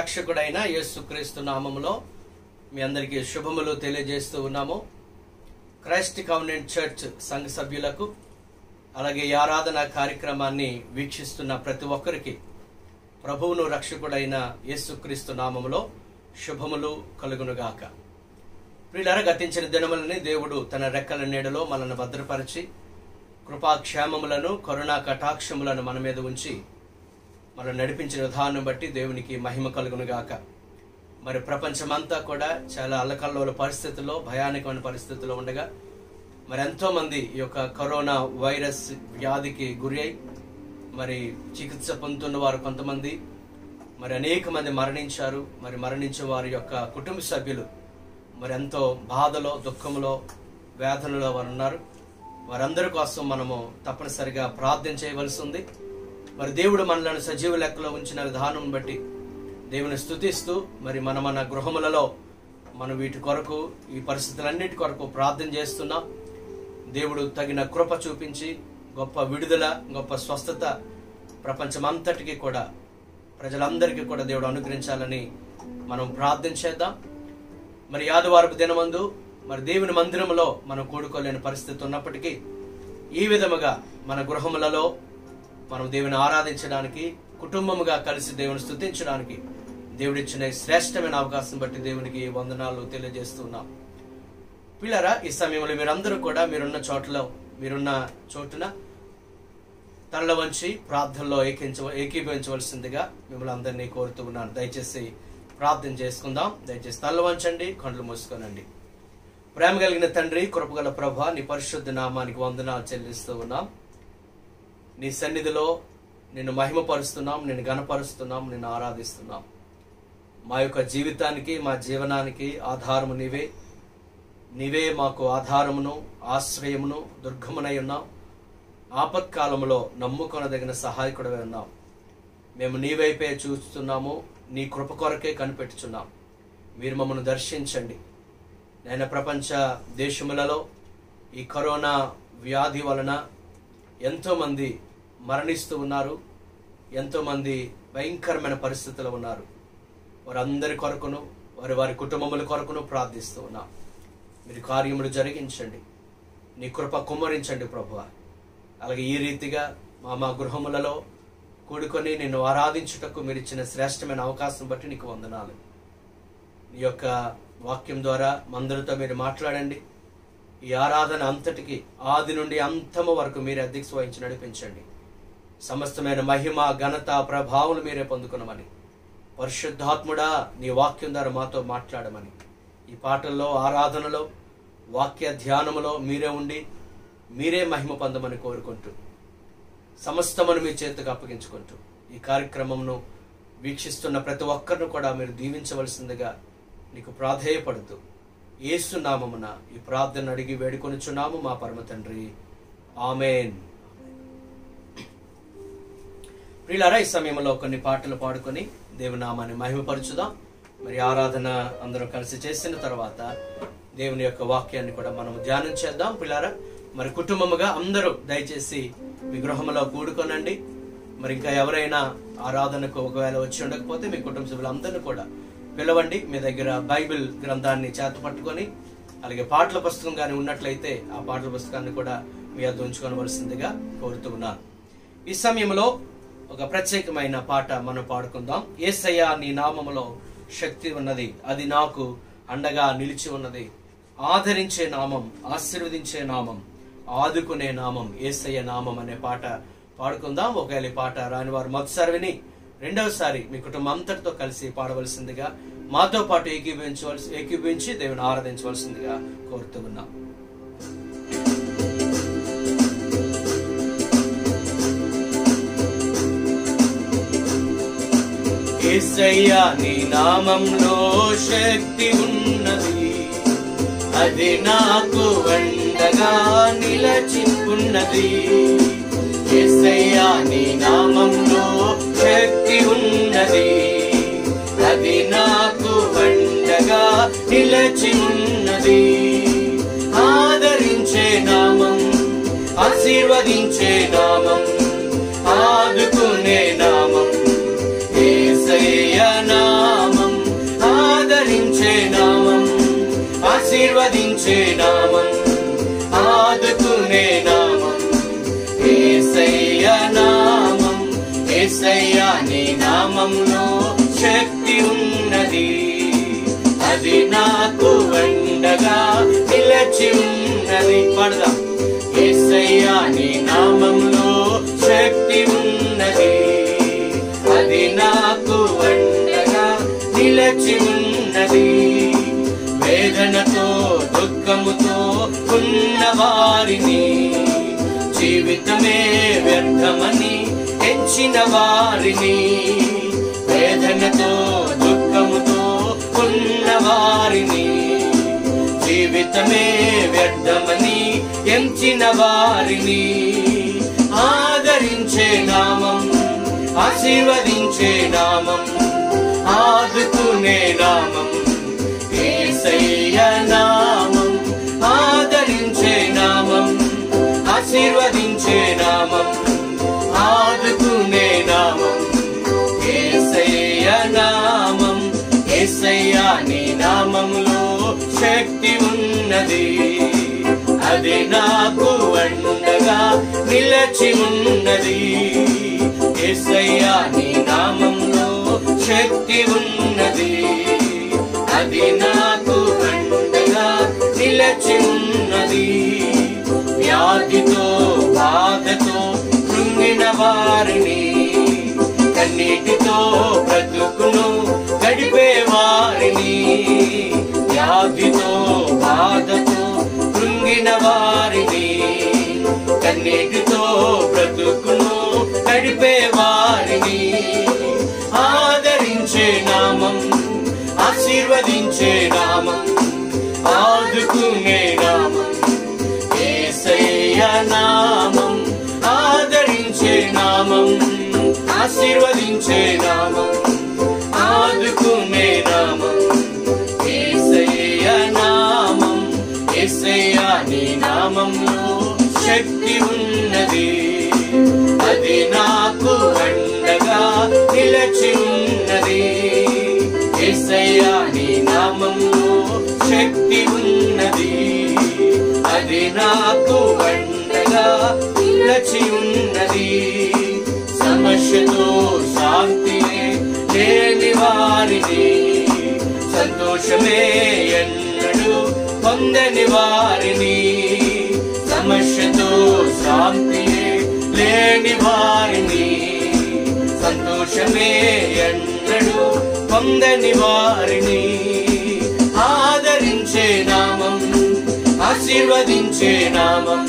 రక్షకుడైన యేసుక్రీస్తు నామములో మీ అందరికీ శుభములు తెలియజేస్తూ ఉన్నాము. క్రైస్ట్ కవెనెంట్ చర్చ్ సంఘ సభ్యులకు అలాగే ఈ ఆరాధన కార్యక్రమాన్ని వీక్షిస్తున్న ప్రతి ఒక్కరికి ప్రభువును రక్షకుడైన యేసుక్రీస్తు నామములో శుభములు కలుగునుగాక. ప్రియులారా, గతించిన దినములని దేవుడు తన రెక్కల నీడలో మనల్ని భద్రపరిచి కృపాక్షేమములను కరుణా కటాక్షములను మన మీద ఉంచి మనం నడిపించిన విధానం బట్టి దేవునికి మహిమ కలుగునుగాక. మరి ప్రపంచమంతా కూడా చాలా అల్లకల్లోల పరిస్థితుల్లో, భయానకమైన పరిస్థితుల్లో ఉండగా మరి ఎంతో మంది ఈ యొక్క కరోనా వైరస్ వ్యాధికి గురి అయి మరి చికిత్స పొందుతున్న వారు కొంతమంది, మరి అనేక మంది మరణించారు. మరి మరణించిన వారి యొక్క కుటుంబ సభ్యులు మరి ఎంతో బాధలో, దుఃఖంలో, వేదనలో వారు ఉన్నారు. వారందరి కోసం మనము తప్పనిసరిగా ప్రార్థన చేయవలసి ఉంది. మరి దేవుడు మనలను సజీవ లెక్కలో ఉంచిన విధానం బట్టి దేవుని స్తుతిస్తూ మరి మన గృహములలో మనం వీటి కొరకు, ఈ పరిస్థితులన్నిటి కొరకు ప్రార్థన చేస్తున్నాం. దేవుడు తగిన కృప చూపించి గొప్ప విడుదల, గొప్ప స్వస్థత ప్రపంచమంతటికి కూడా, ప్రజలందరికీ కూడా దేవుడు అనుగ్రహించాలని మనం ప్రార్థన చేద్దాం. మరి ఆదివారపు దినమందు మరి దేవుని మందిరములో మనం కూడుకోలేని పరిస్థితి ఉన్నప్పటికీ ఈ విధముగా మన గృహములలో మనం దేవుని ఆరాధించడానికి, కుటుంబముగా కలిసి దేవుని స్తుతించడానికి దేవుడిచ్చిన శ్రేష్టమైన అవకాశం బట్టి దేవునికి వందనాలు తెలియజేస్తున్నాం. పిల్లరా, ఈ సమయంలో మీరందరూ కూడా మీరున్న చోటున తనల వంచి ప్రార్థనలో ఏకీభవించవలసిందిగా మిమ్మల్ని అందరినీ కోరుతూ ఉన్నాను. దయచేసి ప్రార్థన చేసుకుందాం. దయచేసి తల్ల వంచండి, కళ్ళు మూసుకోనండి. ప్రేమ కలిగిన తండ్రి, కృపగల ప్రభువా, నీ పరిశుద్ధ నామానికి వందనాలు చెల్లిస్తూ ఉన్నాం. నీ సన్నిధిలో నిన్ను మహిమపరుస్తున్నాం, నిన్ను ఘనపరుస్తున్నాం, నిన్ను ఆరాధిస్తున్నాం. మా యొక్క జీవితానికి, మా జీవనానికి ఆధారము నీవే మాకు ఆధారమును, ఆశ్రయమును, దుర్గమునై ఉన్నాం. ఆపత్కాలములో నమ్ముకొనదగిన సహాయకుడవై ఉన్నాం. మేము నీ వైపే చూస్తున్నాము, నీ కృప కొరకే కనిపెట్టుచున్నాం. మీరు మమ్మల్ని దర్శించండి. నేను ప్రపంచ దేశములలో ఈ కరోనా వ్యాధి వలన ఎంతో మంది మరణిస్తూ ఉన్నారు. ఎంతో మంది భయంకరమైన పరిస్థితుల్లో ఉన్నారు. వారందరి కొరకును, వారి కుటుంబముల కొరకును ప్రార్థిస్తూ ఉన్నాం. మీరు కార్యములు జరిగించండి, నీ కృప కుమ్మరించండి ప్రభువా. అలాగే ఈ రీతిగా మా గృహములలో కూడుకొని నిన్ను ఆరాధించుటకు మీరు ఇచ్చిన శ్రేష్టమైన అవకాశం బట్టి నీకు వందనాలు. నీ యొక్క వాక్యం ద్వారా మందరితో మీరు మాట్లాడండి. ఈ ఆరాధన అంతటికి ఆది నుండి అంతము వరకు మీరే అధ్యక్ష వహించి నడిపించండి. సమస్తమైన మహిమ, ఘనత, ప్రభావాలు మీరే పొందుకున్నామని, పరిశుద్ధాత్ముడా నీ వాక్యం ద్వారా మాతో మాట్లాడమని, ఈ పాటల్లో, ఆరాధనలో, వాక్య ధ్యానములో మీరే ఉండి మీరే మహిమ పొందమని కోరుకుంటూ సమస్తమును మీ చేతికి అప్పగించుకుంటూ ఈ కార్యక్రమంను వీక్షిస్తున్న ప్రతి ఒక్కరిని కూడా మీరు దీవించవలసిందిగా నీకు ప్రాధేయపడుతూ యేసు నామమున ఈ ప్రార్థన అడిగి వేడుకొనుచున్నాము మా పరమ తండ్రి, ఆమేన్. ప్రియులారా, ఈ సమయంలో కొన్ని పాటలు పాడుకొని దేవుని నామాన్ని మహిమపరచుదాం. మరి ఆరాధన అందరూ కలిసి చేసిన తర్వాత దేవుని యొక్క వాక్యాన్ని కూడా మనం ధ్యానం చేద్దాం. పిల్లారా, మరి కుటుంబముగా అందరూ దయచేసి మీ గృహంలో కూడుకోనండి. మరి ఇంకా ఎవరైనా ఆరాధనకు ఒకవేళ వచ్చి ఉండకపోతే మీ కుటుంబ సభ్యులందరినీ కూడా పిలవండి. మీ దగ్గర బైబిల్ గ్రంథాన్ని చేత పట్టుకొని అలాగే పాటల పుస్తకం కానీ ఉన్నట్లయితే ఆ పాటల పుస్తకాన్ని కూడా మీ వద్ద ఉంచుకోవలసిందిగా కోరుతూ ఉన్నాను. ఈ సమయంలో ఒక ప్రత్యేకమైన పాట మనం పాడుకుందాం. యేసయ్యా నీ నామములో శక్తి ఉన్నది, అది నాకు అండగా నిలిచి ఉన్నది. ఆదరించే నామం, ఆశీర్వదించే నామం, ఆదుకునే నామం యేసయ్య నామం అనే పాట పాడుకుందాం. ఒకవేళ ఈ పాట రాని వారు మొదటిసారి విని రెండవసారి మీ కుటుంబం అంతటితో కలిసి పాడవలసిందిగా, మాతో పాటు ఏకీభవించి దేవుని ఆరాధించవలసిందిగా కోరుతూ ఉన్నాం. యేసయ్యా నీ నామంలో శక్తి ఉన్నది, అది నాకు అండగా నిలచి ఉన్నది. యేసయ్యా నీ నామంలో శక్తి ఉన్నది, అది నాకు అండగా నిలచి ఉన్నది. ఆదరించే నామం, ఆశీర్వదించే నామం, ఆదుకునే నామం యేసయ్య నామం. ఆశీర్వదించే నామం, ఆదుకునే నామం యేసయ్య నామం. యేసయ్య నీ నామంలో శక్తి ఉన్నది, అది నాకు అండగా నిలచి ఉన్నది. పడదాం. యేసయ్య నీ నామంలో శక్తి ఉన్నది, అది నాకు అండగా నిలచి ఉన్నది. వేదనతో దుఃఖముతో ఉన్న వారిని, జీవితమే వ్యర్థమని ఎంచిన వారిని, వేదనతో దుఃఖముతో ఉన్న వారిని, జీవితమే వ్యర్థమని ఎంచిన వారిని ఆదరించే నామం, ఆశీర్వదించే నామం, ఆదుకునే నామం యేసయ్య నామం. ఆదరించే నామం, ఆశీర్వదించే నామం, ఆదుకునే నామం యేసయ్య నామం. యేసయ్య నీ నామములో శక్తి ఉన్నది, అది నాకు అండగా నిలచి ఉన్నది. యేసయ్య నీ నామంలో శక్తి ఉన్నది, అది నాకు అండగా నిలచి ఉన్నది. వ్యాధితో బాధతో కృంగిన వారిని, కన్నీటితో బ్రతుకును గడిపే వారిని, వ్యాధితో బాధతో కృంగిన వారిని, కన్నీటితో బ్రతుకును గడిపే వారిని ఆదరించే నామం, ఆశీర్వదించే నామం, ఆదుకునే నామం యేసయ్య నామం. ఆదరించే నామం, ఆశీర్వదించే నామం, ఆదుకునే నామం యేసయ్య నామం. యేసయ్య నీ నామంలో శక్తి ఉన్నది, అది నాకు అండగా నిలచి ఉన్నది. యేసయ్య నీ నామంలో శక్తి ఉన్నది, అది నాకు అండగా నిలచి ఉన్నది. సమస్యతో శాంతి లేని వారిని, సంతోషమే ఎన్నడూ పొందని వారిని, సమస్యతో శాంతి లేని వారిని, సంతోషమే ఎన్నడూ పొందని వారిని ఆదరించే నామం, ఆశీర్వదించే నామం,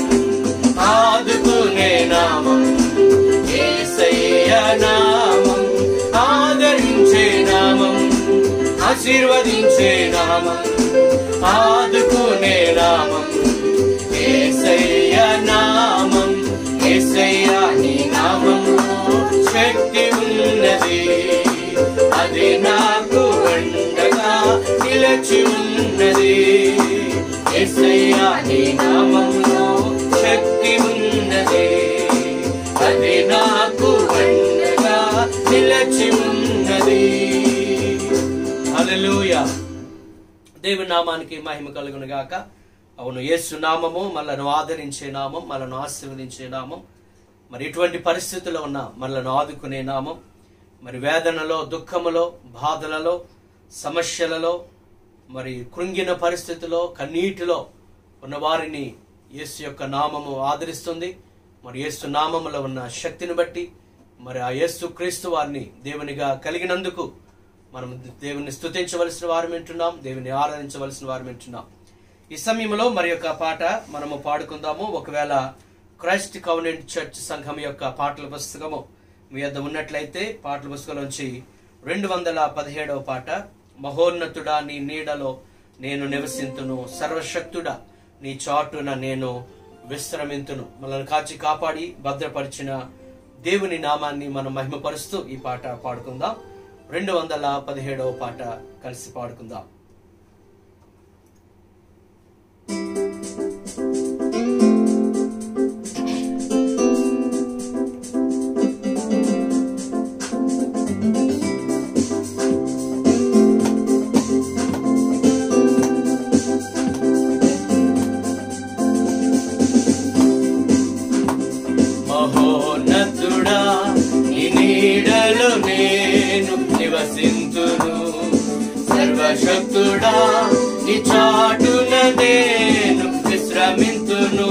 ఆదుకునే నామం యేసయ్య నామం. ఆదరించే నామం, ఆశీర్వదించే నామం, ఆదుకునే నామం యేసయ్య నామం. యేసయ్య నీ నామంలో శక్తి ఉన్నది, అది నాకు అండగా నిలచి ఉన్నది. యేసయ్య నీ నామంలో శక్తి ఉన్నది, అది నాకు అండగా నిలచి ఉన్నది. హల్లెలూయా. దేవుని నామానికి మహిమ కలుగును గాక. అవును, యేసు నామము మనలను ఆదరించే నామం, మనలను ఆశీర్వదించే నామం. మరి ఇటువంటి పరిస్థితుల్లో ఉన్న మనలను ఆదుకునే నామం. మరి వేదనలో, దుఃఖములో, బాధలలో, సమస్యలలో, మరి కృంగిన పరిస్థితిలో, కన్నీటిలో ఉన్న వారిని యేసు యొక్క నామము ఆదరిస్తుంది. మరి యేసు నామములో ఉన్న శక్తిని బట్టి మరి ఆ యేసు క్రీస్తు వారిని దేవునిగా కలిగినందుకు మనం దేవుని స్తుతించవలసిన వారు వింటున్నాం, దేవుని ఆరాధించవలసిన వారు వింటున్నాం. ఈ సమయంలో మరి యొక్క పాట మనము పాడుకుందాము. ఒకవేళ క్రైస్ట్ కవెనెంట్ చర్చ్ సంఘం యొక్క పాటల పుస్తకము మీ వద్ద ఉన్నట్లయితే పాటల పుస్తకంలోంచి 217వ పాట, మహోన్నతుడా నీ నీడలో నేను నివసింతును, సర్వశక్తుడా నీ చాటున నేను విశ్రమింతును. మనల్ని కాచి కాపాడి భద్రపరిచిన దేవుని నామాన్ని మనం మహిమపరుస్తూ ఈ పాట పాడుకుందాం. 217వ పాట కలిసి పాడుకుందాం. నివసింతును. సర్వశక్తుడా నీ చాటున నేను విశ్రమింతును.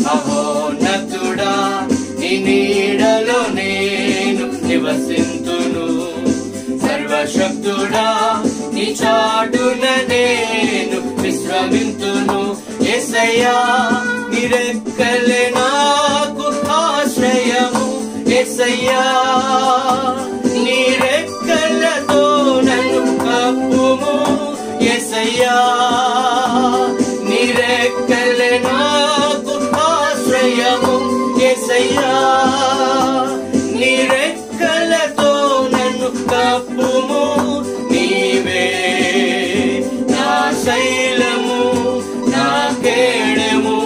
మహోన్నతుడా నీ నీడలో నేను నివసింతును. సర్వశక్తుడా నీ చాటున నేను విశ్రమింతును. యేసయ్యా నీ రెక్కలే నాకు ఆశ్రయము. యేసయ్యా నీ రెక్కలతో నన్ను కప్పుము. యేసయ్యా నీ రెక్కలే నాకు ఆశ్రయము. యేసయ్యా నీ రెక్కలతో నన్ను కప్పుము. నీవే నా శైలము, నా కేడము,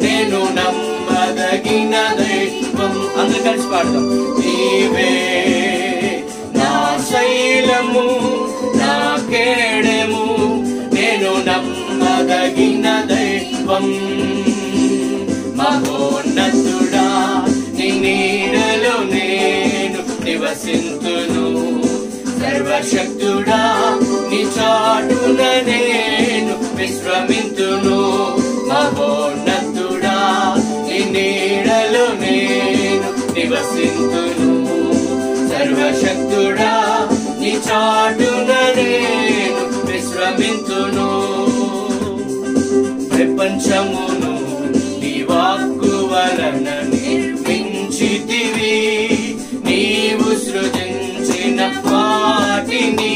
నేను నమ్మదగిన దైవం. అందరూ కలిసి పాడదాం. నీవే నా శైలము, నా కేడము, నేను నమ్మదగిన దైవం. మహోన్నతుడా నీ నీడలో నేను నివసింతును. సర్వశక్తుడా నీ చాటున నేను విశ్రమింతును. మహోన్నతుడా నీ నీడలో నేను నివసింతును. సర్వశక్తుడా నీ చాటున నేను విశ్రమింతును. ప్రపంచమును నీ వాక్కు వలన నిర్మించితివి. నీవు సృజించిన వాటిని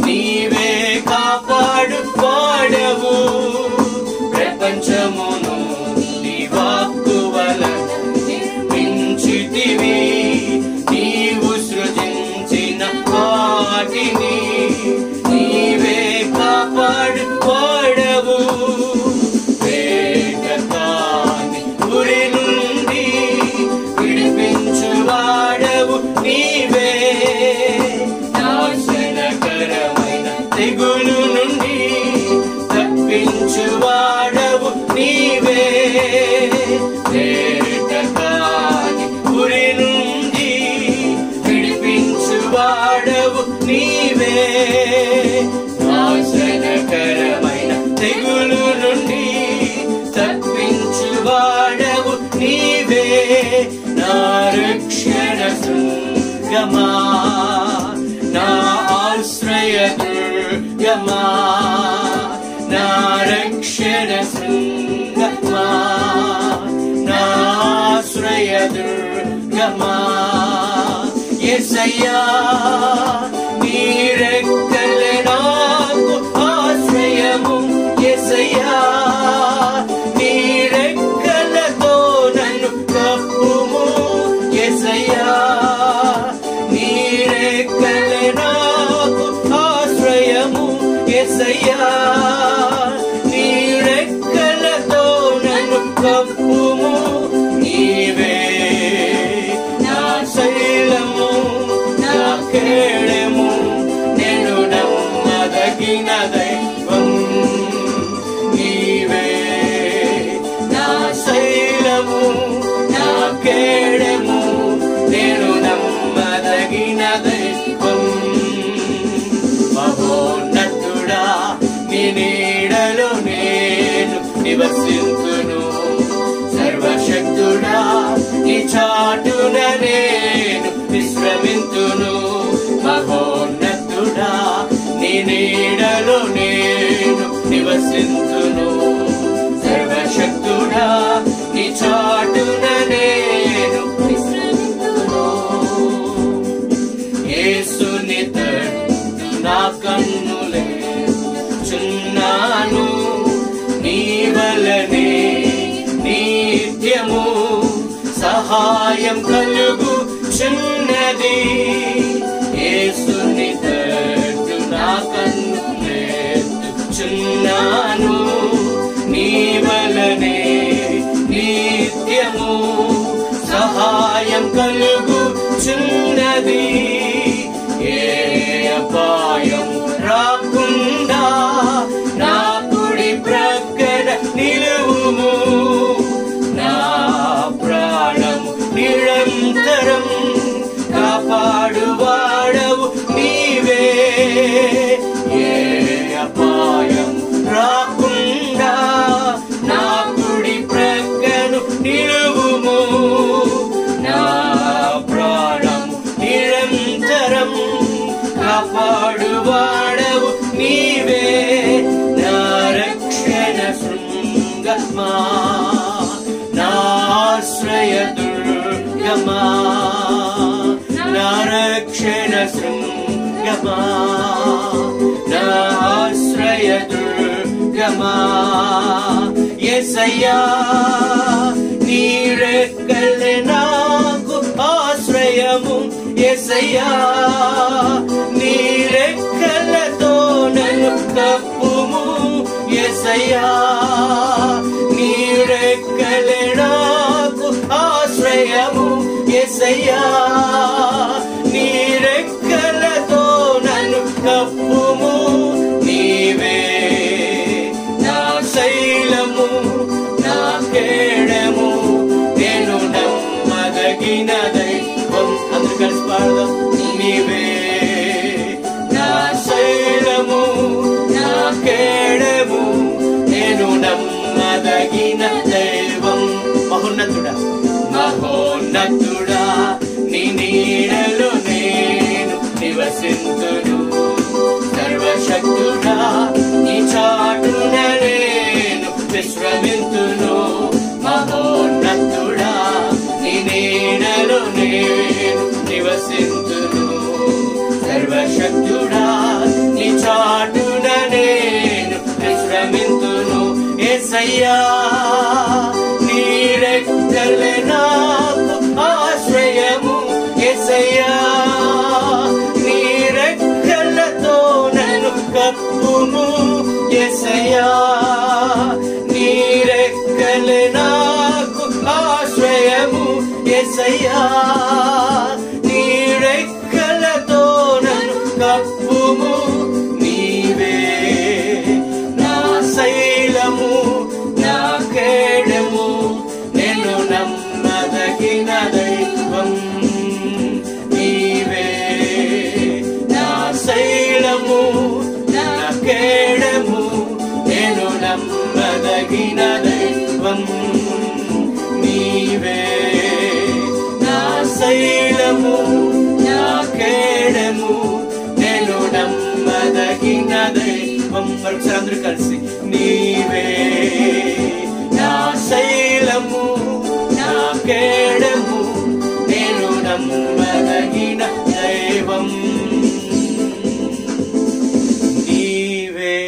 నీవే కాపాడు వాడవు. ప్రపంచమును నీ వాక్కు వలన నిర్మించితివి. నీవు సృజించిన వాటిని నీవే కాపాడు వాడవు. వేటకాని ఉరి నుండి విడిపించు వాడవు నీవే. నాశనకరమైన తెగులు నుండి తప్పించు వాడవు నీవే. వేటకాని ఉరి నుండి విడిపించు వాడవు నీవే. నాశనకరమైన తెగులు నుండి తప్పించు వాడవు నీవే. నా రక్షణ శృంగమా, నా ఆశ్రయ దుర్గమా, నా రక్షణ శృంగమా, నా ఆశ్రయ దుర్గమా. యేసయ్యా నీ రెక్కలే నాకు ఆశ్రయము. యేసయ్యా నీ రెక్కలతో నన్ను కప్పుము. యేసయ్యా నీ రెక్కలే నాకు ఆశ్రయము. యేసయ్యా నీ రెక్కలతో నన్ను కప్పుము. నీవే నా శైలము, నా కేడము, నేను నమ్మదగిన దైవం. నీవే నా శైలము, నా కేడము, నేను నమ్మదగిన దైవం. మహోన్నతుడా నీ నీడలో నేను నివసింతును. సర్వశక్తుడా నీ చాటున నేను విశ్రమింతును. మహోన్నతుడా నీ నీడలో నేను నివసింతును. సర్వశక్తుడా నీ చాటున నేను విశ్రమింతును. యేసుని తట్టు నా కన్నులే చున్నాను. నీ వలనే నిత్యము సహాయం కలుగు చున్నది. యేసుని తట్టు నా కన్నులెత్తుచున్నాను. నీ వలనే నిత్యము సహాయం కలుగు చున్నది. ఏ అపాయం రాకుండా నా కుడి ప్రక్కన నిలువుము. నా ప్రాణము నిరంతరం కాపాడువాడవు శృంగమా, నాశ్రయ దుర్గమా, నా రక్షణ శృంగమా, నాశ్రయ దుర్గమా. యేసయ్యా నీ రెక్కలే నాకు ఆశ్రయము, యేసయ్యా నీ రెక్కలతో నన్ను కప్పుము, యేసయ్యా నీ రెక్కలే నాకు ఆశ్రయము, యేసయ్యా నీ రెక్కలతో నన్ను కప్పుము. నీవే నా శైలము, నా కేడము, నేను నమ్మదగిన దైవం. అందరూ కలిసి పాడదాం. నీవే నా శైలము, నా కేడము, నేను నమ్మదగిన దైవం. మహోన్నతుడా, మహోన్నతుడా, నీ నీడలో నేను నివసింతును. సర్వశక్తుడా, నీ చాటున నేను విశ్రమింతును. మహోన్నతుడా, నీ నీడలో నేను నివసింతును. సర్వశక్తుడా, నీ చాటున నేను విశ్రమింతును. యేసయ్యా నీ రెక్కలే నాకు ఆశ్రయము, యేసయ్యా నీ రెక్కలతో నన్ను కప్పుము, యేసయ్యా నీ రెక్కలే నాకు ఆశ్రయము, యేసయ్యా నీ రెక్కలతో నన్ను కప్పుము. నీవే నా శైలము, నా కేడము, నేను నమ్మదగిన దైవం. నీవే నా శైలము, నా కేడము, నేను నమ్మదగిన దైవం. నీవే నా శైలము, నా కేడము, నేను నమ్మదగిన దైవం. మరొకసారి అందరూ కలిసి నీవే నా శైలము, నా కేడము, నేను నమ్మదగిన దైవం. నీవే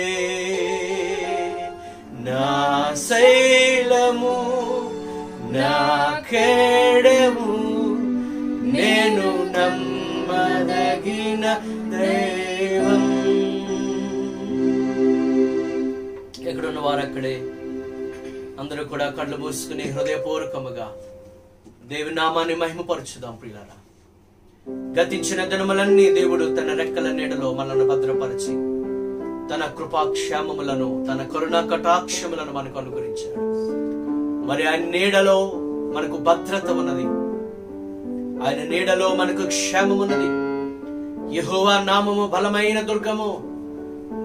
నా శైలము, నా కేడము, నేను నమ్మదగిన దైవం. ఎక్కడున్న వారు అక్కడే అందరూ కూడా కళ్ళు మూసుకుని హృదయపూర్వకముగా దేవుని నామాన్ని మహిమపరచుదాం. ప్రియులారా, గతించిన దినములన్నీ దేవుడు తన రెక్కల నీడలో మనల్ని భద్రపరిచి తన కృపాక్షేమములను, తన కరుణా కటాక్షములను మనకు అనుగ్రహించాడు. మరి ఆయన నీడలో మనకు భద్రత ఉన్నది, ఆయన నీడలో మనకు క్షేమమున్నది. యెహోవా నామము బలమైన దుర్గము,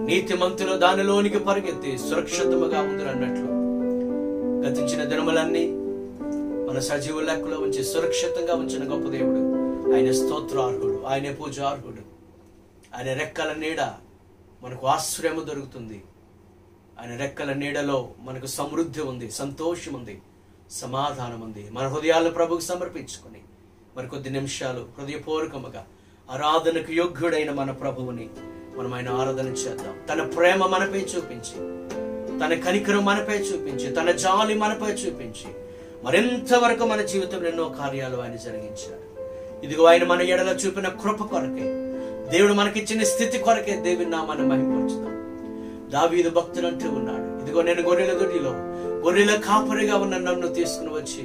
నీతిమంతులు దానిలోనికి పరిగెత్తి సురక్షితముగా ఉందన్నట్లు గతించిన దినములన్నీ మన సజీవ లెక్కలో ఉంచి సురక్షితంగా ఉంచిన గొప్ప దేవుడు. ఆయన స్తోత్రార్హుడు, ఆయన పూజార్హుడు. ఆయన రెక్కల నీడ మనకు ఆశ్రయము దొరుకుతుంది. ఆయన రెక్కల నీడలో మనకు సమృద్ధి ఉంది, సంతోషం ఉంది, సమాధానం ఉంది. మన హృదయాలను ప్రభువుకు సమర్పించుకొని మరికొద్ది నిమిషాలు హృదయపూర్వకముగా ఆరాధనకు యోగ్యుడైన మన ప్రభువుని మనం ఆయన ఆరాధన చేద్దాం. తన ప్రేమ మనపై చూపించి, తన కనికరం మనపై చూపించి, తన జాలి మనపై చూపించి మరింతవరకు మన జీవితంలో ఎన్నో కార్యాలు ఆయన జరిగించాడు. ఇదిగో ఆయన మన ఎడల చూపిన కృప కొరకే, దేవుడు మనకిచ్చిన స్థితి కొరకే దేవుని నామాన్ని మహిమపరచుదాం. దావీదు భక్తుడు అంటూ ఉన్నాడు, ఇదిగో నేను గొర్రెల దొడ్డిలో గొర్రెల కాపరిగా ఉన్న నన్ను తీసుకుని వచ్చి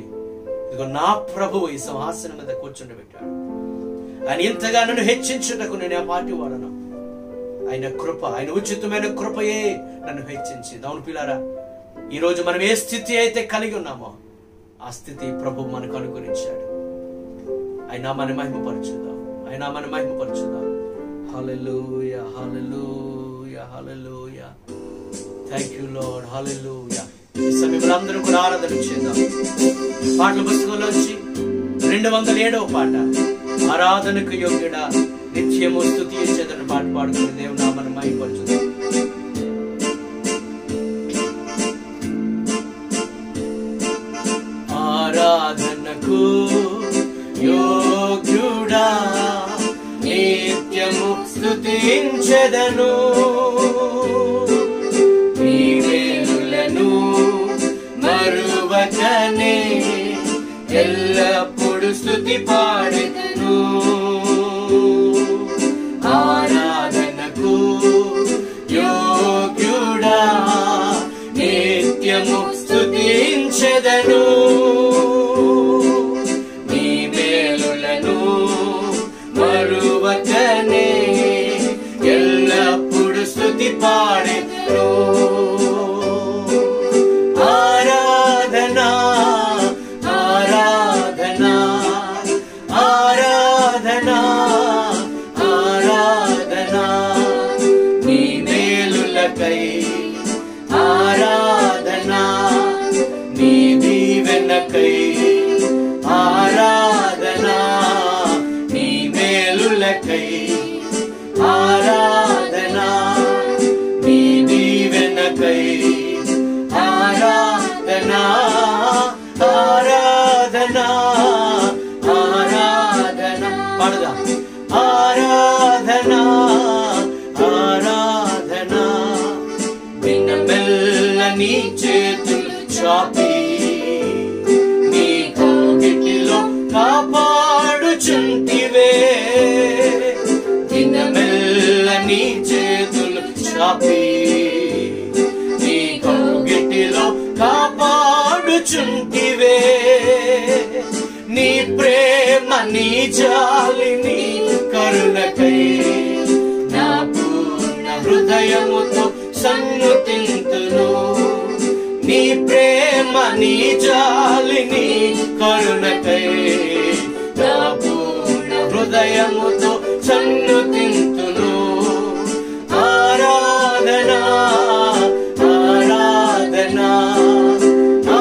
ఇదిగో నా ప్రభువు ఈ సింహాసనం మీద కూర్చుండబెట్టాడు. ఆయన ఇంతగా నన్ను హెచ్చించుటకు నేను ఆ పాటి వాడను. ఆయన కృప, ఆయన ఉచితమైన కృపయే నన్ను హెచ్చించి. అవును పిల్లారా, ఈ రోజు మనం ఏ స్థితి అయితే కలిగి ఉన్నామో ఆ స్థితి ప్రభు మనకు అనుగ్రహించాడు. ఆయన నామాన్ని మహిమపరచుదాం, ఆయన నామాన్ని మహిమపరచుదాం. హల్లెలూయా, హల్లెలూయా, హల్లెలూయా. థాంక్ యూ లార్డ్, హల్లెలూయా. ఈ సమయంలో అందరూ కూడా ఆరాధన చేద్దాం. పాటల పుస్తకంలోంచి 207వ పాట, ఆరాధనకు యోగ్యుడా నిత్యము స్తుతించేదన్న పాట పాడుకుని దేవుని నామాన్ని మహిమపరచుదాం. ఆరాధనకు యోగ్యుడా, నిత్యము స్తుతించెదను. నీ మేలులను మరువకనే ఎల్లప్పుడు స్తుతి పాడెదను. ఆరాధనకు యోగ్యుడా, నిత్యము స్తుతించెదను. నీ మేలులను మరువకనే ఎల్లప్పుడు స్తుతి పాడెదను. ఆరాధనా ఆరాధనా ఆరాధనా ఆరాధనా, నీ మేలులకై ఆరాధనా, నీ దీవెనకై ఆరాధనా, నీ మేలులకై ఆరాధనా, నీ దీవెనకై ఆరాధనా. ఆరాధనా ఆరాధనా పాడదా. ఆరాధనా ఆరాధనా, దినమెల్ల నీ చేతులు చాపి నీ కౌగిటిలో కాపాడుచుంటివే. దినమెల్ల నీ చేతులు చాపి నీ కౌగిటిలో కాపాడుచుంటివే. నీ ప్రేమ నీ జాలి నీ కరుణకై నా పూర్ణ హృదయముతో సన్నుతింతును. నీ ప్రేమ నీ జాలి నీ కరుణకై నా పూర్ణ హృదయముతో సన్నుతింతును. ఆరాధనా ఆరాధనా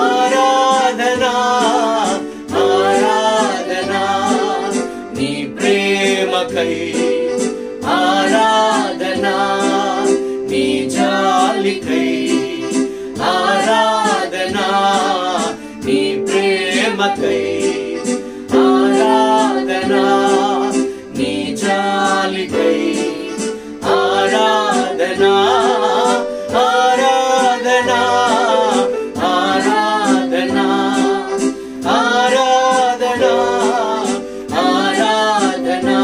ఆరాధనా ఆరాధనా, నీ ప్రేమకై ఆరాధనా, నీ జాలికై ఆరాధనా, నీ ప్రేమకై ఆరాధనా, నీ జాలికై ఆరాధనా. ఆరాధనా ఆరాధనా ఆరాధనా ఆరాధనా,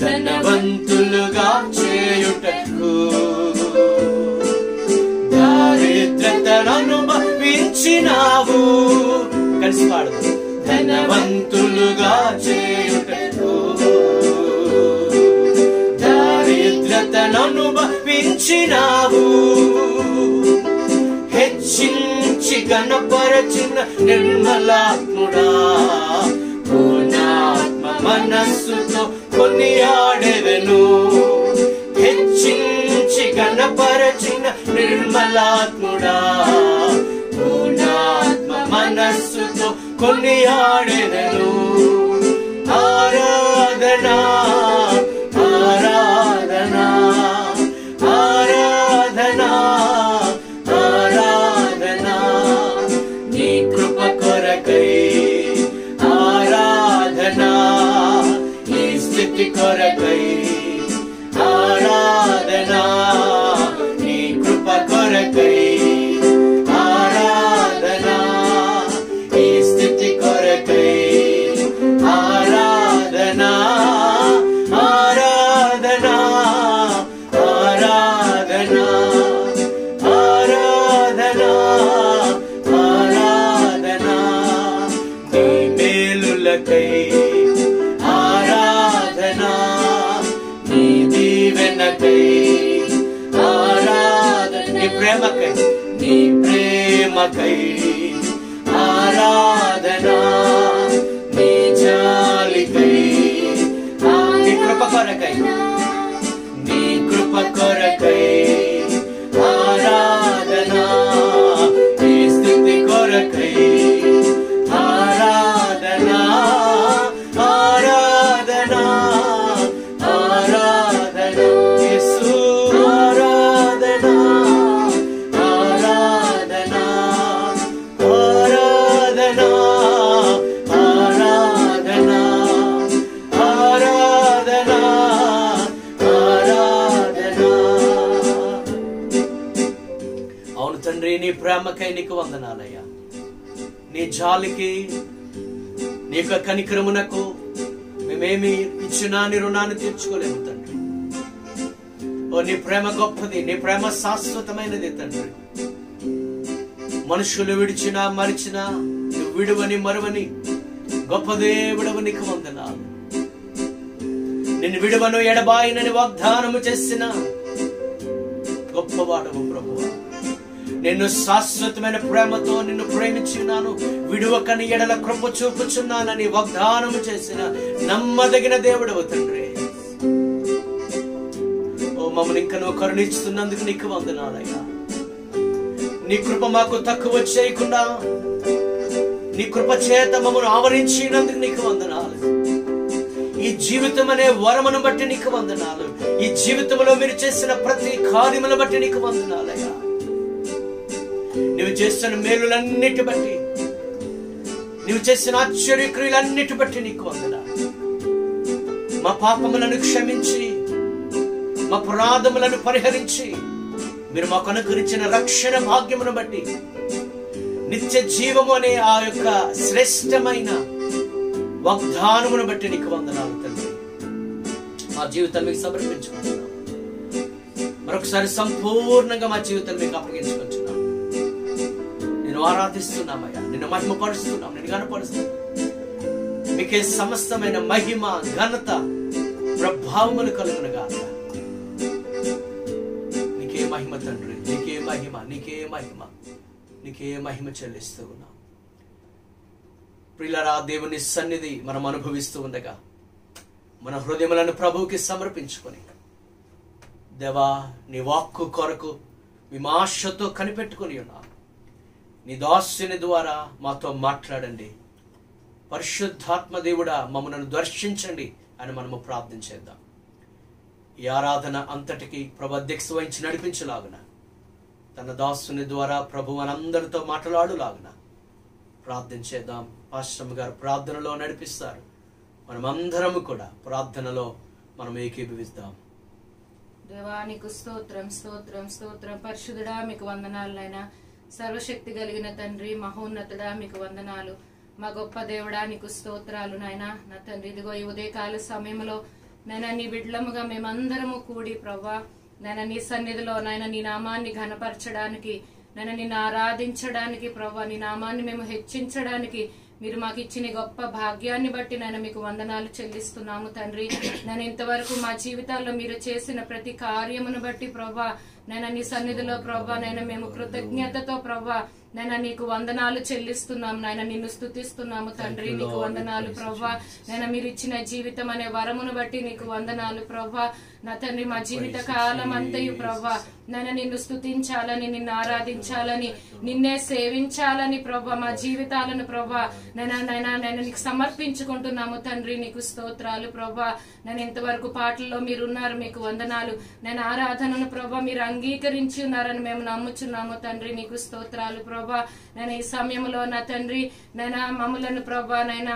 ధనవంతులుగా చేయుటకు దారిద్రతను అనుభవించినావు. కలిసి పాడదు. ధనవంతులుగా చేయుటకు దారిద్రతను అనుభవించినావు. హెచ్చించి గణపరచిన నిర్మలాత్ముడా, పూర్ణాత్మ మనస్సుతో కొనియాడెదను. హెచ్చించి గణపరచిన నిర్మలాత్ముడా, పూర్ణాత్మ మనస్సుతో కొనియాడెదను. ఆరాధనా ఆరాధనా ఆరాధనా ఆరాధనా, నీ కృప కొరకై ఆరాధనా, నీ స్థితి కొరకై ఆరాధనా, నీ కృప కొరకై ఆరాధనా, నీ స్థితి కొరకై ఆరాధనా. ఆరాధనా ఆరాధనా ఆరాధనా ఆరాధనా, నీ మేలులకై ఆరాధనా, నీ దీవెనకై ఆరాధన, నీ ప్రేమకై నీ ప్రేమకై ఆరాధనా, నీ జాలికై నీ కృప కొరకై నీ కృప కొరకై ఆరాధనా, నీ స్థితి కొరకై ఆరాధనా. ఆరాధనా ఆరాధనా యేసు ఆరాధనా ఆరాధనా ఆరాధనా తండ్రి నీ ప్రేమకై నీకు వందనాలయ్యా. నీ జాలికి నీ యొక్క కనికరమునకు మేమేమి ఇచ్చినా నీ రుణాన్ని తీర్చుకోలేము తండ్రి. ఓ నీ ప్రేమ గొప్పది, నీ ప్రేమ శాశ్వతమైనది తండ్రి. మనుషులు విడిచినా మరిచినా నువ్వు విడువని మరువని గొప్ప దేవుడవు నీకు వందనాలు. నిన్ను విడువను ఎడబాయినని వాగ్దానము చేసిన గొప్పవాడవు ప్రభువా. నిన్ను శాశ్వతమైన ప్రేమతో నిన్ను ప్రేమించున్నాను, విడువకని ఎడల కృప చూపుచున్నానని వాగ్దానము చేసిన నమ్మదగిన దేవుడవు తండ్రి. ఓ మమ్మల్ని ఇంకా నువ్వు కరుణిస్తున్నందుకు నీకు వందనాలయ్యా. నీ కృప మాకు తక్కువ చేయకుండా నీ కృప చేత మమ్మల్ని ఆవరించినందుకు నీకు వందనాలు. ఈ జీవితం అనే వరమును బట్టి నీకు వందనాలు. ఈ జీవితంలో మీరు చేసిన ప్రతి కార్యమును బట్టి నీకు వందనాలయ్యా. నువ్వు చేసిన మేలులన్నిటి బట్టి, నువ్వు చేసిన ఆశ్చర్యక్రియలన్నిటి బట్టి నీకు వందనాలు. మా పాపములను క్షమించి మా అపరాధములను పరిహరించి మీరు మాకు అనుగ్రహించిన రక్షణ భాగ్యమును బట్టి, నిత్య జీవము అనే ఆ యొక్క శ్రేష్టమైన వాగ్దానమును బట్టి నీకు వందనాలు తండ్రి. మా జీవితాన్ని మీకు సమర్పించుకుంటున్నాం. మరొకసారి సంపూర్ణంగా మా జీవితాన్ని మీకు అప్పగించుకుంటున్నాం. నేను ఆరాధిస్తున్నామయ్యా, నిన్ను మహిమపరుస్తున్నాం, నేను గణపరుస్తున్నాం. మీకే సమస్తమైన మహిమ ఘనత ప్రభావములు కలుగునుగా. నీకే మహిమ తండ్రి, నీకే మహిమ, నీకే మహిమ, నీకే మహిమ చెల్లిస్తూ ఉన్నాం. ప్రియులారా, దేవుని సన్నిధి మనం అనుభవిస్తూ ఉండగా మన హృదయములను ప్రభువుకి సమర్పించుకొని, దేవా నీ వాక్కు కొరకు మేము ఆశతో కనిపెట్టుకుని ఉన్నాం. నీ దాసుని ద్వారా మాతో మాట్లాడండి. పరిశుద్ధాత్మ దేవుడా మమ్మల్ని దర్శించండి అని మనము ప్రార్థన చేద్దాం. ఈ ఆరాధన అంతటికి ప్రభు అధ్యక్ష వహించి నడిపించులాగున, తన దాసుని ద్వారా ప్రభు మనందరితో మాట్లాడులాగున ప్రార్థన చేద్దాం. పాస్టర్ గారు ప్రార్థనలో నడిపిస్తారు. మనమందరము కూడా ప్రార్థనలో మనం ఏకీభవిస్తాం. దేవానికి స్తోత్రం, స్తోత్రం, స్తోత్రం. పరిశుద్ధుడా మీకు వందనాలు నాయనా. సర్వశక్తి కలిగిన తండ్రి, మహోన్నతుడా మీకు వందనాలు. మా గొప్ప దేవుడా నీకు స్తోత్రాలు నాయనా. నా తండ్రి, ఇదిగో ఈ ఉదయకాల సమయంలో నైనా నీ బిడ్డలముగా మేమందరము కూడి ప్రభా నైనా నీ సన్నిధిలో నైనా నీ నామాన్ని ఘనపరచడానికి, నైనా నిన్ను ఆరాధించడానికి ప్రభా, నీ నామాన్ని మేము హెచ్చించడానికి మీరు మాకు ఇచ్చిన గొప్ప భాగ్యాన్ని బట్టి నేను మీకు వందనాలు చెల్లిస్తున్నాము తండ్రి. నేను ఇంతవరకు మా జీవితాల్లో మీరు చేసిన ప్రతి కార్యమును బట్టి ప్రభా నైనా నీ సన్నిధిలో ప్రభా నైనా మేము కృతజ్ఞతతో ప్రభా నైనా నీకు వందనాలు చెల్లిస్తున్నాం నాయన, నిన్ను స్తుతిస్తున్నాము తండ్రి. నీకు వందనాలు ప్రభా. నైనా మీరు ఇచ్చిన జీవితం అనే వరమును బట్టి నీకు వందనాలు ప్రభా. నా తండ్రి, మా జీవిత కాలం అంతయు ప్రభా నైనా నిన్ను స్తుతించాలని, నిన్ను ఆరాధించాలని, నిన్నే సేవించాలని ప్రభా మా జీవితాలను ప్రభా నైనా నీకు సమర్పించుకుంటున్నాము తండ్రి. నీకు స్తోత్రాలు ప్రభా. నేను ఇంతవరకు పాటల్లో మీరున్నారు, మీకు వందనాలు. నేను ఆరాధనను ప్రభా మీరు అంగీకరించి ఉన్నారని మేము నమ్ముచున్నాము తండ్రి. నీకు స్తోత్రాలు ప్రభా. నేను ఈ సమయంలో నా తండ్రి నైనా మమ్ములను ప్రభా నైనా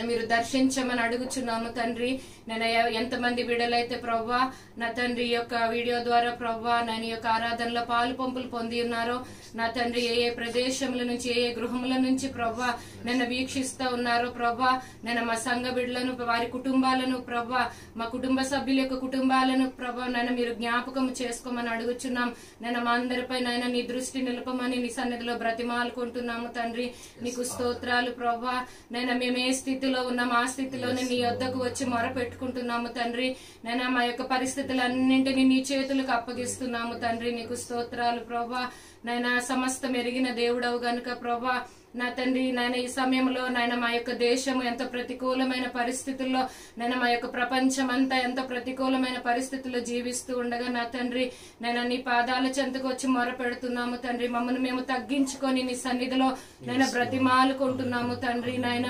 మీరు దర్శించమని అడుగుచున్నాము తండ్రి. నేను ఎంతమంది బిడ్డలైతే ప్రభా నా తండ్రి ఈ యొక్క వీడియో ద్వారా ప్రభా నేను ఈ యొక్క ఆరాధనలో పాలు పంపులు పొంది ఉన్నారో నా తండ్రి, ఏ ఏ ప్రదేశముల నుంచి, ఏ ఏ గృహముల నుంచి ప్రభా నన్ను వీక్షిస్తూ ఉన్నారో ప్రభా, నేను మా సంఘ బిడ్డలను, వారి కుటుంబాలను ప్రభా, మా కుటుంబ సభ్యుల యొక్క కుటుంబాలను ప్రభా నన్ను మీరు జ్ఞాపకం చేసుకోమని అడుగుచున్నాం. నేను మా అందరిపై నాయన నీ దృష్టి నిలపమని నీ సన్నిధిలో బ్రతిమాలుకుంటున్నాము తండ్రి. నీకు స్తోత్రాలు ప్రభా. నేను మేము ఏ స్థితిలో ఉన్నాం ఆ స్థితిలోనే నీ వద్దకు వచ్చి మొరపెట్టుకుంటున్నాము తండ్రి. నేను మా యొక్క పరిస్థితులన్నింటినీ నీ చేతులకు అప్పగిస్తున్నాము తండ్రి. నీకు స్తోత్రాలు ప్రభా. నైనా సమస్తం ఎరిగిన దేవుడవు గనుక ప్రభా నా తండ్రి నాయన ఈ సమయంలో నాయన మా యొక్క దేశము ఎంత ప్రతికూలమైన పరిస్థితుల్లో, నాయన మా యొక్క ప్రపంచం అంతా ఎంత ప్రతికూలమైన పరిస్థితుల్లో జీవిస్తూ ఉండగా నా తండ్రి నాయన నీ పాదాల చెంతకు వచ్చి మొర పెడుతున్నాము తండ్రి. మమ్మల్ని మేము తగ్గించుకొని నీ సన్నిధిలో నాయన బ్రతిమాలుకుంటున్నాము తండ్రి. నాయన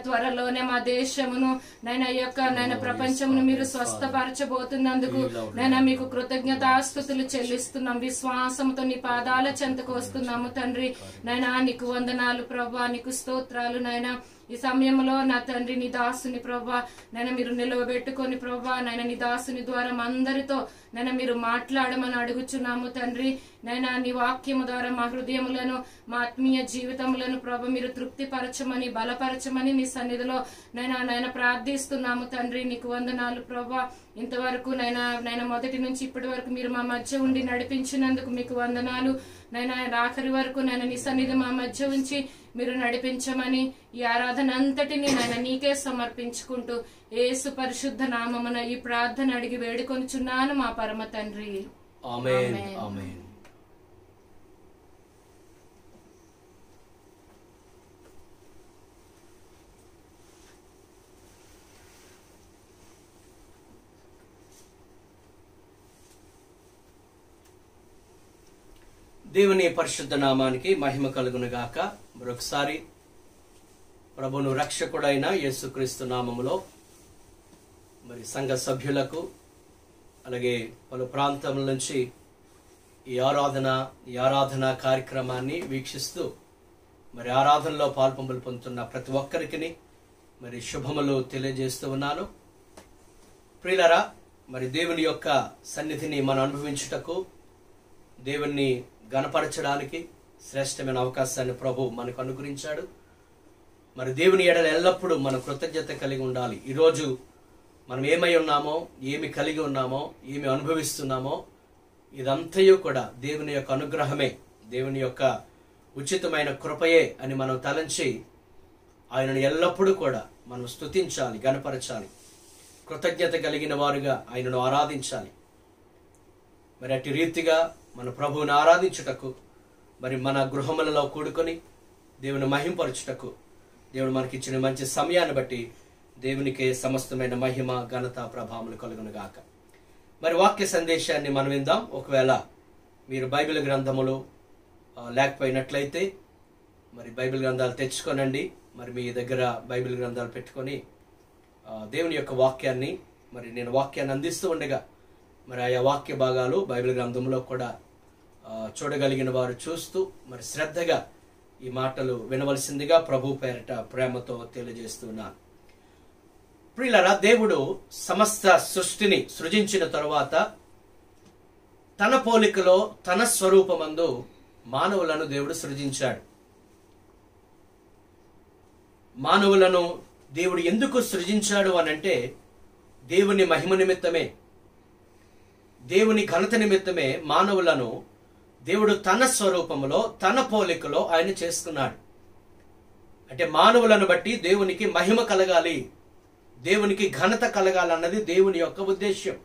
త్వరలోనే మా దేశమును నాయన ఈ యొక్క నాయన ప్రపంచమును మీరు స్వస్థపరచబోతున్నందుకు నాయన మీకు కృతజ్ఞతాస్తుతులు చెల్లిస్తున్నాం. విశ్వాసంతో నీ పాదాల చెంతకు వస్తున్నాము తండ్రి. నాయన నీకు వందనాలు ప్రభా, నీకు స్తోత్రాలు నాయన. ఈ సమయంలో నా తండ్రి నీ దాసుని ప్రభా నైనా మీరు నిలవబెట్టుకొని ప్రభా నైనా నీ దాసుని ద్వారా అందరితో నైనా మీరు మాట్లాడమని అడుగుచున్నాము తండ్రి. నైనా నీ వాక్యము ద్వారా మా హృదయములను మా ఆత్మీయ జీవితములను ప్రభా మీరు తృప్తిపరచమని బలపరచమని నీ సన్నిధిలో నైనా ప్రార్థిస్తున్నాము తండ్రి. నీకు వందనాలు ప్రభా. ఇంతవరకు నైనా మొదటి నుంచి ఇప్పటి వరకు మీరు మా మధ్య ఉండి నడిపించినందుకు మీకు వందనాలు నైనా. ఆఖరి వరకు నైనా నీ సన్నిధి మా మధ్య ఉంచి మీరు నడిపించమని ఈ ఆరాధన అంతటిని నైనా నీకే సమర్పించుకుంటూ యేసు పరిశుద్ధ నామమున ఈ ప్రార్థన అడిగి వేడుకొనుచున్నాను మా పరమ తండ్రి. ఆమేన్. ఆమేన్. దేవుని పరిశుద్ధ నామానికి మహిమ కలుగును గాక. మరొకసారి ప్రభువును రక్షకుడైన యేసుక్రీస్తు నామములో మరి సంఘ సభ్యులకు అలాగే పలు ప్రాంతముల నుంచి ఈ ఆరాధన కార్యక్రమాన్ని వీక్షిస్తూ మరి ఆరాధనలో పాల్పొంపులు పొందుతున్న ప్రతి ఒక్కరికి మరి శుభములు తెలియజేస్తూ ఉన్నాను. ప్రియులారా, మరి దేవుని యొక్క సన్నిధిని మనం అనుభవించుటకు, దేవుణ్ణి గణపరచడానికి శ్రేష్టమైన అవకాశాన్ని ప్రభు మనకు అనుగ్రహించాడు. మరి దేవుని ఎడల ఎల్లప్పుడూ మనం కృతజ్ఞత కలిగి ఉండాలి. ఈరోజు మనం ఏమై ఉన్నామో, ఏమి కలిగి ఉన్నామో, ఏమి అనుభవిస్తున్నామో ఇదంతయు కూడా దేవుని యొక్క అనుగ్రహమే, దేవుని యొక్క ఉచితమైన కృపయే అని మనం తలంచి ఆయనను ఎల్లప్పుడూ కూడా మనం స్తుతించాలి, గణపరచాలి, కృతజ్ఞత కలిగిన వారుగా ఆయనను ఆరాధించాలి. మరి అట్టి రీతిగా మన ప్రభువుని ఆరాధించుటకు, మరి మన గృహములలో కూడుకొని దేవుని మహింపరచుటకు దేవుడు మనకిచ్చిన మంచి సమయాన్ని బట్టి దేవునికే సమస్తమైన మహిమ ఘనత ప్రభావములు కలుగును గాక. మరి వాక్య సందేశాన్ని మనం విందాం. ఒకవేళ మీరు బైబిల్ గ్రంథములు లేకపోయినట్లయితే మరి బైబిల్ గ్రంథాలు తెచ్చుకోనండి. మరి మీ దగ్గర బైబిల్ గ్రంథాలు పెట్టుకొని దేవుని యొక్క వాక్యాన్ని, మరి నేను వాక్యాన్ని అందిస్తూ ఉండగా మరి ఆయా వాక్య భాగాలు బైబిల్ గ్రంథంలో కూడా చూడగలిగిన వారు చూస్తూ మరి శ్రద్ధగా ఈ మాటలు వినవలసిందిగా ప్రభు పేరట ప్రేమతో తెలియజేస్తున్నాను. ప్రియులారా, దేవుడు సమస్త సృష్టిని సృజించిన తరువాత తన పోలికలో తన స్వరూపమందు మానవులను దేవుడు సృజించాడు. మానవులను దేవుడు ఎందుకు సృజించాడు అనంటే దేవుని మహిమ నిమిత్తమే, దేవుని ఘనత నిమిత్తమే మానవులను దేవుడు తన స్వరూపములో తన పోలికలో ఆయన చేసుకున్నాడు. అంటే మానవులను బట్టి దేవునికి మహిమ కలగాలి, దేవునికి ఘనత కలగాలన్నది దేవుని యొక్క ఉద్దేశ్యం.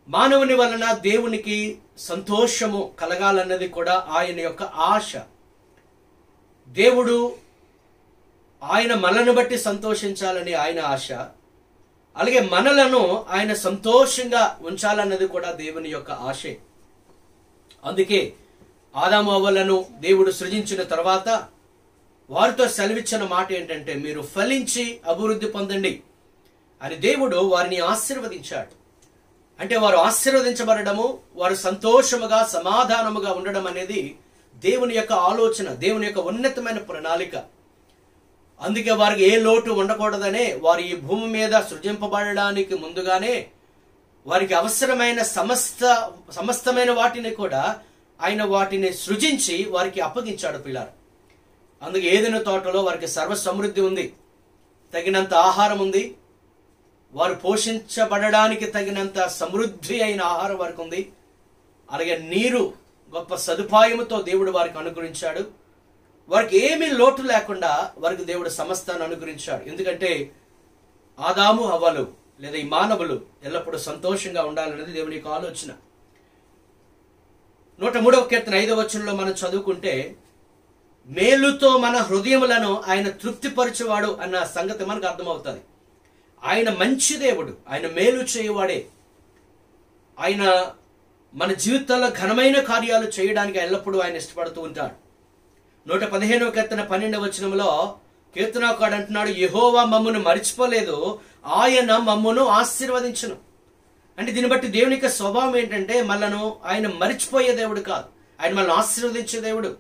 మానవుని వలన దేవునికి సంతోషము కలగాలన్నది కూడా ఆయన యొక్క ఆశ. దేవుడు ఆయన మనల్ని బట్టి సంతోషించాలని ఆయన ఆశ, అలాగే మనలను ఆయన సంతోషంగా ఉంచాలన్నది కూడా దేవుని యొక్క ఆశే. అందుకే ఆదాము అవ్వలను దేవుడు సృజించిన తర్వాత వారితో సెలవిచ్చిన మాట ఏంటంటే, మీరు ఫలించి అభివృద్ధి పొందండి అని దేవుడు వారిని ఆశీర్వదించాడు. అంటే వారు ఆశీర్వదించబడము, వారు సంతోషముగా సమాధానముగా ఉండడం అనేది దేవుని యొక్క ఆలోచన, దేవుని యొక్క ఉన్నతమైన ప్రణాళిక. అందుకే వారికి ఏ లోటు ఉండకూడదనే వారు ఈ భూమి మీద సృజింపబడడానికి ముందుగానే వారికి అవసరమైన సమస్తమైన వాటిని కూడా ఆయన వాటిని సృజించి వారికి అప్పగించాడు పిల్లలు. అందుకే ఏదైనా తోటలో వారికి సర్వ సమృద్ధి ఉంది, తగినంత ఆహారం ఉంది, వారు పోషించబడడానికి తగినంత సమృద్ధి అయిన ఆహారం వారికి ఉంది. అలాగే నీరు గొప్ప సదుపాయముతో దేవుడు వారికి అనుగ్రహించాడు. వారికి ఏమీ లోటు లేకుండా వారికి దేవుడు సమస్తాన్ని అనుగ్రహించాడు. ఎందుకంటే ఆదాము హవ్వలు లేదా ఈ మానవులు ఎల్లప్పుడూ సంతోషంగా ఉండాలనేది దేవుని యొక్క ఆలోచన. 103వ కీర్తన 5వ వచనంలో మనం చదువుకుంటే, మేలుతో మన హృదయములను ఆయన తృప్తిపరచువాడు అన్న సంగతి మనకు అర్థమవుతుంది. ఆయన మంచి దేవుడు, ఆయన మేలు చేయవాడే. ఆయన మన జీవితాల్లో ఘనమైన కార్యాలు చేయడానికి ఎల్లప్పుడూ ఆయన ఇష్టపడుతూ ఉంటాడు. 115వ కీర్తన 12వ వచనంలో కీర్తనకారుడు అంటున్నాడు, యెహోవా మమ్మును మరిచిపోలేదు, ఆయన మమ్మును ఆశీర్వదించును. అంటే దీన్ని బట్టి దేవుని యొక్క స్వభావం ఏంటంటే మనలను ఆయన మరిచిపోయే దేవుడు కాదు, ఆయన మనల్ని ఆశీర్వదించే దేవుడు.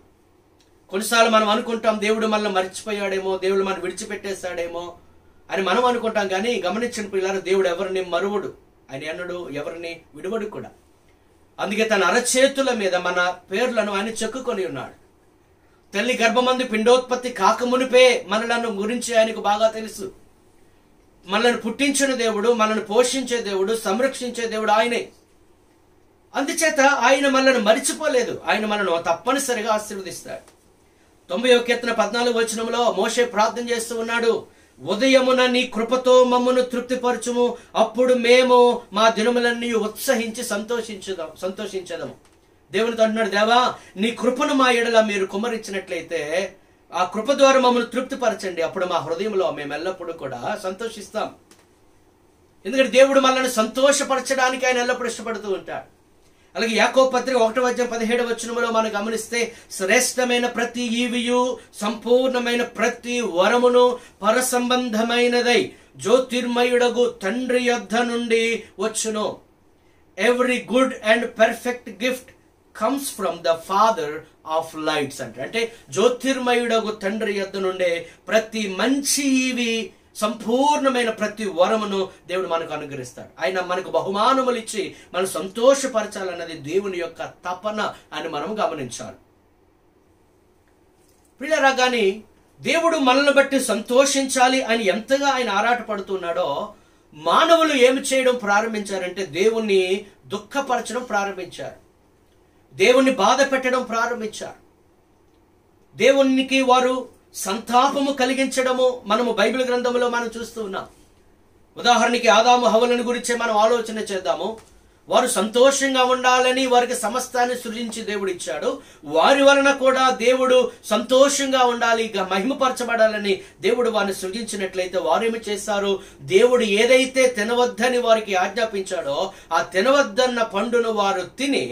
కొన్నిసార్లు మనం అనుకుంటాం దేవుడు మనల్ని మర్చిపోయాడేమో, దేవుడు మనం విడిచిపెట్టేశాడేమో అని మనం అనుకుంటాం. కానీ గమనించిన పిల్లలు, దేవుడు ఎవరిని మరువడు, ఆయన ఎన్నడు ఎవరిని విడువడు కూడా. అందుకే తన అరచేతుల మీద మన పేర్లను ఆయన చెక్కుకొని ఉన్నాడు. తల్లి గర్భమందు పిండోత్పత్తి కాకమునిపే మనలను గురించి ఆయనకు బాగా తెలుసు. మనల్ని పుట్టించిన దేవుడు, మనల్ని పోషించే దేవుడు, సంరక్షించే దేవుడు ఆయనే. అందుచేత ఆయన మనల్ని మరిచిపోలేదు, ఆయన మనను తప్పనిసరిగా ఆశీర్వదిస్తాడు. 90వ కీర్తన 14వ వచనంలో మోషే ప్రార్థన చేస్తూ ఉన్నాడు, ఉదయమున నీ కృపతో మమ్మను తృప్తిపరచుము, అప్పుడు మేము మా దినములన్నీ ఉత్సహించి సంతోషించదము. దేవునితో అంటున్నాడు, దేవా నీ కృపను మా ఎడల మీరు కుమ్మరించినట్లయితే ఆ కృప ద్వారా మమ్మల్ని తృప్తిపరచండి, అప్పుడు మా హృదయంలో మేము ఎల్లప్పుడూ కూడా సంతోషిస్తాం. ఎందుకంటే దేవుడు మనల్ని సంతోషపరచడానికి ఆయన ఎల్లప్పుడూ ఇష్టపడుతూ ఉంటాడు. అలాగే యాకోబు పత్రిక 1:17 మనం గమనిస్తే, శ్రేష్టమైన ప్రతి ఈవియు సంపూర్ణమైన ప్రతి వరమును పరసంబంధమైనదై జ్యోతిర్మయుడగు తండ్రి యొద్ద నుండి వచ్చును. Every good and perfect gift comes from the father of lights అంటే జ్యోతిర్మయుడగు తండ్రి యొద్ద నుండే ప్రతి మంచి ఈవి, సంపూర్ణమైన ప్రతి వరమును దేవుడు మనకు అనుగ్రహిస్తాడు. ఆయన మనకు బహుమానములు ఇచ్చి మనం సంతోషపరచాలన్నది దేవుని యొక్క తపన అని మనం గమనించాలి. ప్రియులారా, గాని దేవుడు మనల్ని బట్టి సంతోషించాలి అని ఎంతగా ఆయన ఆరాటపడుతున్నాడో, మానవులు ఏమి చేయడం ప్రారంభించారంటే దేవుణ్ణి దుఃఖపరచడం ప్రారంభించారు, దేవుణ్ణి బాధ పెట్టడం ప్రారంభించారు. దేవునికి వారు సంతాపము కలిగించడము మనము బైబిల్ గ్రంథంలో మనం చూస్తూ ఉన్నాం. ఉదాహరణకి ఆదాము హవ్వలను గురించి మనం ఆలోచన చేద్దాము. వారు సంతోషంగా ఉండాలని వారికి సమస్తాన్ని సృజించి దేవుడు ఇచ్చాడు. వారి వలన కూడా దేవుడు సంతోషంగా ఉండాలి, మహిమపరచబడాలని దేవుడు వారిని సృజించినట్లయితే వారేమి చేశారు? దేవుడు ఏదైతే తినవద్దని వారికి ఆజ్ఞాపించాడో ఆ తినవద్దన్న పండును వారు తిని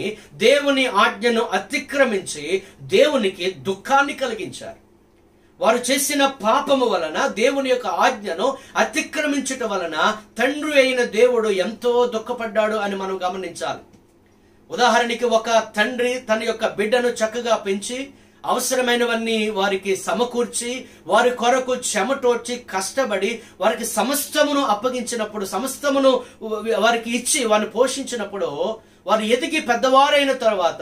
దేవుని ఆజ్ఞను అతిక్రమించి దేవునికి దుఃఖాన్ని కలిగించారు. వారు చేసిన పాపము వలన, దేవుని యొక్క ఆజ్ఞను అతిక్రమించుట వలన తండ్రి అయిన దేవుడు ఎంతో దుఃఖపడ్డాడు అని మనం గమనించాలి. ఉదాహరణకి ఒక తండ్రి తన యొక్క బిడ్డను చక్కగా పెంచి అవసరమైనవన్నీ వారికి సమకూర్చి వారి కొరకు చెమటోడ్చి కష్టపడి వారికి సమస్తమును అప్పగించినప్పుడు, సమస్తమును వారికి ఇచ్చి వారిని పోషించినప్పుడు, వారు ఎదిగి పెద్దవారైన తర్వాత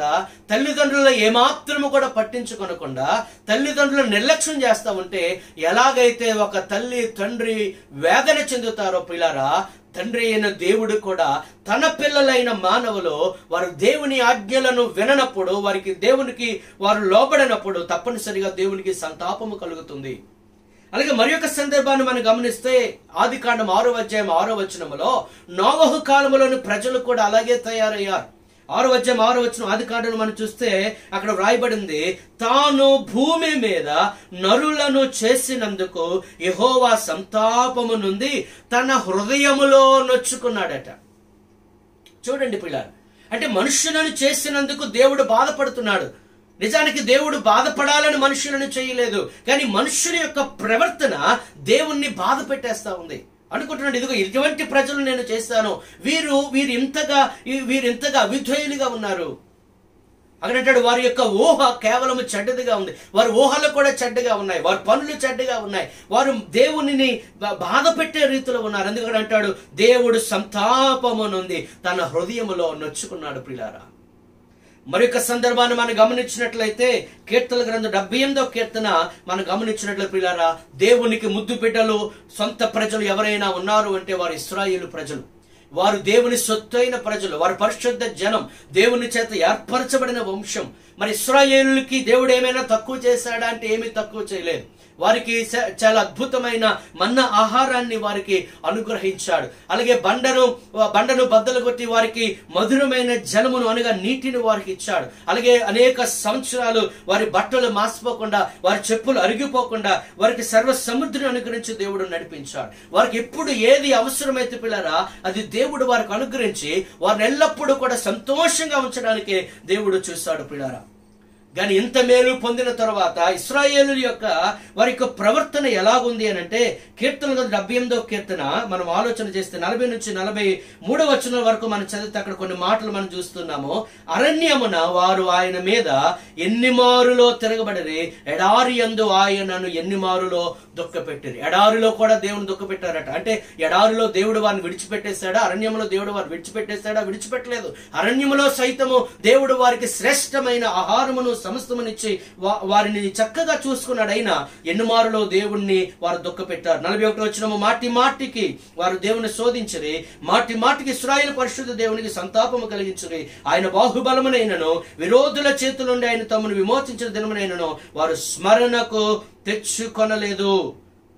తల్లిదండ్రుల ఏమాత్రము కూడా పట్టించుకొనకుండా తల్లిదండ్రులు నిర్లక్ష్యం చేస్తా ఉంటే ఎలాగైతే ఒక తల్లి తండ్రి వేదన చెందుతారో పిల్లరా, తండ్రి అయిన దేవుడు కూడా తన పిల్లలైన మానవులు వారు దేవుని ఆజ్ఞలను విననప్పుడు, వారికి దేవునికి వారు లోబడినప్పుడు తప్పనిసరిగా దేవునికి సంతాపము కలుగుతుంది. అలాగే మరి ఒక సందర్భాన్ని మనం గమనిస్తే ఆదికాండం 6:6 నోవహు కాలములోని ప్రజలు కూడా అలాగే తయారయ్యారు. 6:6 ఆదికాండం మనం చూస్తే అక్కడ వ్రాయబడింది, తాను భూమి మీద నరులను చేసినందుకు యెహోవా సంతాపము నుండి తన హృదయములో నొచ్చుకున్నాడట. చూడండి పిల్లలు, అంటే మనుషులను చేసినందుకు దేవుడు బాధపడుతున్నాడు. నిజానికి దేవుడు బాధపడాలని మనుషులను చేయలేదు, కానీ మనుషుని యొక్క ప్రవర్తన దేవుణ్ణి బాధ పెట్టేస్తా ఉంది. అనుకుంటున్నాడు, ఇదిగో ఇటువంటి ప్రజలు నేను చేస్తాను, వీరింతగా అవిధేయులుగా ఉన్నారు. అక్కడంటాడు వారి యొక్క ఊహ కేవలం చెడ్డదిగా ఉంది, వారి ఊహలు కూడా చెడ్డగా ఉన్నాయి, వారి పనులు చెడ్డగా ఉన్నాయి, వారు దేవునిని బాధ పెట్టే రీతిలో ఉన్నారు. అందుకని అంటాడు, దేవుడు సంతాపము నుండి తన హృదయములో నొచ్చుకున్నాడు. ప్రియులారా, మరొక సందర్భాన్ని మనం గమనించినట్లయితే కీర్తన గ్రంథం 78వ కీర్తన మనం గమనించినట్లయితే ప్రియులారా, దేవునికి ముద్దు బిడ్డలు సొంత ప్రజలు ఎవరైనా ఉన్నారు అంటే వారు ఇశ్రాయేలు ప్రజలు. వారు దేవుని సొత్తైన ప్రజలు, వారు పరిశుద్ధ జనం, దేవుని చేత ఏర్పరచబడిన వంశం. మరి ఇశ్రాయేలుకి దేవుడు ఏమైనా తక్కువ చేశాడా అంటే ఏమీ తక్కువ చేయలేదు. వారికి చాలా అద్భుతమైన మన్నా ఆహారాన్ని వారికి అనుగ్రహించాడు. అలాగే బండను బద్దలు కొట్టి వారికి మధురమైన జలమును అనగా నీటిని వారికి ఇచ్చాడు. అలాగే అనేక సంవత్సరాలు వారి బట్టలు మాసిపోకుండా, వారి చెప్పులు అరిగిపోకుండా వారికి సర్వ సముద్రం అనుగ్రహించి దేవుడు నడిపించాడు. వారికి ఎప్పుడు ఏది అవసరమైతే పిల్లరా అది దేవుడు వారికి అనుగ్రహించి వారిని ఎల్లప్పుడూ కూడా సంతోషంగా ఉంచడానికి దేవుడు చూస్తాడు. పిల్లరా, కానీ ఇంత మేలు పొందిన తర్వాత ఇశ్రాయేలు యొక్క వారి యొక్క ప్రవర్తన ఎలాగుంది అని అంటే, కీర్తన 78వ కీర్తన మనం ఆలోచన చేస్తే 40 నుంచి 43వ వచనం వరకు మనం చదివితే అక్కడ కొన్ని మాటలు మనం చూస్తున్నాము. అరణ్యమున వారు ఆయన మీద ఎన్ని మారులో తిరగబడిరి, ఎడారి యందు ఆయనను ఎన్ని మారులో దుఃఖపెట్టిరి. ఎడారిలో కూడా దేవుని దుఃఖపెట్టారట. అంటే ఎడారిలో దేవుడు వారిని విడిచిపెట్టేశాడా? అరణ్యములో దేవుడు వారిని విడిచిపెట్టేశాడా? విడిచిపెట్టలేదు. అరణ్యములో సైతము దేవుడు వారికి శ్రేష్టమైన ఆహారమును సమస్తమునిచ్చి వారిని చక్కగా చూసుకున్నాడు. అయినా ఎన్నుమారులో దేవుణ్ణి వారు దుఃఖపెట్టారు. 41వ వచనము, మాటి మాటికి వారు దేవుని శోధించిరి, మాటి మాటికి ఇశ్రాయేలు పరిశుద్ధ దేవునికి సంతాపము కలిగించిరి. ఆయన బాహుబలమునైనను విరోధుల చేతుల నుండి ఆయన తమను విమోచించిన దినమునైనను వారు స్మరణకు తెచ్చుకొనలేదు.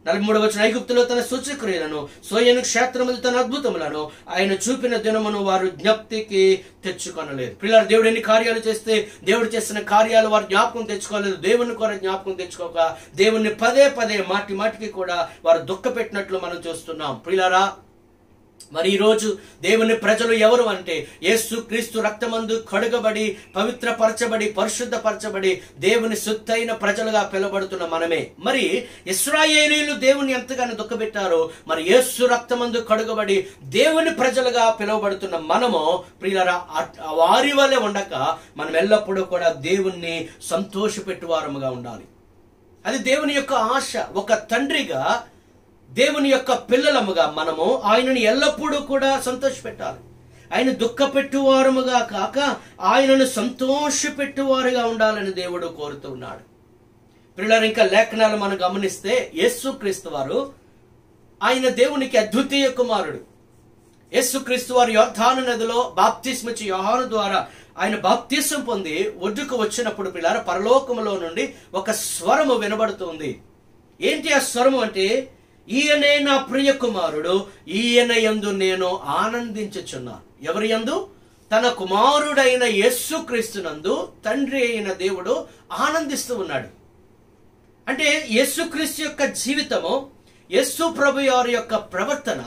43వ వచనం, ఐగుప్తులో తన సూచక్రియలను సోయను క్షేత్రములు తన అద్భుతములను ఆయన చూపిన దినమును వారు జ్ఞప్తికి తెచ్చుకొనలేదు. పిల్లలు, దేవుడు ఎన్ని కార్యాలు చేస్తే దేవుడు చేసిన కార్యాలు వారు జ్ఞాపకం తెచ్చుకోలేదు. దేవుని కూడా జ్ఞాపకం తెచ్చుకోక దేవుణ్ణి పదే పదే మాటి మాటికి కూడా వారు దుఃఖ పెట్టినట్లు మనం చూస్తున్నాం. పిల్లరా, మరి ఈ రోజు దేవుని ప్రజలు ఎవరు అంటే, యేసు క్రీస్తు రక్తమందు కడుగబడి పవిత్రపరచబడి పరిశుద్ధపరచబడి దేవుని సొత్తైన ప్రజలుగా పిలువబడుతున్న మనమే. మరి ఇశ్రాయేలీయులు దేవుని ఎంతగానో దుఃఖపెట్టారో, మరి యేసు రక్తమందు కడుగబడి దేవుని ప్రజలుగా పిలువబడుతున్న మనము ప్రియులారా వారి వలె ఉండక మనం ఎల్లప్పుడూ కూడా దేవుణ్ణి సంతోషపెట్టువారముగా ఉండాలి. అది దేవుని యొక్క ఆశ. ఒక తండ్రిగా దేవుని యొక్క పిల్లలముగా మనము ఆయనను ఎల్లప్పుడూ కూడా సంతోషపెట్టాలి. ఆయన దుఃఖపెట్టువారముగా కాక ఆయనను సంతోషపెట్టువారుగా ఉండాలని దేవుడు కోరుతూ ఉన్నాడు. పిల్లలు, ఇంకా లేఖనాలు మనం గమనిస్తే యేసుక్రీస్తు వారు ఆయన దేవునికి అద్వితీయ కుమారుడు. యేసుక్రీస్తు వారు యోర్దాను నదిలో బాప్తిస్మిచ్చి యోహాను ద్వారా ఆయన బాప్తిసం పొంది ఒడ్డుకు వచ్చినప్పుడు పిల్లలు పరలోకములో నుండి ఒక స్వరము వినబడుతుంది. ఏంటి ఆ స్వరము అంటే, ఈయనే నా ప్రియ కుమారుడు, ఈయన యందు నేను ఆనందించుచున్నాను. ఎవరి యందు? తన కుమారుడైన యేసుక్రీస్తునందు తండ్రి అయిన దేవుడు ఆనందిస్తూ ఉన్నాడు. అంటే యేసుక్రీస్తు యొక్క జీవితము, యేసు ప్రభు వారి యొక్క ప్రవర్తన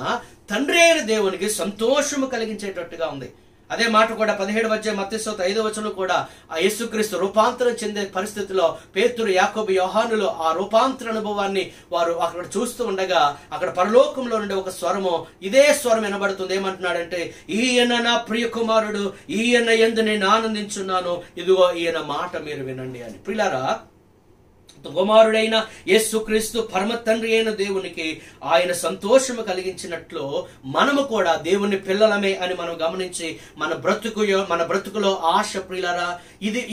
తండ్రి అయిన దేవునికి సంతోషము కలిగించేటట్టుగా ఉంది. అదే మాట కూడా 17వ అధ్యాయం మత్తయి 5వ వచనం కూడా ఆ యేసుక్రీస్తు రూపాంతరం చెందే పరిస్థితిలో పేతురు, యాకోబు, యోహానులు ఆ రూపాంతర అనుభవాన్ని వారు అక్కడ చూస్తూ ఉండగా అక్కడ పరలోకంలో నుండి ఒక స్వరము, ఇదే స్వరం వినబడుతుంది. ఏమంటున్నాడంటే, ఈయన నా ప్రియ కుమారుడు, ఈయన యందు నేను ఆనందించున్నాను, ఇదిగో ఈయన మాట మీరు వినండి అని. ప్రియులారా, కుమారుడైన యేసుక్రీస్తు పరమ తండ్రి అయిన దేవునికి ఆయన సంతోషము కలిగించినట్లు మనము కూడా దేవుని పిల్లలమే అని మనం గమనించి మన బ్రతుకులో ఆశ ప్రియులారా,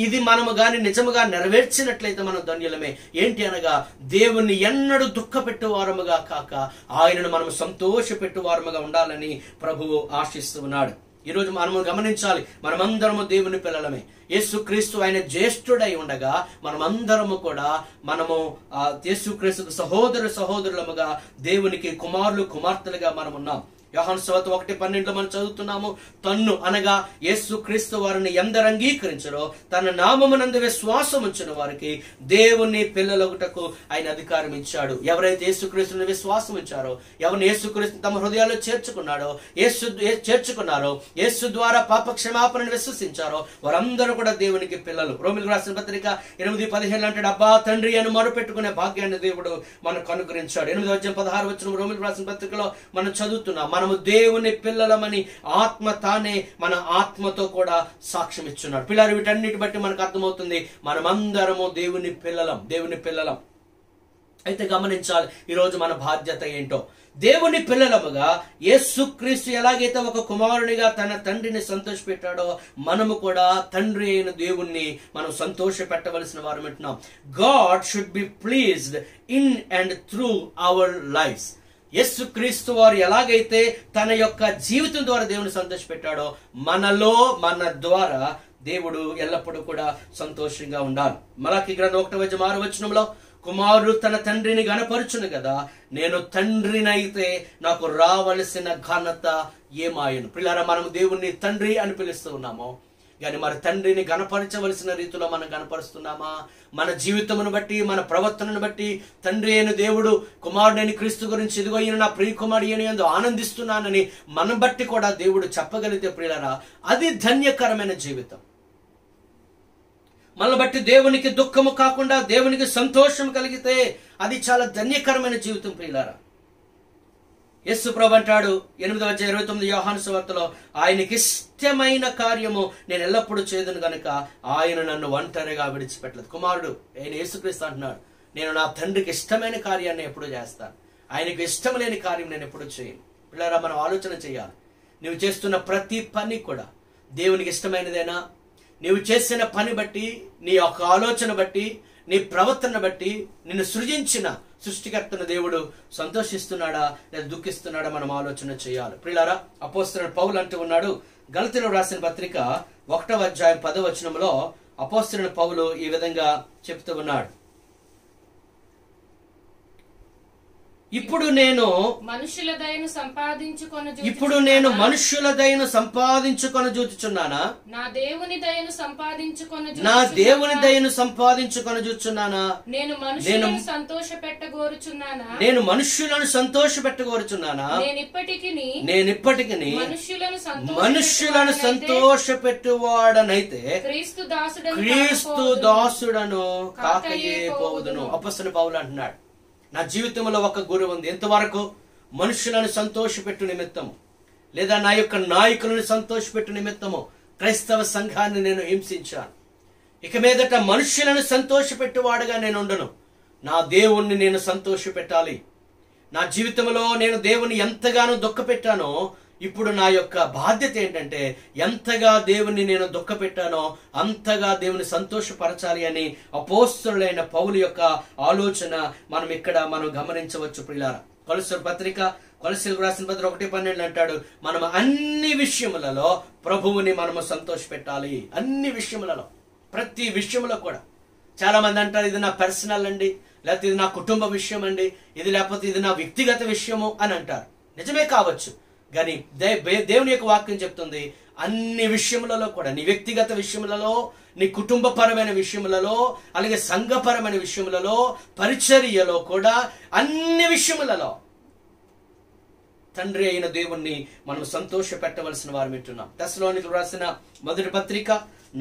ఇది మనము గాని నిజముగా నెరవేర్చినట్లయితే మనం ధన్యులమే. ఏంటి అనగా, దేవుణ్ణి ఎన్నడూ దుఃఖపెట్టువారముగా కాక ఆయనను మనం సంతోషపెట్టువారముగా ఉండాలని ప్రభువు ఆశిస్తూ ఉన్నాడు. ఈరోజు మనము గమనించాలి, మనమందరము దేవుని పిల్లలమే. యేసుక్రీస్తు ఆయన జ్యేష్ఠుడై ఉండగా మనమందరము కూడా మనము యేసుక్రీస్తుకు సహోదరులముగా దేవునికి కుమారులు కుమార్తెలుగా మనం ఉన్నాం. యోహాను సువార్త 1:12 మనం చదువుతున్నాము, తన్ను అనగా యేసుక్రీస్తు వారిని ఎందరు అంగీకరించరో తన నామమునందు విశ్వాసం ఉంచిన వారికి దేవుని పిల్లలగుటకు ఆయన అధికారం ఇచ్చాడు. ఎవరైతే యేసుక్రీస్తుని విశ్వాసం ఉంచారో, ఎవరిని యేసుక్రీస్తుని తమ హృదయాల్లో చేర్చుకున్నారో, యేసు ద్వారా పాప క్షమాపణను విశ్వసించారో వారందరూ కూడా దేవునికి పిల్లలు. రోమిలకు రాసిన పత్రిక 8:17 అంటాడు, అబ్బా తండ్రి అని మొరపెట్టుకునే భాగ్యాన్ని దేవుడు మనకు అనుగ్రహించాడు. 8వ అధ్యాయం 16వ వచనం రోమిలకు రాసిన పత్రికలో మనం చదువుతున్నాం, మనము దేవుని పిల్లలమని ఆత్మ తానే మన ఆత్మతో కూడా సాక్ష్యం ఇచ్చున్నాడు. పిల్లలు, వీటన్నిటి బట్టి మనకు అర్థమవుతుంది మనమందరము దేవుని పిల్లలం. అయితే గమనించాలి, ఈరోజు మన బాధ్యత ఏంటో. దేవుని పిల్లలముగా యేసుక్రీస్తు ఎలాగైతే ఒక కుమారునిగా తన తండ్రిని సంతోషపెట్టాడో మనము కూడా తండ్రి అయిన దేవుణ్ణి మనం సంతోష పెట్టవలసిన వారు అంటున్నాం. God should be pleased in and through our lives. Yesukristu వారు ఎలాగైతే తన యొక్క జీవితం ద్వారా దేవుని సంతోషపెట్టాడో మన ద్వారా దేవుడు ఎల్లప్పుడూ కూడా సంతోషంగా ఉండాలి. మలాకి గ్రంథం 1:6 వచనంలో, కుమారుడు తన తండ్రిని గణపరచును కదా, నేను తండ్రినైతే నాకు రావలసిన ఘనత ఏమాయను. పిల్లరా, మనము దేవుణ్ణి తండ్రి అని పిలుస్తూ ఉన్నాము, కానీ మరి తండ్రిని గణపరచవలసిన రీతిలో మనం గణపరుస్తున్నామా? మన జీవితమును బట్టి, మన ప్రవర్తనను బట్టి తండ్రి అయిన దేవుడు కుమారుడైన క్రీస్తు గురించి, ఇదిగో ఈయన నా ప్రియ కుమారుడు యందు ఆనందిస్తున్నానని మనం బట్టి కూడా దేవుడు చెప్పగలిగితే ప్రియులారా, అది ధన్యకరమైన జీవితం. మనల్ని బట్టి దేవునికి దుఃఖము కాకుండా దేవునికి సంతోషం కలిగితే అది చాలా ధన్యకరమైన జీవితం ప్రియులారా. యేసు ప్రభు అంటాడు 8:29 యోహాను సువార్తలో, ఆయనకి ఇష్టమైన కార్యము నేను ఎల్లప్పుడూ చేదును గనుక ఆయన నన్ను ఒంటరిగా విడిచిపెట్టలేదు. కుమారుడు ఆయన యేసుక్రీస్తు అంటున్నాడు, నేను నా తండ్రికి ఇష్టమైన కార్యాన్ని ఎప్పుడు చేస్తాను, ఆయనకు ఇష్టం లేని కార్యం నేను ఎప్పుడు చేయను. పిల్లరా, మనం ఆలోచన చేయాలి. నువ్వు చేస్తున్న ప్రతి పని కూడా దేవునికి ఇష్టమైనదేనా? నీవు చేసిన పని బట్టి, నీ యొక్క ఆలోచన బట్టి, నీ ప్రవర్తన బట్టి నిన్ను సృజించిన సృష్టికర్తన దేవుడు సంతోషిస్తున్నాడా లేదా దుఃఖిస్తున్నాడా మనం ఆలోచన చేయాలి. ప్రియులారా, అపోస్తలుడు పౌలు అంటూ ఉన్నాడు, గలతీయులకు రాసిన పత్రిక 1వ అధ్యాయం 10వ వచనంలో అపోస్తలుడు పౌలు ఈ విధంగా చెప్తూ ఉన్నాడు, ఇప్పుడు నేను మనుషుల దయను సంపాదించుకొని చూచుచున్నానా? నా దేవుని దయను సంపాదించుకొని చూచున్నానా? నేను మనుషులను సంతోషపెట్టగోరుచున్నానా? నేను ఇప్పటికిని మనుషులను సంతోషపెట్టువాడనైతే క్రీస్తు దాసుడను కాకయే పోవుదును. అపోస్తలుడు పౌలు అంటున్నాడు, నా జీవితంలో ఒక గురువు ఉంది. ఎంతవరకు మనుషులను సంతోషపెట్టు నిమిత్తము, లేదా నా యొక్క నాయకులను సంతోషపెట్టు నిమిత్తము క్రైస్తవ సంఘాన్ని నేను హింసించాను. ఇక మీదట మనుషులను సంతోషపెట్టువాడుగా నేను ఉండను. నా దేవుణ్ణి నేను సంతోషపెట్టాలి. నా జీవితంలో నేను దేవుని ఎంతగానో దుఃఖపెట్టానో, ఇప్పుడు నా యొక్క బాధ్యత ఏంటంటే ఎంతగా దేవుని నేను దుఃఖపెట్టానో అంతగా దేవుని సంతోషపరచాలి అని అపోస్తలుడైన పౌలు యొక్క ఆలోచన మనం గమనించవచ్చు. ప్రియులారా, కొలస్సీయులకు రాసిన పత్రిక 1:12 అంటాడు, మనం అన్ని విషయములలో ప్రభువుని మనము సంతోషపెట్టాలి. అన్ని విషయములలో, ప్రతి విషయంలో కూడా. చాలా మంది అంటారు, ఇది నా పర్సనల్ అండి, లేకపోతే ఇది నా కుటుంబ విషయం అండి, లేకపోతే ఇది నా వ్యక్తిగత విషయము అని అంటారు. నిజమే కావచ్చు, కానీ దేవుని యొక్క వాక్యం చెప్తుంది, అన్ని విషయములలో కూడా, నీ వ్యక్తిగత విషయములలో, నీ కుటుంబపరమైన విషయములలో, అలాగే సంఘపరమైన విషయములలో, పరిచర్యలో కూడా, అన్ని విషయములలో తండ్రి అయిన దేవుణ్ణి మనం సంతోష పెట్టవలసిన వారు వింటున్నాం. తెస్సలోనికీయులకు రాసిన మొదటి పత్రిక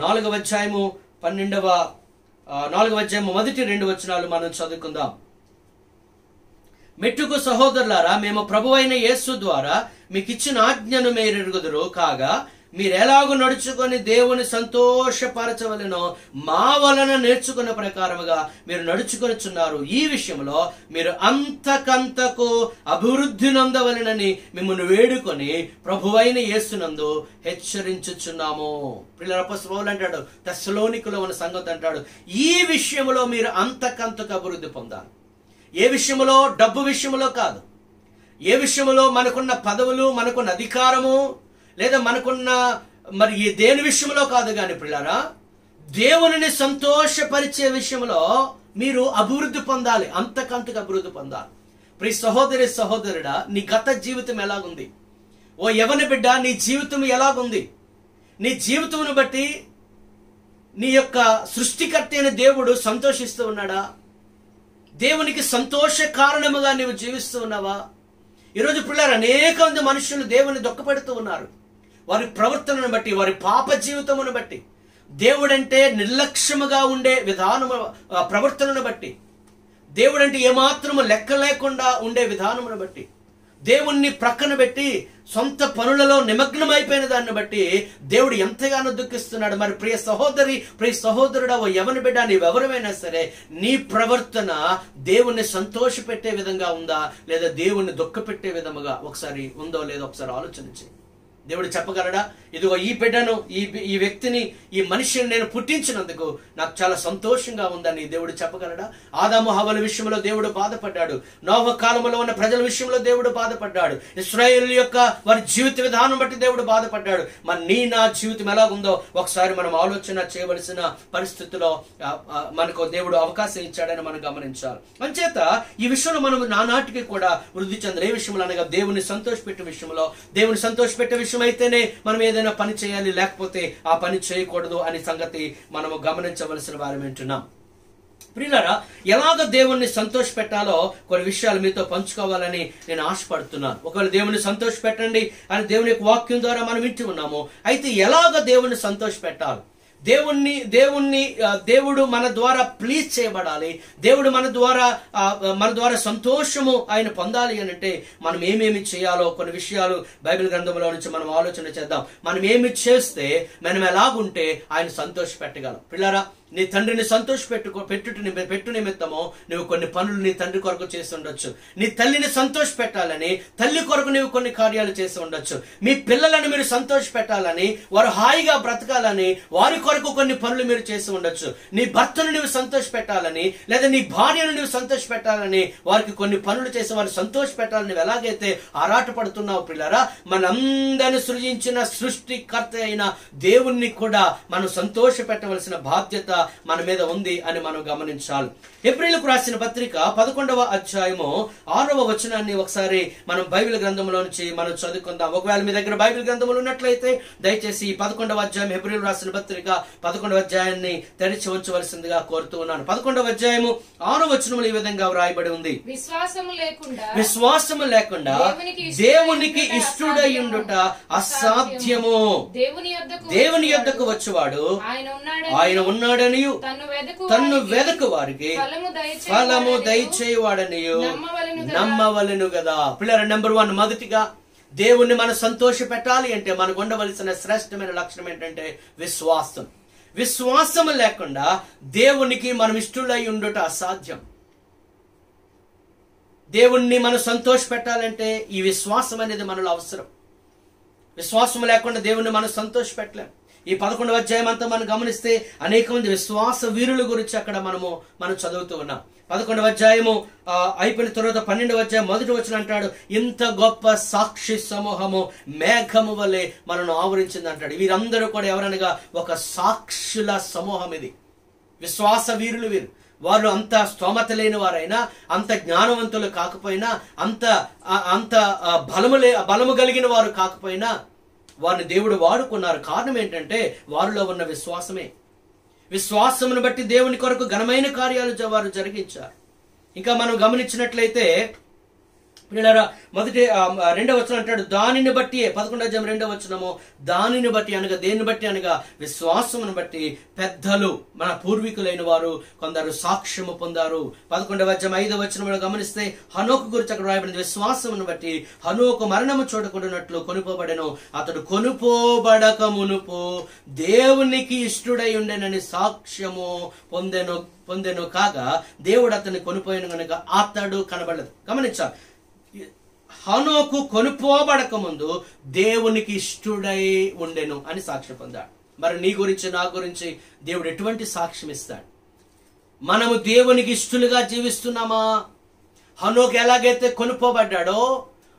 4వ అధ్యాయము మొదటి 2 వచనాలు మనం చదువుకుందాం. మెట్టుకు సహోదరులారా, మేము ప్రభువైన యేసు ద్వారా మీకు ఇచ్చిన ఆజ్ఞను మీరెరుగుదురు కాగా, మీరెలాగూ నడుచుకొని దేవుని సంతోషపరచవలెనో మా వలన నేర్చుకున్న ప్రకారముగా మీరు నడుచుకొనిచున్నారు. ఈ విషయంలో మీరు అంతకంతకు అభివృద్ధి నొందవలెనని మిమ్మల్ని వేడుకొని ప్రభువైన యేసునందు హెచ్చరించుచున్నాము. పిల్లల అపోస్తలుడు అంటాడు, తెస్సలోనికలో ఉన్న సంగతి అంటాడు, ఈ విషయంలో మీరు అంతకంతకు అభివృద్ధి పొందాలి. ఏ విషయంలో? డబ్బు విషయంలో కాదు. ఏ విషయంలో? మనకున్న పదవులు, మనకున్న అధికారము, లేదా మనకున్న దేని విషయంలో కాదు. కానీ పిల్లారా, దేవునిని సంతోషపరిచే విషయంలో మీరు అభివృద్ధి పొందాలి, అంతకంతకు అభివృద్ధి పొందాలి. ప్రియ సహోదరుడా, నీ గత జీవితం ఎలాగుంది? ఓ యవన బిడ్డ, నీ జీవితం ఎలాగుంది? నీ జీవితమును బట్టి నీ యొక్క సృష్టికర్త అయిన దేవుడు సంతోషిస్తూ ఉన్నాడా? దేవునికి సంతోష కారణముగా నీవు జీవిస్తూ ఉన్నావా? ఈరోజు పిల్లలు అనేక మంది మనుషులు దేవుని దుఃఖపెడుతూ ఉన్నారు. వారి ప్రవర్తనను బట్టి, వారి పాప జీవితమును బట్టి, దేవుడంటే నిర్లక్ష్యముగా ఉండే విధానము, ప్రవర్తనను బట్టి, దేవుడంటే ఏమాత్రము లెక్క లేకుండా ఉండే విధానమును బట్టి, దేవుణ్ణి ప్రక్కన పెట్టి సొంత పనులలో నిమగ్నమైపోయిన దాన్ని బట్టి దేవుడు ఎంతగానో దుఃఖిస్తున్నాడు. మరి ప్రియ సహోదరుడా, ఓ యవన బిడ్డ, నీవెవరమైనా సరే, నీ ప్రవర్తన దేవుణ్ణి సంతోషపెట్టే విధంగా ఉందా, లేదా దేవుణ్ణి దుఃఖపెట్టే విధముగా ఒకసారి ఉందో లేదో ఒకసారి ఆలోచన చేయి. దేవుడు చెప్పగలడా, ఇదిగో ఈ బిడ్డను, ఈ వ్యక్తిని, ఈ మనిషిని నేను పుట్టించినందుకు నాకు చాలా సంతోషంగా ఉందని దేవుడు చెప్పగలడా? ఆదాము హవ్వల విషయంలో దేవుడు బాధపడ్డాడు. నోవహు కాలంలో ఉన్న ప్రజల విషయంలో దేవుడు బాధపడ్డాడు. ఇశ్రాయేలు యొక్క వారి జీవిత విధానం బట్టి దేవుడు బాధపడ్డాడు. మరి నా జీవితం ఎలాగుందో ఒకసారి మనం ఆలోచన చేయవలసిన పరిస్థితిలో మనకు దేవుడు అవకాశం ఇచ్చాడని మనం గమనించాలి. అంచేత ఈ విషయంలో మనం నానాటికి కూడా వృద్ధి చెందిన ఏ విషయంలో అనగా దేవుని సంతోషపెట్టే విషయంలో, దేవుని సంతోషపెట్టే విషయం అయితేనే మనం ఏదైనా పని చేయాలి, లేకపోతే ఆ పని చేయకూడదు అనే సంగతి మనము గమనించవలసిన వారు వింటున్నాం. ప్రియులారా, ఎలాగ దేవుణ్ణి సంతోష పెట్టాలో కొన్ని విషయాలు మీతో పంచుకోవాలని నేను ఆశపడుతున్నాను. ఒకవేళ దేవుని సంతోష పెట్టండి అని దేవుని యొక్క వాక్యం ద్వారా మనం వింటూ ఉన్నాము. అయితే ఎలాగ దేవుణ్ణి సంతోష పెట్టాలి? దేవుడు మన ద్వారా ప్లీజ్ చేయబడాలి, దేవుడు మన ద్వారా సంతోషము ఆయన పొందాలి అని అంటే మనం ఏమేమి చేయాలో కొన్ని విషయాలు బైబిల్ గ్రంథంలో నుంచి మనం ఆలోచన చేద్దాం. మనం ఏమి చేస్తే మనం ఎలాగుంటే ఆయన సంతోష పెట్టగలం. పిల్లరా, నీ తండ్రిని పెట్టు నిమిత్తమో నువ్వు కొన్ని పనులు నీ తండ్రి కొరకు చేసి ఉండొచ్చు. నీ తల్లిని సంతోష పెట్టాలని తల్లి కొరకు నువ్వు కొన్ని కార్యాలు చేసి ఉండొచ్చు. మీ పిల్లలను మీరు సంతోష పెట్టాలని, వారు హాయిగా బ్రతకాలని వారి కొరకు కొన్ని పనులు మీరు చేసి ఉండొచ్చు. నీ భర్తను నువ్వు సంతోష పెట్టాలని, లేదా నీ భార్యను నువ్వు సంతోష పెట్టాలని వారికి కొన్ని పనులు చేసి వారు సంతోష పెట్టాలని నువ్వు ఎలాగైతే ఆరాటపడుతున్నావు పిల్లరా, మనందరిని సృజించిన సృష్టికర్త అయిన దేవుణ్ణి కూడా మనం సంతోష పెట్టవలసిన బాధ్యత మన మీద ఉంది అని మనం గమనించాలి. హెబ్రీయులకు రాసిన పత్రిక 11వ అధ్యాయము 6వ వచనాన్ని ఒకసారి మనం బైబిల్ గ్రంథంలో నుంచి మనం చదువుకుందాం. ఒకవేళ మీ దగ్గర బైబిల్ గ్రంథములు ఉన్నట్లయితే దయచేసి 11వ అధ్యాయం హెబ్రీయులకు రాసిన పత్రిక 11వ అధ్యాయాన్ని తెరిచి ఉంచవలసిందిగా కోరుతూ ఉన్నాను. 11వ అధ్యాయము 6వ వచనములు ఈ విధంగా వ్రాయబడి ఉంది. విశ్వాసము లేకుండా దేవునికి ఇష్టుడై ఉండుట అసాధ్యము. దేవుని యొద్దకు వచ్చేవాడు ఆయన ఉన్నాడనియు తన్ను వెదకు వారికి ఫలము దయచేవాడనియు నమ్మవలెను కదా. పిల్లల, నెంబర్ 1, మొదటిగా దేవుణ్ణి మనం సంతోష పెట్టాలి అంటే మనకు ఉండవలసిన శ్రేష్టమైన లక్షణం ఏంటంటే విశ్వాసం. విశ్వాసం లేకుండా దేవునికి మనం ఇష్టులై ఉండుట అసాధ్యం. దేవుణ్ణి మనం సంతోష పెట్టాలంటే ఈ విశ్వాసం అనేది మనలో అవసరం. విశ్వాసం లేకుండా దేవుణ్ణి మనం సంతోష పెట్టలేం. ఈ 11వ అధ్యాయం అంతా మనం గమనిస్తే అనేక మంది విశ్వాస వీరుల గురించి అక్కడ మనం చదువుతూ ఉన్నాం. 11వ అధ్యాయము అయిపోయిన తర్వాత 12వ అధ్యాయం 1వ వచనం అంటాడు, ఇంత గొప్ప సాక్షి సమూహము మేఘము వలె మనను ఆవరించింది అంటాడు. వీరందరూ కూడా ఎవరనగా ఒక సాక్షుల సమూహం. ఇది విశ్వాస వీరులు. వారు అంత స్తోమత లేని వారైనా, అంత జ్ఞానవంతులు కాకపోయినా, అంత బలము కలిగిన వారు కాకపోయినా వారిని దేవుడు వాడుకున్నారు. కారణం ఏంటంటే వారిలో ఉన్న విశ్వాసమే. విశ్వాసమును బట్టి దేవుని కొరకు ఘనమైన కార్యాలు వారు జరిగించారు. ఇంకా మనం గమనించినట్లయితే పిల్లరా, 2వ వచనం అంటాడు, దానిని బట్టి 11వ అధ్యాయం 2వ వచనము, దానిని బట్టి అనగా దేన్ని బట్టి అనగా విశ్వాసమును బట్టి పెద్దలు మన పూర్వీకులైన వారు కొందరు సాక్ష్యము పొందారు. 11వ అధ్యాయం 5వ వచనమును గమనిస్తే హనోకు గురించి అక్కడ రాయబడింది, విశ్వాసమును బట్టి హనోకు మరణము చూడకుండానట్లు కొనుపోబడెను, అతడు కొనుపోబడక మునుపు దేవునికి ఇష్టుడై ఉండెనని సాక్ష్యము పొందెను కాగా దేవుడు అతన్ని కొనిపోయిన కనుక అతడు కనబడలేదు. గమనించాలి, హనోకు కొనుపోబడక ముందు దేవునికి ఇష్టుడై ఉండెను అని సాక్ష్యం పొందాడు. మరి నీ గురించి నా గురించి దేవుడు ఎటువంటి సాక్ష్యం ఇస్తాడు? మనము దేవునికి ఇష్టలుగా జీవిస్తున్నామా? హనోకు ఎలాగైతే కొనుపోబడ్డాడో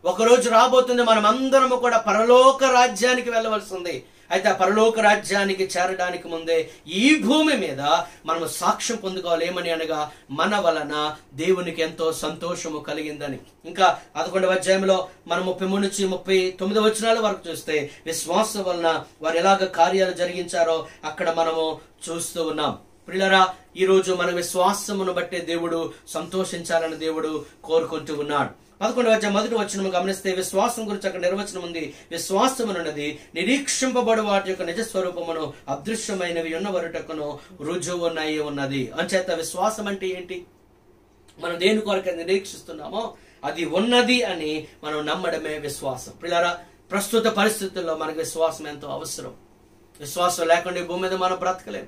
ఒకరోజు రాబోతుంది మనం అందరము కూడా పరలోక రాజ్యానికి వెళ్ళవలసి ఉంది. అయితే ఆ పరలోక రాజ్యానికి చేరడానికి ముందే ఈ భూమి మీద మనము సాక్ష్యం పొందుకోవాలి. ఏమని అనగా మన వలన దేవునికి ఎంతో సంతోషము కలిగిందని. ఇంకా 11వ అధ్యాయంలో మనం 33 నుంచి 39 వచనాల వరకు చూస్తే విశ్వాసం వలన వారు ఎలాగ కార్యాలు జరిగించారో అక్కడ మనము చూస్తూ ఉన్నాం. ప్రియులారా, ఈ రోజు మన విశ్వాసమును బట్టే దేవుడు సంతోషించాలని దేవుడు కోరుకుంటూ ఉన్నాడు. 11వ అధ్యాయం 1వ వచనము గమనిస్తే విశ్వాసం గురించి అక్కడ నిర్వచనం ఉంది. విశ్వాసమునున్నది నిరీక్షింపబడు వాటి యొక్క నిజ స్వరూపమును అదృశ్యమైనవి ఉన్న వరుటకును రుజువునై ఉన్నది. అంచేత విశ్వాసం అంటే ఏంటి? మనం దేని కొరకు నిరీక్షిస్తున్నామో అది ఉన్నది అని మనం నమ్మడమే విశ్వాసం. ప్రియులారా, ప్రస్తుత పరిస్థితుల్లో మనకు విశ్వాసం ఎంతో అవసరం. విశ్వాసం లేకుండా ఈ భూమి మీద మనం బ్రతకలేం.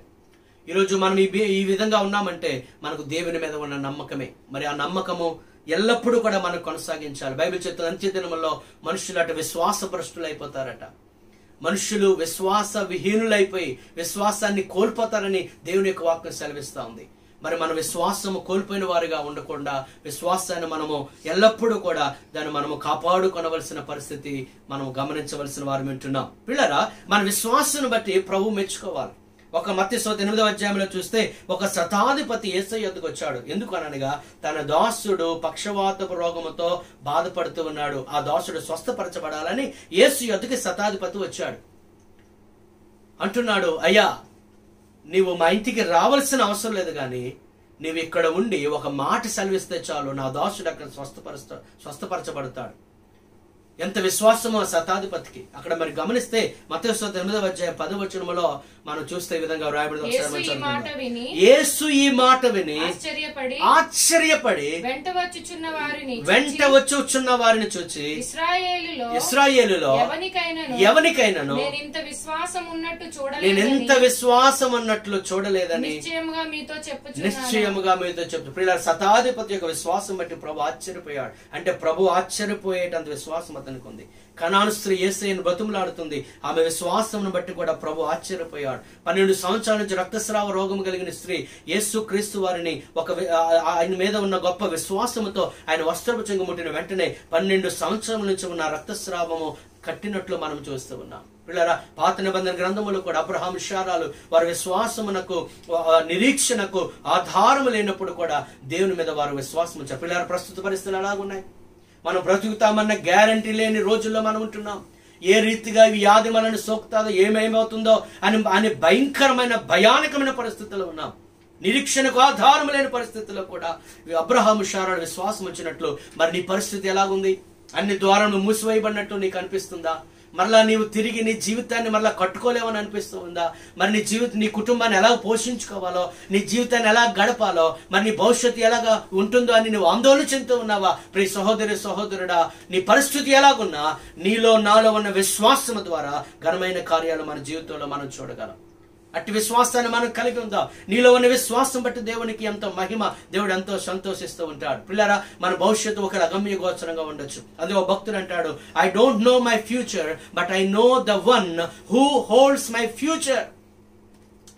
ఈరోజు మనం ఈ విధంగా ఉన్నామంటే మనకు దేవుని మీద ఉన్న నమ్మకమే. మరి ఆ నమ్మకము ఎల్లప్పుడూ కూడా మనం కొనసాగించాలి. బైబిల్ చెప్తున్న అంత్య దినముల్లో మనుషులు అటు విశ్వాసభ్రష్టులు అయిపోతారట. మనుషులు విశ్వాస విహీనులైపోయి విశ్వాసాన్ని కోల్పోతారని దేవుని యొక్క వాక్యం సెలవిస్తా ఉంది. మరి మన విశ్వాసము కోల్పోయిన వారిగా ఉండకుండా విశ్వాసాన్ని మనము ఎల్లప్పుడూ కూడా దాన్ని మనము కాపాడుకొనవలసిన పరిస్థితి మనం గమనించవలసిన వారు వింటున్నాం. పిల్లరా, మన విశ్వాసాన్ని బట్టి ప్రభు మెచ్చుకోవాలి. ఒక మత్తయి 8వ అధ్యాయంలో చూస్తే ఒక శతాధిపతి యేసయ్య యొద్దకు వచ్చాడు. ఎందుకు అనగా తన దాసుడు పక్షవాతపు రోగముతో బాధపడుతూ ఉన్నాడు. ఆ దాసుడు స్వస్థపరచబడాలని యేసు యొద్దకు శతాధిపతి వచ్చాడు. అంటున్నాడు, అయ్యా, నీవు మా ఇంటికి రావాల్సిన అవసరం లేదు, కానీ నీవు ఇక్కడ ఉండి ఒక మాట సెలవిస్తే చాలు, నా దాసుడు అక్కడ స్వస్థపరచబడతాడు. ఎంత విశ్వాసమో శతాధిపతికి. అక్కడ మరి గమనిస్తే మత్తయి 8వ అధ్యాయం 10వ వచనములో మనం చూస్తే ఈ విధంగా రాయబడి యేసు ఈ మాట విని యేసు ఈ మాట విని ఆశ్చర్యపడి వెంట వచ్చుచున్న వారిని చూచి ఇశ్రాయేలులో ఎవనికైనాను నేను ఇంత విశ్వాసం ఉన్నట్లు చూడలేదని నిశ్చయముగా మీతో చెప్తూ ప్రియులారా, శతాధిపతి యొక్క విశ్వాసం బట్టి ప్రభు ఆశ్చర్యపోయాడు. అంటే ప్రభు ఆశ్చర్యపోయేటంత విశ్వాసం అతనికి ఉంది. కనాను స్త్రీ యేసయ్యను బ్రతుములాడుతుంది. ఆమె విశ్వాసమును బట్టి కూడా ప్రభు ఆశ్చర్యపోయాడు. 12 సంవత్సరాల నుంచి రక్తస్రావ రోగం కలిగిన స్త్రీ యేసు క్రీస్తు వారిని ఆయన మీద ఉన్న గొప్ప విశ్వాసముతో ఆయన వస్త్రపు చెంగు ముట్టిన వెంటనే 12 సంవత్సరాల నుంచి ఉన్న రక్తస్రావము కట్టినట్లు మనం చూస్తూ ఉన్నాం. పిల్లరా, పాత నిబంధన గ్రంథములు కూడా అబ్రహాం ఇషారాలు వారి విశ్వాసమునకు నిరీక్షణకు ఆధారము లేనప్పుడు కూడా దేవుని మీద వారు విశ్వాసం ఉంచారు. పిల్లరా, ప్రస్తుత పరిస్థితులు అలాగున్నాయి. మనం బ్రతుకుతామన్న గ్యారంటీ లేని రోజుల్లో మనం ఉంటున్నాం. ఏ రీతిగా ఈ వ్యాధి మనల్ని సోకుతాదో, ఏమేమవుతుందో అని భయంకరమైన భయానకమైన పరిస్థితుల్లో ఉన్నాం. నిరీక్షణకు ఆధారం లేని పరిస్థితుల్లో కూడా అబ్రహాము షారాడు విశ్వాసం వచ్చినట్లు మరి నీ పరిస్థితి ఎలాగుంది? అన్ని ద్వారాలు మూసివేయబడినట్టు నీకు అనిపిస్తుందా? మరలా నీవు తిరిగి నీ జీవితాన్ని మరలా కట్టుకోలేవని అనిపిస్తూ ఉందా? మరి నీ కుటుంబాన్ని ఎలా పోషించుకోవాలో, నీ జీవితాన్ని ఎలా గడపాలో, మరి నీ భవిష్యత్తు ఎలాగా ఉంటుందో అని నువ్వు ఆందోళన చెందుతూ ఉన్నావా? ప్రియ సహోదరుడా, నీ పరిస్థితి ఎలాగున్నా నీలో నాలో ఉన్న విశ్వాసం ద్వారా ఘనమైన కార్యాలు మన జీవితంలో మనం చూడగలం. అట్టి విశ్వాసాన్ని మనం కలిగి ఉందాం. నీలో ఉన్న విశ్వాసం బట్టి దేవునికి ఎంతో మహిమ, దేవుడు ఎంతో సంతోషిస్తూ ఉంటాడు. పిల్లరా, మన భవిష్యత్తు ఒక అగమ్య గోచరంగా ఉండొచ్చు. అదే ఒక భక్తుడు అంటాడు, I don't know my future but I know the one who holds my future.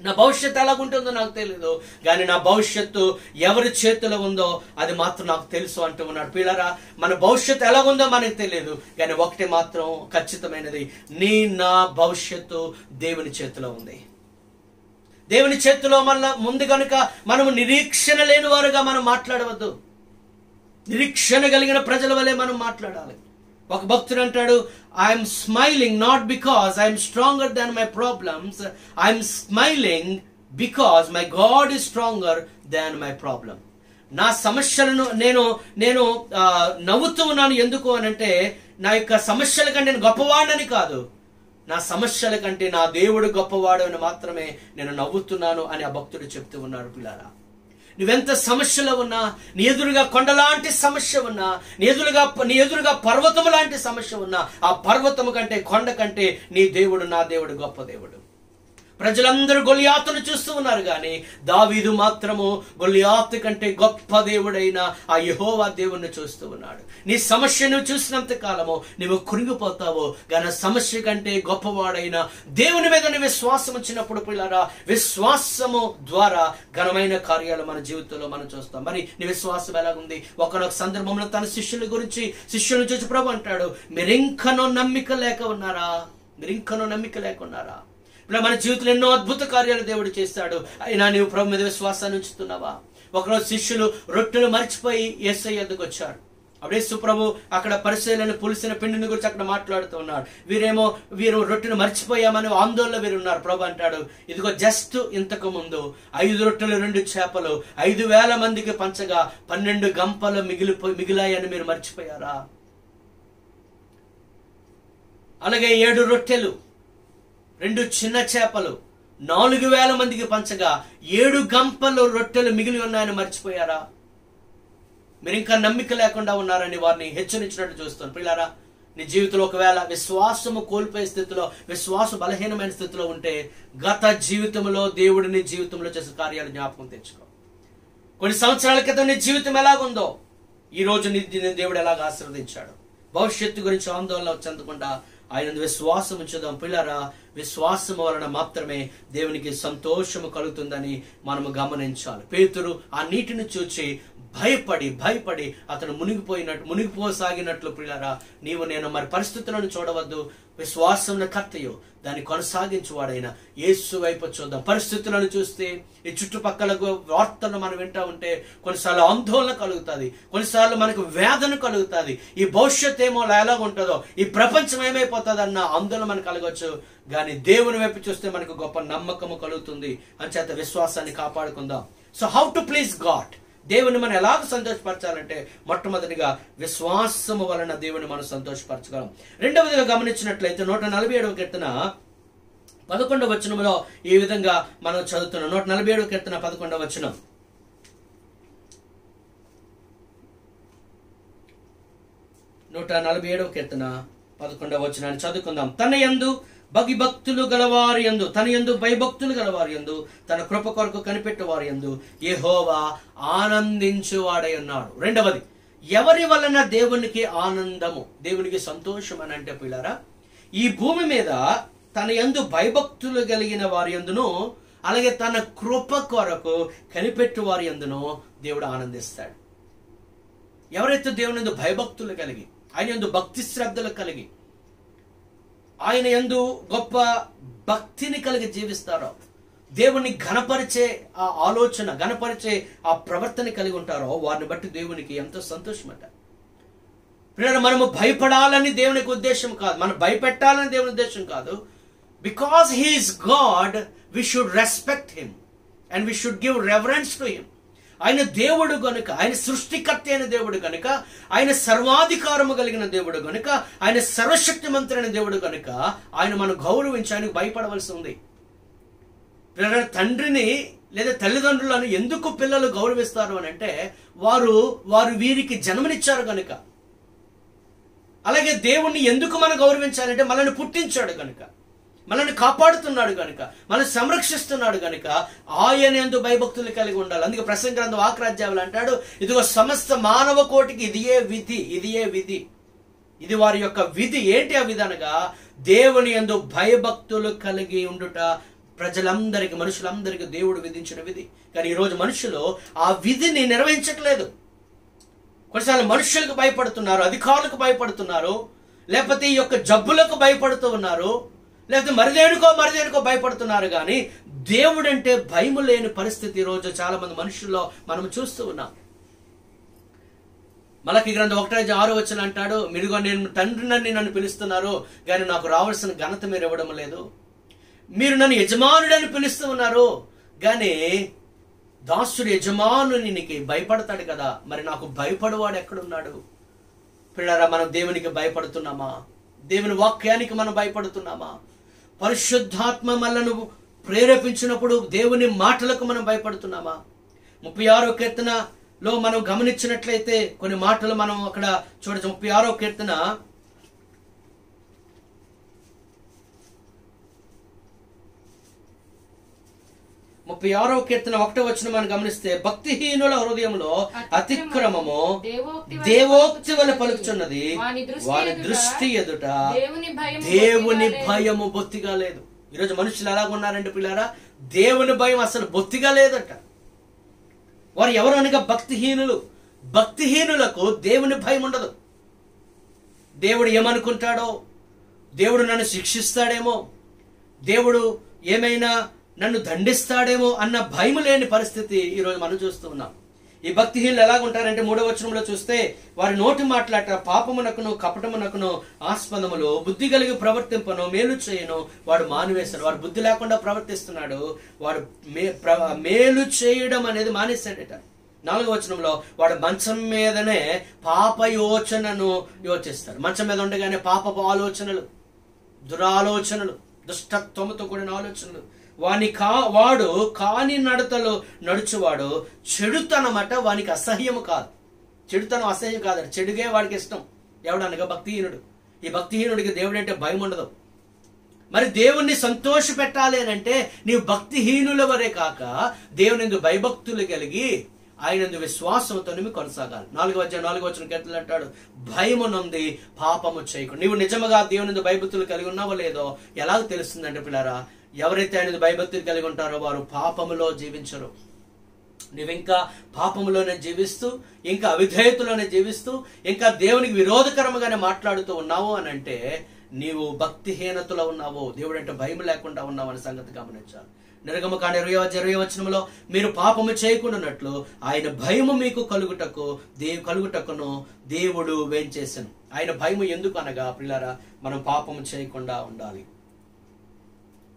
నా భవిష్యత్తు ఎలాగుంటుందో నాకు తెలియదు, కానీ నా భవిష్యత్తు ఎవరి చేతిలో ఉందో అది మాత్రం నాకు తెలుసు అంటూ ఉన్నాడు. పిల్లరా, మన భవిష్యత్తు ఎలాగుందో మనకు తెలియదు, కానీ ఒకటి మాత్రం ఖచ్చితమైనది, నా భవిష్యత్తు దేవుని చేతిలో ఉంది. దేవుని చేతిలో మళ్ళా ముందు కనుక మనము నిరీక్షణ లేని వారుగా మనం మాట్లాడవద్దు. నిరీక్షణ కలిగిన ప్రజల వలె మనం మాట్లాడాలి. ఒక భక్తుడు అంటాడు, I'm smiling not because I'm stronger than my problems, I'm smiling because my God is stronger than my problem. నా సమస్యలను నేను నవ్వుతూ ఉన్నాను. ఎందుకు అనంటే నా యొక్క సమస్యల కంటే నేను గొప్పవాడినని కాదు, నా సమస్యల కంటే నా దేవుడు గొప్పవాడు అని మాత్రమే నేను నవ్వుతున్నాను అని ఆ భక్తుడు చెప్తూ ఉన్నాడు. నువ్వెంత సమస్యలో ఉన్నా, నీ ఎదురుగా కొండలాంటి సమస్య ఉన్నా, నీ ఎదురుగా పర్వతము లాంటి సమస్య ఉన్నా, ఆ పర్వతము కంటే కొండ కంటే నీ దేవుడు, నా దేవుడు గొప్ప దేవుడు. ప్రజలందరూ గొలియాతును చూస్తూ ఉన్నారు, కానీ దావీదు మాత్రము గొలియాతు కంటే గొప్ప దేవుడైన ఆ యెహోవా దేవుణ్ణి చూస్తూ ఉన్నాడు. నీ సమస్యను చూసినంత కాలము నువ్వు కృంగిపోతావు, కానీ సమస్య కంటే గొప్పవాడైన దేవుని మీద విశ్వాసం వచ్చినప్పుడు పిల్లరా, విశ్వాసము ద్వారా ఘనమైన కార్యాలు మన జీవితంలో మనం చూస్తాం. మరి నీ విశ్వాసం ఎలాగుంది? ఒకనొక సందర్భంలో తన శిష్యులను చూసి ప్రభు అంటాడు, మీరింకనో నమ్మిక లేక ఉన్నారా? మన జీవితంలో ఎన్నో అద్భుత కార్యాలు దేవుడు చేస్తాడు, అయినా నీవు ప్రభు మీద విశ్వాసాన్ని ఉంచుతున్నావా? ఒకరోజు శిష్యులు రొట్టెలు మర్చిపోయి యేసయ్య వద్దకు వచ్చారు. అప్పుడు యేసు ప్రభు అక్కడ పరిశీలన పులిసిన పిండిని గురించి అక్కడ మాట్లాడుతూ ఉన్నాడు. వీరు రొట్టెను మర్చిపోయామని ఆందోళన వీరు ఉన్నారు. ప్రభు అంటాడు, ఇదిగో జస్ట్ ఇంతకు ముందు 5 రొట్టెలు 2 చేపలు 5,000 మందికి పంచగా 12 గంపలు మిగిలాయని మీరు మర్చిపోయారా? అలాగే 7 రొట్టెలు 2 చిన్న చేపలు 4,000 మందికి పంచగా 7 గంపలు రొట్టెలు మిగిలి ఉన్నాయని మర్చిపోయారా? మీరు ఇంకా నమ్మిక లేకుండా ఉన్నారని వారిని హెచ్చరించినట్టు చూస్తాను. పిల్లారా, నీ జీవితంలో ఒకవేళ విశ్వాసము కోల్పోయే స్థితిలో, విశ్వాసం బలహీనమైన స్థితిలో ఉంటే గత జీవితంలో దేవుడు నీ జీవితంలో చేసే కార్యాలు జ్ఞాపకం తెచ్చుకో. కొన్ని సంవత్సరాల క్రితం నీ జీవితం ఎలాగుందో ఈ రోజు నీ దేవుడు ఎలాగ ఆశీర్వదించాడు. భవిష్యత్తు గురించి ఆందోళన చెందకుండా ఆయన విశ్వాసం ఉంచుదాం. పిల్లరా, విశ్వాసము వలన మాత్రమే దేవునికి సంతోషము కలుగుతుందని మనము గమనించాలి. పేతురు ఆ నీటిని చూచి భయపడి అతను మునిగిపోసాగినట్లు పిల్లరా, నేను మరి పరిస్థితులను చూడవద్దు. విశ్వాసమున కర్తయు దాన్ని కొనసాగించువాడైన యేసు వైపు చూద్దాం. పరిస్థితులను చూస్తే, ఈ చుట్టుపక్కల వార్తలను మనం వింటా ఉంటే కొన్నిసార్లు ఆందోళన కలుగుతుంది, కొన్నిసార్లు మనకు వేదన కలుగుతుంది. ఈ భవిష్యత్ ఏమో ఎలాగుంటుందో, ఈ ప్రపంచం ఏమైపోతుంది అన్న ఆందోళన మనకు కలగవచ్చు. కానీ దేవుని వైపు చూస్తే మనకు గొప్ప నమ్మకము కలుగుతుంది. అంచేత విశ్వాసాన్ని కాపాడుకుందాం. So how to please God? దేవుని మనం ఎలాగ సంతోషపరచాలంటే మొట్టమొదటిగా విశ్వాసము వలన దేవుని మనం సంతోషపరచగలం. రెండవదిగా గమనించినట్లయితే 147వ కీర్తన 11వ వచనంలో ఈ విధంగా మనం చదువుతున్నాం. 147వ కీర్తన 11వ వచనం. 147వ కీర్తన 11వ వచనాన్ని చదువుకుందాం. తన యందు భక్తులు గలవారి యందు, తన యందు భయభక్తులు గలవారి యందు, తన కృప కొరకు కనిపెట్టు వారి యందు యెహోవా ఆనందించువాడై ఉన్నాడు. రెండవది, ఎవరి వలన దేవునికి ఆనందము, దేవునికి సంతోషం అని అంటే పిల్లారా, ఈ భూమి మీద తన యందు భయభక్తులు కలిగిన వారి యందును, అలాగే తన కృప కొరకు కనిపెట్టు వారి యందును దేవుడు ఆనందిస్తాడు. ఎవరైతే దేవుని యందు భయభక్తులు కలిగి, ఆయన యందు భక్తి శ్రద్ధలు కలిగి, ఆయన యందు గొప్ప భక్తిని కలిగి జీవిస్తారో, దేవుని ఘనపరిచే ఆ ఆలోచన, ఘనపరిచే ఆ ప్రవర్తన కలిగి ఉంటారో, వారిని బట్టి దేవునికి ఎంతో సంతోషమట. మనము భయపడాలని దేవునికి ఉద్దేశం కాదు, మనం భయపెట్టాలని దేవుని ఉద్దేశం కాదు. Because he is God, we should respect him and we should give reverence to him. ఆయన దేవుడు గనుక, ఆయన సృష్టికర్త అయిన దేవుడు గనుక, ఆయన సర్వాధికారము కలిగిన దేవుడు గనుక, ఆయన సర్వశక్తిమంతుడైన దేవుడు గనుక ఆయన మనం గౌరవించి ఆయనకు భయపడవలసి ఉంది. తండ్రిని లేదా తల్లిదండ్రులను ఎందుకు పిల్లలు గౌరవిస్తారు అని అంటే, వారు వీరికి జన్మనిచ్చారు కనుక. అలాగే దేవుణ్ణి ఎందుకు మనం గౌరవించాలంటే, మనల్ని పుట్టించాడు కనుక, మనల్ని కాపాడుతున్నాడు కనుక, మనల్ని సంరక్షిస్తున్నాడు కనుక ఆయన యందు భయభక్తులు కలిగి ఉండాలి. అందుకే ప్రసంగ గ్రంథం 1 అధ్యాయంలో అంటాడు, ఇదిగో సమస్త మానవ కోటికి ఇదియే విధి. ఇది వారి యొక్క విధి. ఏంటి ఆ విధి అనగా, దేవుని యందు భయభక్తులు కలిగి ఉండుట ప్రజలందరికీ, మనుషులందరికీ దేవుడు విధించిన విధి. కానీ ఈరోజు మనుషులు ఆ విధిని నిర్వహించట్లేదు. కొన్నిసార్లు మనుషులకు భయపడుతున్నారు, అధికారులకు భయపడుతున్నారు, లేకపోతే ఈ యొక్క జబ్బులకు భయపడుతూ ఉన్నారు, లేకపోతే మరిదేనుకో భయపడుతున్నారు. కానీ దేవుడంటే భయము లేని పరిస్థితి ఈరోజు చాలా మంది మనుషుల్లో మనం చూస్తూ ఉన్నాం. మలకి గ్రంథం 1:6 అంటాడు, మీరుగో నేను తండ్రినని నన్ను పిలుస్తున్నారు, కానీ నాకు రావాల్సిన ఘనత మీరు ఇవ్వడం లేదు. మీరు నన్ను యజమానుడని పిలుస్తూ ఉన్నారు, కానీ దాసుడు యజమానునికి భయపడతాడు కదా, మరి నాకు భయపడేవాడు ఎక్కడున్నాడు? పిల్లరా, మనం దేవునికి భయపడుతున్నామా? దేవుని వాక్యానికి మనం భయపడుతున్నామా? పరిశుద్ధాత్మ మనల్ని ప్రేరేపించినప్పుడు దేవుని మాటలకు మనం భయపడుతున్నామా? 36వ కీర్తనలో మనం గమనించినట్లయితే కొన్ని మాటలు మనం అక్కడ చూడొచ్చు. 36వ కీర్తన 36వ కీర్తన 1వ వచనం మనం గమనిస్తే, భక్తిహీనుల హృదయంలో అతిక్రమము దేవోక్తి వలె పలుకుచున్నది, వారి దృష్టి ఎదుట దేవుని భయము బొత్తిగా లేదు. ఈరోజు మనుషులు ఎలాగున్నారంటే పిల్లారా, దేవుని భయం అసలు బొత్తిగా లేదట. వారు ఎవరు అనగా భక్తిహీనులు. భక్తిహీనులకు దేవుని భయం ఉండదు. దేవుడు ఏమనుకుంటాడో, దేవుడు నన్ను శిక్షిస్తాడేమో, దేవుడు ఏమైనా నన్ను దండిస్తాడేమో అన్న భయం లేని పరిస్థితి ఈరోజు మనం చూస్తూ ఉన్నాం. ఈ భక్తిహీనులు ఎలాగుంటారంటే 3వ వచనంలో చూస్తే, వారి నోటి మాట్లాట పాపమునకును కపటమునకును ఆస్పదములు, బుద్ధి కలిగి ప్రవర్తింపను, మేలు చేయను వాడు మానివేస్తాడు. వాడు బుద్ధి లేకుండా ప్రవర్తిస్తున్నాడు, వాడు మేలు చేయడం అనేది మానేస్తాడట. 4వ వచనంలో, వాడు మంచం మీదనే పాప యోచనను యోచిస్తాడు. మంచం మీద ఉండగానే పాపపు ఆలోచనలు, దురాలోచనలు, దుష్టత్వముతో కూడిన ఆలోచనలు, వాడు కాని నడతలో నడుచువాడు చెడుతనమట వానికి అసహ్యము కాదు. చెడుతనం అసహ్యం కాదట, చెడుగే వాడికి ఇష్టం. ఎవడనగా భక్తిహీనుడు. ఈ భక్తిహీనుడికి దేవుడు అంటే భయం ఉండదు. మరి దేవుణ్ణి సంతోష పెట్టాలి అని అంటే నీవు భక్తిహీనుల వరే కాక దేవుని యందు భయభక్తులు కలిగి ఆయన యందు విశ్వాసంతో కొనసాగాలి. 4వ అధ్యాయం 4వ వచనం కీర్తనలు అంటాడు, భయము నొంది పాపము చేయకుండా. నీవు నిజముగా దేవుని యందు భయభక్తులు కలిగి ఉన్నావో లేదో ఎలాగ తెలుస్తుందంటే పిల్లారా, ఎవరైతే ఆయన భయభక్తులు కలిగి ఉంటారో వారు పాపములో జీవించరు. నువ్వు ఇంకా పాపములోనే జీవిస్తూ, ఇంకా అవిధేయతలోనే జీవిస్తూ, ఇంకా దేవునికి విరోధకరముగానే మాట్లాడుతూ ఉన్నావు అని అంటే నీవు భక్తిహీనతలో ఉన్నావు, దేవుడు అంటే భయం లేకుండా ఉన్నావు అనే సంగతి గమనించాలి. నిర్గమకాండ 20వ వచనంలో, మీరు పాపము చేయకుండానట్లు ఆయన భయము మీకు కలుగుటకును దేవుడు వేంచేసెను. ఆయన భయము ఎందుకు అనగా పిల్లారా, మనం పాపము చేయకుండా ఉండాలి.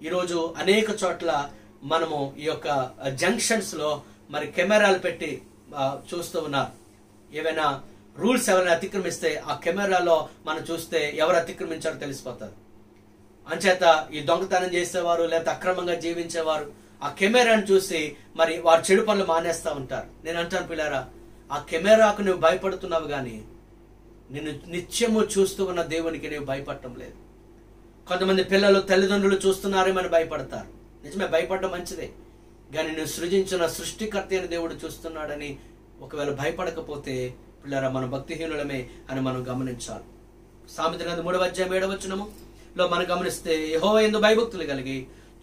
ఈరోజు అనేక చోట్ల మనము ఈ యొక్క జంక్షన్స్ లో మరి కెమెరాలు పెట్టి చూస్తూ ఉన్నారు. ఏవైనా రూల్స్ ఎవరైనా అతిక్రమిస్తే ఆ కెమెరాలో మనం చూస్తే ఎవరు అతిక్రమించారో తెలిసిపోతుంది. అంచేత ఈ దొంగతనం చేసేవారు లేకపోతే అక్రమంగా జీవించేవారు ఆ కెమెరాను చూసి మరి వారు చెడు పనులు మానేస్తా ఉంటారు. నేను అంటాను పిల్లారా, ఆ కెమెరాకు నువ్వు భయపడుతున్నావు కానీ నిన్ను నిత్యము చూస్తూ ఉన్న దేవునికి నువ్వు భయపడటం లేదు. కొంతమంది పిల్లలు తల్లిదండ్రులు చూస్తున్నారేమని భయపడతారు. నిజమే, భయపడడం మంచిదే, కానీ నువ్వు సృజించిన సృష్టికర్త అయిన దేవుడు చూస్తున్నాడని ఒకవేళ భయపడకపోతే పిల్లరా మనం భక్తిహీనులమే అని మనం గమనించాలి. సామెత గ్రంథం 3వ అధ్యాయం 7వ వచనములో మనం గమనిస్తే, యెహోవా యందు భయభక్తులు కలిగి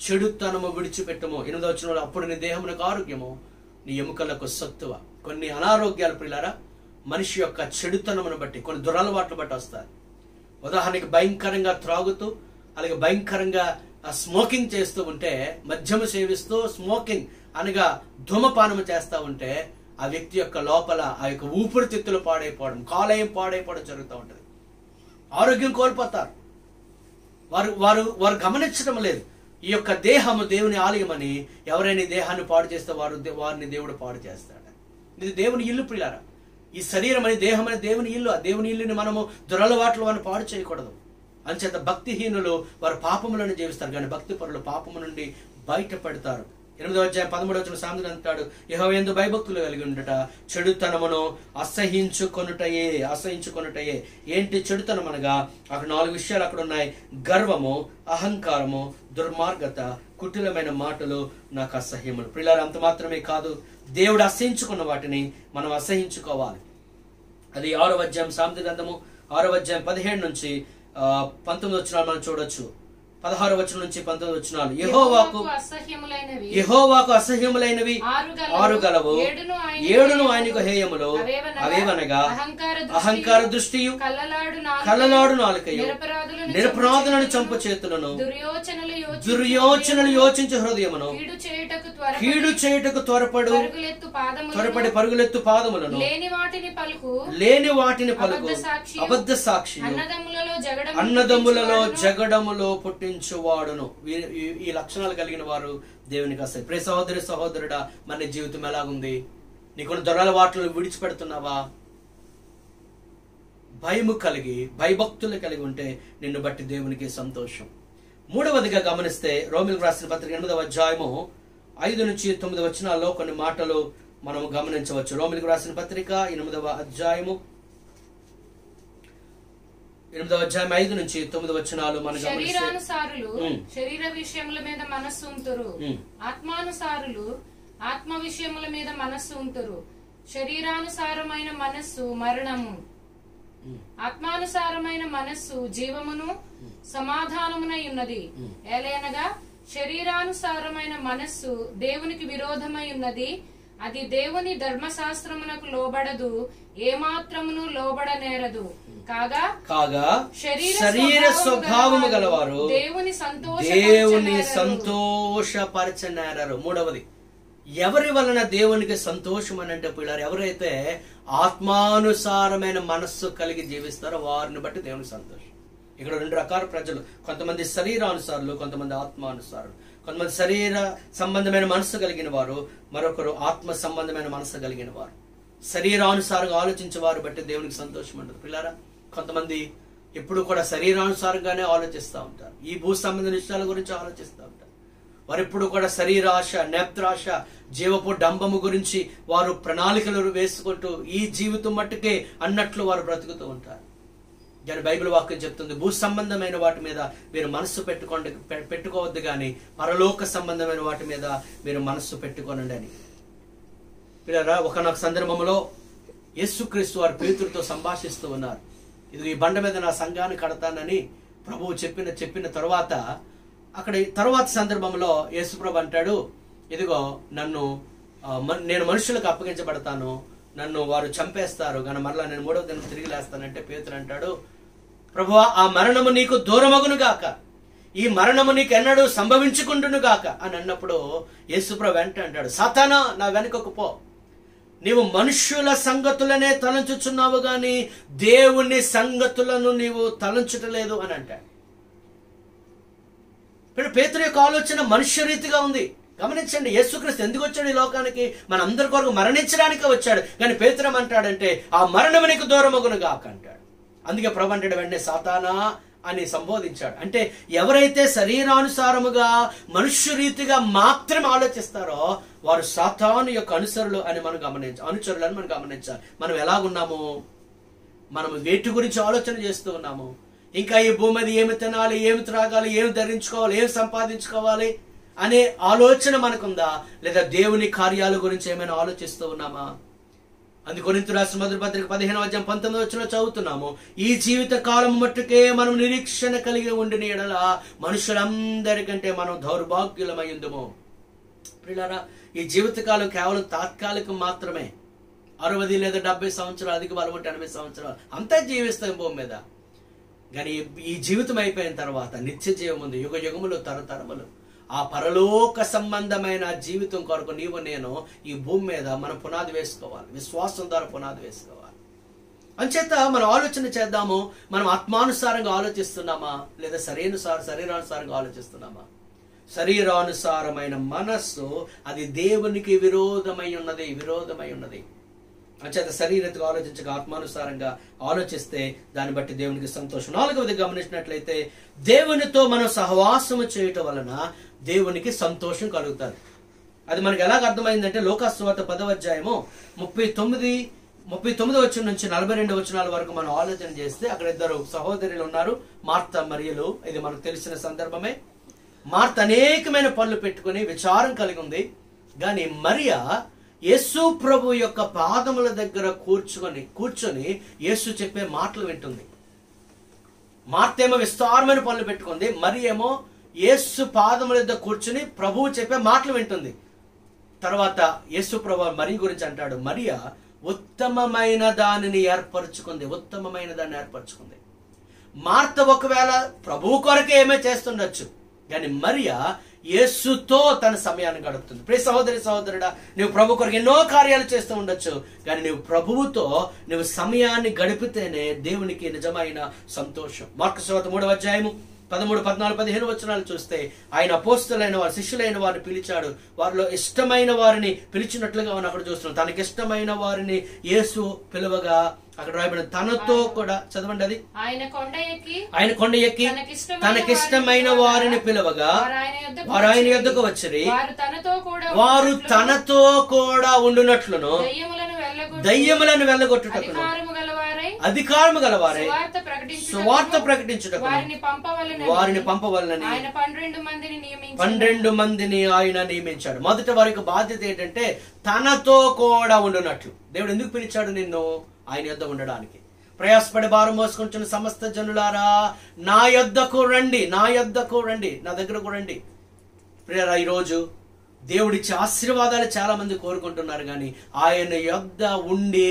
చెడుతనము విడిచిపెట్టము. 8వ వచనంలో, అప్పుడు నీ దేహమునకు ఆరోగ్యము, నీ ఎముకలకు సత్తువ. కొన్ని అనారోగ్యాలు పిల్లారా మనిషి యొక్క చెడుతనమును బట్టి, కొన్ని దురలవాట్లు బట్టి వస్తాయి. ఉదాహరణకి భయంకరంగా త్రాగుతూ అలాగే భయంకరంగా స్మోకింగ్ చేస్తూ ఉంటే, మద్యము సేవిస్తూ స్మోకింగ్ అనగా ధూమపానము చేస్తూ ఉంటే ఆ వ్యక్తి యొక్క లోపల ఆ యొక్క ఊపిరితిత్తులు పాడైపోవడం, కాలేయం పాడైపోవడం జరుగుతూ ఉంటుంది. ఆరోగ్యం కోల్పోతారు. వారు గమనించడం లేదు. ఈ యొక్క దేహము దేవుని ఆలయమని. ఎవరైనా దేహాన్ని పాడు చేస్తే వారిని దేవుడు పాడు చేస్తాడు. ఇది దేవుని ఇల్లు పిల్లారా. ఈ శరీరం అని దేహం అని దేవుని ఇల్లు. ఆ దేవుని ఇల్లుని మనము దురలవాట్లు వారిని పాడు చేయకూడదు. అంచేత భక్తిహీనులు వారు పాపములను జీవిస్తారు, కానీ భక్తి పరులు పాపము నుండి బయటపడతారు. 8వ అధ్యాయం 13వ వచనం సామెతలు అంటాడు, యెహోవా యందు భయభక్తులు కలిగి ఉండుట చెడుతనమును అసహించుకొనుటయే. ఏంటి చెడుతనం అనగా అక్కడ 4 విషయాలు అక్కడ ఉన్నాయి. గర్వము, అహంకారము, దుర్మార్గత, కుటిలమైన మాటలు నాకు అసహ్యములు. ప్రియులారా, అంత మాత్రమే కాదు, దేవుడు అసహించుకున్న వాటిని మనం అసహించుకోవాలి. అది 6వ అధ్యాయం సామెతల గ్రంథము 6వ అధ్యాయం 17 నుంచి 19 వచనాలు మనం చూడొచ్చు. 16వ వచనం నుంచి 19వ వచనాలు, యెహోవాకు అసహ్యములైనవి 6 గలవు, 7 ఆయనకు హేయములు. అవేవనగా అహంకార దృష్టియు, కల్లలాడు నాలుకయు, నిరపరాధులను చంపు చేతులను, దుర్యోచనలు యోచించు హృదయమును, కీడు చేయుటకు త్వరపడి పరుగులెత్తు పాదములను, లేని వాటిని పలుకు అబద్ధ సాక్షి, అన్నదమ్ములలో జగడములో పుట్టించువాడును. ఈ లక్షణాలు కలిగిన వారు దేవునికి అసలు. ప్రియ సహోదరి సహోదరుడా, మన జీవితం ఎలాగుంది? నీకున్న దొరలవాట్లు విడిచిపెడుతున్నావా? భయము కలిగి భయభక్తులు కలిగి ఉంటే నిన్ను బట్టి దేవునికి సంతోషం. 3వదిగా గమనిస్తే రోమీయులకు రాసిన పత్రిక 8వ అధ్యాయము 5 నుంచి 9 వచనాల్లో కొన్ని మాటలు మనం గమనించవచ్చు. రోమీయులకు రాసిన పత్రిక 8వ అధ్యాయము 5 నుంచి 9 వచనాలు మనం గమనిస్తే, శరీర విషయముల మీద మనస్సు ఉంతురు, ఆత్మానుసారులు ఆత్మ విషయముల మీద మనస్సు ఉంతురు. శరీరానుసారమైన మనస్సు మరణము, ఆత్మానుసారమైన మనస్సు జీవమును సమాధానమునై ఉన్నది. ఏలయనగా శరీరానుసారమైన మనస్సు దేవునికి విరోధమై ఉన్నది, అది దేవుని ధర్మశాస్త్రమునకు లోబడదు, ఏమాత్రమును లోబడనేరదు. కాగా శరీర స్వభావము గలవారు దేవుని సంతోషపరచనేరరు. 3వది, ఎవరి వలన దేవునికి సంతోషం అని అంటే పిల్లలు ఎవరైతే ఆత్మానుసారమైన మనస్సు కలిగి జీవిస్తారో వారిని బట్టి దేవునికి సంతోషం. ఇక్కడ 2 రకాల ప్రజలు, కొంతమంది శరీరానుసారులు, కొంతమంది ఆత్మానుసారులు. కొంతమంది శరీర సంబంధమైన మనస్సు కలిగిన వారు, మరొకరు ఆత్మ సంబంధమైన మనస్సు కలిగిన వారు. శరీరానుసారంగా ఆలోచించే వారు బట్టి దేవునికి సంతోషం ఉండదు పిల్లారా. కొంతమంది ఎప్పుడు కూడా శరీరానుసారంగానే ఆలోచిస్తూ ఉంటారు, ఈ భూ సంబంధ విషయాల గురించి ఆలోచిస్తూ ఉంటారు. వారు ఎప్పుడు కూడా శరీరాశ, నేత్రాశ, జీవపు డంబము గురించి వారు ప్రణాళికలు వేసుకుంటూ ఈ జీవితం మట్టుకే అన్నట్లు వారు బ్రతుకుతూ ఉంటారు. కానీ బైబిల్ వాక్యం చెప్తుంది, భూ సంబంధమైన వాటి మీద మీరు మనస్సు పెట్టుకోవద్దు కానీ పరలోక సంబంధమైన వాటి మీద మీరు మనస్సు పెట్టుకోనండి అని. పిల్లరా, ఒకనొక సందర్భంలో యేసుక్రీస్తు వారు పేతురుతో సంభాషిస్తూ ఉన్నారు. ఇది ఈ బండ మీద నా సంఘాన్ని కడతానని ప్రభువు చెప్పిన తరువాత అక్కడ తర్వాత సందర్భంలో యేసుప్రభు అంటాడు, ఇదిగో నేను మనుషులకు అప్పగించబడతాను, నన్ను వారు చంపేస్తారు, కానీ మరలా నేను 3వ దినం తిరిగి లేస్తానంటే పేతురు అంటాడు, ప్రభువా, ఆ మరణము నీకు దూరమగును గాక, ఈ మరణము నీకు ఎన్నడూ సంభవించుకుంటును గాక అని అన్నప్పుడు యేసుప్రభు వెంట అంటాడు, సాతానా, నా వెనుకకు పో, నీవు మనుష్యుల సంగతులనే తలంచుచున్నావు గాని దేవుని సంగతులను నీవు తలంచుటలేదు అని అంటాడు. పేతురు యొక్క ఆలోచన మనుష్య రీతిగా ఉంది. గమనించండి, యేసుక్రీస్తు ఎందుకు వచ్చాడు ఈ లోకానికి? మన అందరి కొరకు మరణించడానికే వచ్చాడు. కానీ పేతురు అంటాడంటే ఆ మరణము నీకు దూరమగును గాక అంటాడు. అందుకే ప్రభు అంటాడు, వెంటనే సాతానా అని సంబోధించాడు. అంటే ఎవరైతే శరీరానుసారముగా మనుష్య రీతిగా మాత్రమే ఆలోచిస్తారో వారు సాతాను యొక్క అనుచరులు అని మనం గమనించాలి. మనం ఎలాగున్నాము? మనం వేటి గురించి ఆలోచన చేస్తూ ఉన్నాము? ఇంకా ఈ భూమి మీద ఏమి తినాలి, ఏమి త్రాగాలి, ఏమి ధరించుకోవాలి, ఏమి సంపాదించుకోవాలి అనే ఆలోచన మనకుందా? లేదా దేవుని కార్యాల గురించి ఏమైనా ఆలోచిస్తూ ఉన్నామా? అందుకు కొరింథీయులకు రాసిన మొదటి పత్రిక 15:19 చదువుతున్నాము, ఈ జీవిత కాలం మట్టుకే మనం నిరీక్షణ కలిగి ఉండిన యెడల మనుషులందరికంటే మనం దౌర్భాగ్యులమైందుము. ప్రియులారా, ఈ జీవితకాలం కేవలం తాత్కాలికం మాత్రమే. 60 లేదా 70 సంవత్సరాలు, అధిక బలం 80 సంవత్సరాలు అంతా జీవిస్తాం భూమి మీద. కానీ ఈ జీవితం అయిపోయిన తర్వాత నిత్య జీవం ఉంది, యుగ యుగములు, తరతరములు. ఆ పరలోక సంబంధమైన జీవితం కొరకు నీవు నేను ఈ భూమి మీద మనం పునాది వేసుకోవాలి. విశ్వాసం ద్వారా పునాది వేసుకోవాలి. అంచేత మనం ఆలోచన చేద్దాము. మనం ఆత్మానుసారంగా ఆలోచిస్తున్నామా లేదా శరీరానుసారంగా ఆలోచిస్తున్నామా? శరీరానుసారమైన మనస్సు అది దేవునికి విరోధమై ఉన్నది. అంచేత శరీరతగా ఆలోచించక ఆత్మానుసారంగా ఆలోచిస్తే దాన్ని బట్టి దేవునికి సంతోషం. 4వది గమనించినట్లయితే దేవునితో మనం సహవాసము చేయటం వలన దేవునికి సంతోషం కలుగుతుంది. అది మనకి ఎలాగ అర్థమైందంటే లోకాసు సువార్త 10వ అధ్యాయము 39 వచనం నుంచి 42 వచనాల వరకు మనం ఆలోచన చేస్తే అక్కడ ఇద్దరు సహోదరులు ఉన్నారు, మార్త మరియలు. ఇది మనకు తెలిసిన సందర్భమే. మార్త అనేకమైన పనులు పెట్టుకుని విచారం కలిగి ఉంది. కానీ మరియ యేసు ప్రభు యొక్క పాదముల దగ్గర కూర్చొని యేసు చెప్పే మాటలు వింటుంది. మార్త ఏమో విస్తారమైన పనులు పెట్టుకుంది, మరి ఏమో యేసు పాదముల దగ్గర కూర్చుని ప్రభువు చెప్పే మాటలు వింటుంది. తర్వాత యేసు ప్రభు మరి గురించి అంటాడు, మరియ ఉత్తమమైన దానిని ఏర్పరచుకుంది. మార్త ఒకవేళ ప్రభువు కొరకే ఏమో చేస్తుండొచ్చు, కానీ మరియ యేసుతో తన సమయాన్ని గడుపుతుంది. ప్రియ సహోదరుడా, నువ్వు ప్రభు కొరకు ఎన్నో కార్యాలు చేస్తూ ఉండొచ్చు, కానీ నువ్వు ప్రభువుతో నువ్వు సమయాన్ని గడిపితేనే దేవునికి నిజమైన సంతోషం. మార్కు సువార్త 3వ అధ్యాయము 13, 14, 15 వచనాలు చూస్తే ఆయన అపోస్తలైన వారు, శిష్యులైన వారిని పిలిచాడు. వారిలో ఇష్టమైన వారిని పిలిచినట్లుగా మనం అక్కడ చూస్తున్నాం. తనకిష్టమైన వారిని యేసు పిలువగా అక్కడ రాయబడిన తనతో కూడా, చదవండి అది, ఆయన కొండ ఎక్కి తనకిష్టమైన వారిని పిలువగా వారు ఆయన యొద్దకు వచ్చిరి. వారు తనతో కూడా ఉండునట్లును దయ్యములను వెళ్ళగొట్టుటకును అధికారము గలవారై సువార్త ప్రకటించుటకు వారిని పంపవలనని 12 మందిని ఆయన నియమించాడు. మొదట వారి యొక్క బాధ్యత ఏంటంటే తనతో కూడా ఉండునట్లు. దేవుడు ఎందుకు పిలిచాడు నిన్ను? ఆయన యొద్ద ఉండడానికి. ప్రయాసపడి భారం మోసుకుంటున్న సమస్త జనులారా నా యొద్దకు రండి, నా దగ్గరకు రండి. ప్రియరా, ఈరోజు దేవుడిచ్చే ఆశీర్వాదాలు చాలా మంది కోరుకుంటున్నారు, కానీ ఆయన యొద్ద ఉండి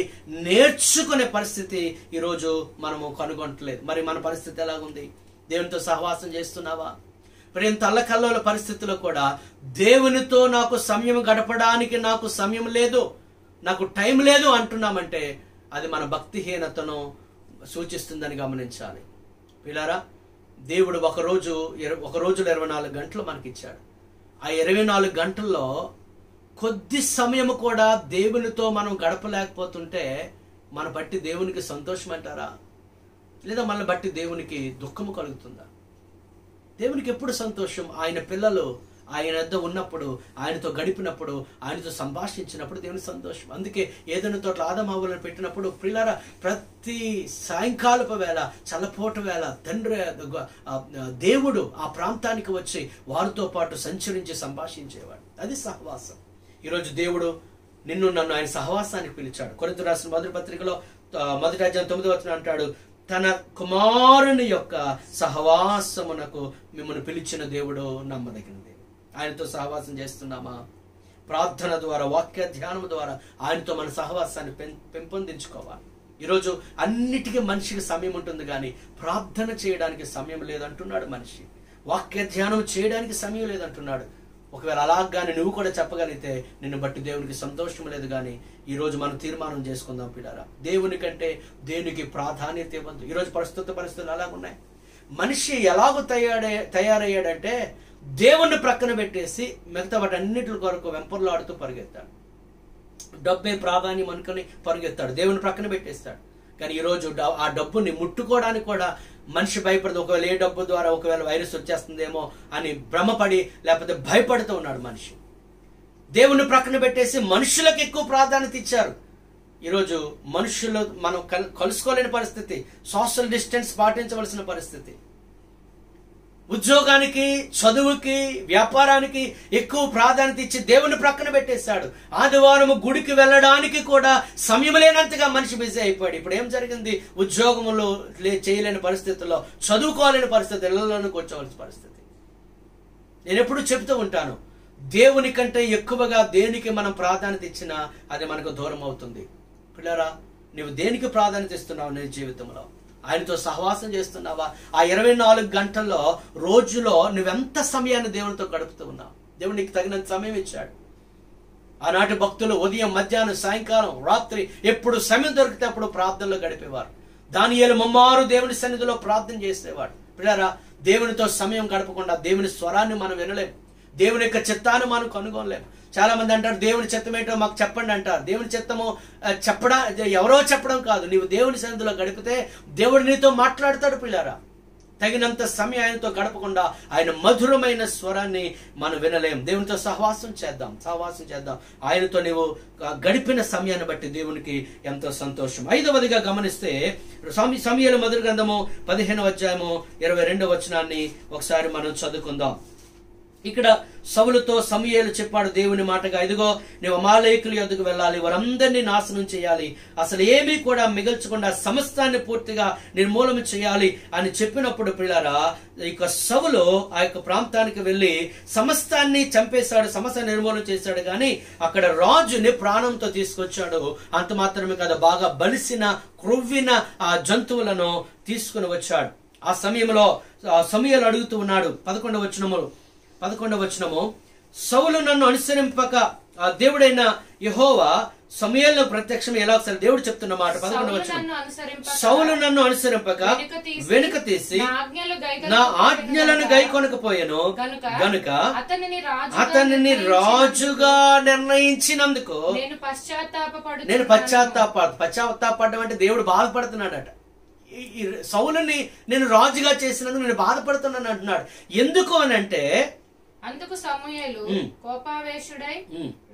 నేర్చుకునే పరిస్థితి ఈరోజు మనము కనుగొనట్లేదు. మరి మన పరిస్థితి ఎలాగుంది? దేవునితో సహవాసం చేస్తున్నావా? మరి ఇంత అల్లకల్లోల పరిస్థితుల్లో కూడా దేవునితో నాకు సమయం గడపడానికి నాకు సమయం లేదు, నాకు టైం లేదు అంటున్నామంటే అది మన భక్తిహీనతను సూచిస్తుందని గమనించాలి. పిల్లారా, దేవుడు ఒక రోజులో 24 గంటలు మనకిచ్చాడు. ఆ 24 గంటల్లో కొద్ది సమయం కూడా దేవునితో మనం గడపలేకపోతుంటే మన బట్టి దేవునికి సంతోషం అంటారా? లేదా మన బట్టి దేవునికి దుఃఖము కలుగుతుందా? దేవునికి ఎప్పుడు సంతోషం? ఆయన పిల్లలు ఆయన వద్ద ఉన్నప్పుడు, ఆయనతో గడిపినప్పుడు, ఆయనతో సంభాషించినప్పుడు దేవుని సంతోషం. అందుకే ఏదైనా తోటలో ఆదమావులను పెట్టినప్పుడు ప్రియులారా, ప్రతి సాయంకాలపు వేళ, చల్లపోట వేళ తండ్రి దేవుడు ఆ ప్రాంతానికి వచ్చి వారితో పాటు సంచరించి సంభాషించేవాడు. అది సహవాసం. ఈరోజు దేవుడు నిన్ను నన్ను ఆయన సహవాసానికి పిలిచాడు. కొరింథీయులకు రాసిన మొదటి పత్రికలో 1వ అధ్యాయం 9వ వచనం అంటాడు, తన కుమారుని యొక్క సహవాసమునకు మిమ్మల్ని పిలిచిన దేవుడు నమ్మదగినది. ఆయనతో సహవాసం చేస్తున్నామా? ప్రార్థన ద్వారా, వాక్య ధ్యానం ద్వారా ఆయనతో మన సహవాసాన్ని పెంపొందించుకోవాలి. ఈరోజు అన్నిటికీ మనిషికి సమయం ఉంటుంది, కానీ ప్రార్థన చేయడానికి సమయం లేదంటున్నాడు మనిషి. వాక్య ధ్యానం చేయడానికి సమయం లేదంటున్నాడు. ఒకవేళ అలాగానే నువ్వు కూడా చెప్పగలిగితే నిన్ను బట్టి దేవునికి సంతోషం లేదు. కానీ ఈరోజు మనం తీర్మానం చేసుకుందాం పిల్లారా, దేవుని కంటే దేనికి ప్రాధాన్యత ఇవ్వద్దు. ఈరోజు పరిస్థితులు అలాగున్నాయి. మనిషి ఎలాగో తయారయ్యాడంటే దేవుణ్ణి ప్రక్కన పెట్టేసి మిగతా వాటి అన్నిటి కొరకు వెంపర్లాడుతూ పరిగెత్తాడు. డబ్బే ప్రాధాన్యం అనుకుని పరిగెత్తాడు, దేవుని ప్రక్కన పెట్టేస్తాడు. కానీ ఈరోజు ఆ డబ్బుని ముట్టుకోవడానికి కూడా మనిషి భయపడదు. ఒకవేళ ఏ డబ్బు ద్వారా ఒకవేళ వైరస్ వచ్చేస్తుందేమో అని భ్రమపడి లేకపోతే భయపడుతూ ఉన్నాడు మనిషి. దేవుణ్ణి ప్రక్కన పెట్టేసి మనుషులకు ఎక్కువ ప్రాధాన్యత ఇచ్చారు. ఈరోజు మనుషులు మనం కలుసుకోలేని పరిస్థితి, సోషల్ డిస్టెన్స్ పాటించవలసిన పరిస్థితి. ఉద్యోగానికి, చదువుకి, వ్యాపారానికి ఎక్కువ ప్రాధాన్యత ఇచ్చి దేవుని ప్రక్కన పెట్టేశాడు. ఆదివారం గుడికి వెళ్ళడానికి కూడా సమయం లేనంతగా మనిషి బిజీ అయిపోయాడు. ఇప్పుడు ఏం జరిగింది? ఉద్యోగములు చేయలేని పరిస్థితుల్లో, చదువుకోలేని పరిస్థితి, ఇళ్లలోకి వచ్చేవలసిన పరిస్థితి. నేను ఎప్పుడు చెప్తూ ఉంటాను, దేవుని కంటే ఎక్కువగా దేనికి మనం ప్రాధాన్యత ఇచ్చినా అది మనకు దూరం అవుతుంది. పిల్లరా, నువ్వు దేనికి ప్రాధాన్యత ఇస్తున్నావు నీ జీవితంలో? ఆయనతో సహవాసం చేస్తున్నావా? ఆ 24 గంటల్లో రోజులో నువ్వెంత సమయాన్ని దేవునితో గడుపుతూ ఉన్నావు? దేవుడు నీకు తగినంత సమయం ఇచ్చాడు. ఆనాటి భక్తులు ఉదయం, మధ్యాహ్నం, సాయంకాలం, రాత్రి ఎప్పుడు సమయం దొరికితే అప్పుడు ప్రార్థనలో గడిపేవారు. దానియేలు ముమ్మారు దేవుని సన్నిధిలో ప్రార్థన చేసేవాడు. పిల్లరా, దేవునితో సమయం గడపకుండా దేవుని స్వరాన్ని మనం వినలేము. దేవుని యొక్క చిత్తాన్ని మనం కనుగొనలేము. చాలా మంది అంటారు, దేవుని చిత్తం ఏంటో మాకు చెప్పండి అంటారు. దేవుని చిత్తము ఎవరో చెప్పడం కాదు. నీవు దేవుని సన్నిధిలో గడిపితే దేవుడు నీతో మాట్లాడతాడు. పిల్లారా, తగినంత సమయం ఆయనతో గడపకుండా ఆయన మధురమైన స్వరాన్ని మనం వినలేం. దేవునితో సహవాసం చేద్దాం. ఆయనతో నీవు గడిపిన సమయాన్ని బట్టి దేవునికి ఎంతో సంతోషం. 5వదిగా గమనిస్తే సమూయేలు మొదటి గ్రంథము 15వ అధ్యాయము 22వ వచనాన్ని ఒకసారి మనం చదువుకుందాం. ఇక్కడ సౌలుతో సమూయేలు చెప్పాడు దేవుని మాటగా, ఇదిగో నువ్వు అమాలేకుల యొద్దకు వెళ్ళాలి, వారందరినీ నాశనం చేయాలి, అసలు ఏమీ కూడా మిగల్చకుండా సమస్తాన్ని పూర్తిగా నిర్మూలన చేయాలి అని చెప్పినప్పుడు పిల్లారా, ఇక సౌలు ఆ యొక్క ప్రాంతానికి వెళ్లి సమస్తాన్ని చంపేశాడు, సమస్త నిర్మూలన చేశాడు. కానీ అక్కడ రాజుని ప్రాణంతో తీసుకొచ్చాడు. అంత మాత్రమే కాదు, బాగా బలిసిన క్రొవ్విన ఆ జంతువులను తీసుకుని వచ్చాడు. ఆ సమయంలో సమూయేలు అడుగుతూ ఉన్నాడు. 11వ వచనము, సౌలు నన్ను అనుసరింపక ఆ దేవుడైన యెహోవా సమూయేలును ప్రత్యక్షం ఎలా ఒకసారి దేవుడు చెప్తున్న మాట. 11వ వచనం, సౌలు నన్ను అనుసరింపక వెనుక తీసి నా ఆజ్ఞలను గైకొనకపోయాను గనుక అతనిని రాజుగా నిర్ణయించినందుకు నేను పశ్చాత్తాపడడం అంటే దేవుడు బాధపడుతున్నాడట. ఈ సౌలుని నేను రాజుగా చేసినందుకు నేను బాధపడుతున్నాను అంటున్నాడు. ఎందుకు అని అంటే, అందుకు సమూయేలు కోపావేశుడై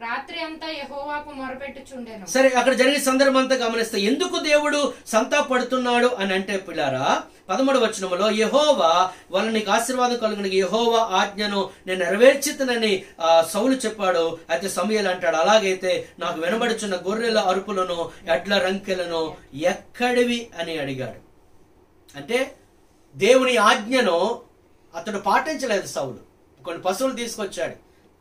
రాత్రి అంతా యెహోవాకు మొరపెట్టుచుండెను. సరే, అక్కడ జరిగే సందర్భం అంతా గమనిస్తే ఎందుకు దేవుడు సంతాపడుతున్నాడు అని అంటే పిల్లారా, 13వ వచనంలో యెహోవా వాళ్ళ నీకు ఆశీర్వాదం కలుగును, యెహోవా ఆజ్ఞను నేను నెరవేర్చితనని సౌలు చెప్పాడు. అయితే సమూయేలు అంటాడు, అలాగైతే నాకు వినబడుచున్న గొర్రెల అరుపులను, ఎడ్ల రంకెలను ఎక్కడివి అని అడిగాడు. అంటే దేవుని ఆజ్ఞను అతడు పాటించలేదు సౌలు. కొన్ని పశువులు తీసుకొచ్చాడు,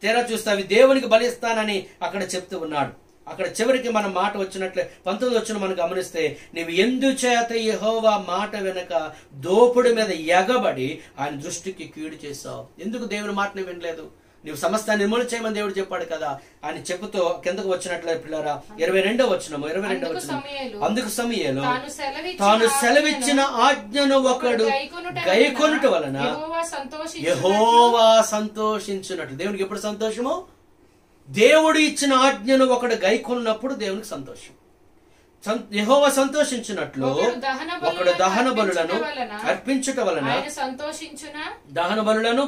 తీరా చూస్తే అవి దేవునికి బలిస్తానని అక్కడ చెప్తూ ఉన్నాడు. అక్కడ చివరికి మన మాట వచ్చినట్లే 19వ వచనం మనం గమనిస్తే, నీవు ఎందుచేత యెహోవా మాట వెనక దోపుడు మీద ఎగబడి ఆయన దృష్టికి కీడు చేశావు? ఎందుకు దేవుని మాటని వినలేదు? నీవు సమస్తాన్ని నిర్మూలన చేయమని దేవుడు చెప్పాడు కదా అని చెబుతూ కిందకు వచ్చినట్లే పిల్లరా, 22వ వచనము. అందుకు సమూయేలు తాను సెలవిచ్చిన ఆజ్ఞను ఒకడు గైకొనుట వలన యెహోవా సంతోషించినట్లు. దేవునికి ఎప్పుడు సంతోషము? దేవుడు ఇచ్చిన ఆజ్ఞను ఒకడు గైకొన్నప్పుడు దేవునికి సంతోషం. యెహోవా సంతోషించినట్లు ఒకడు దహన బలులను అర్పించుట వలన దహన బలులను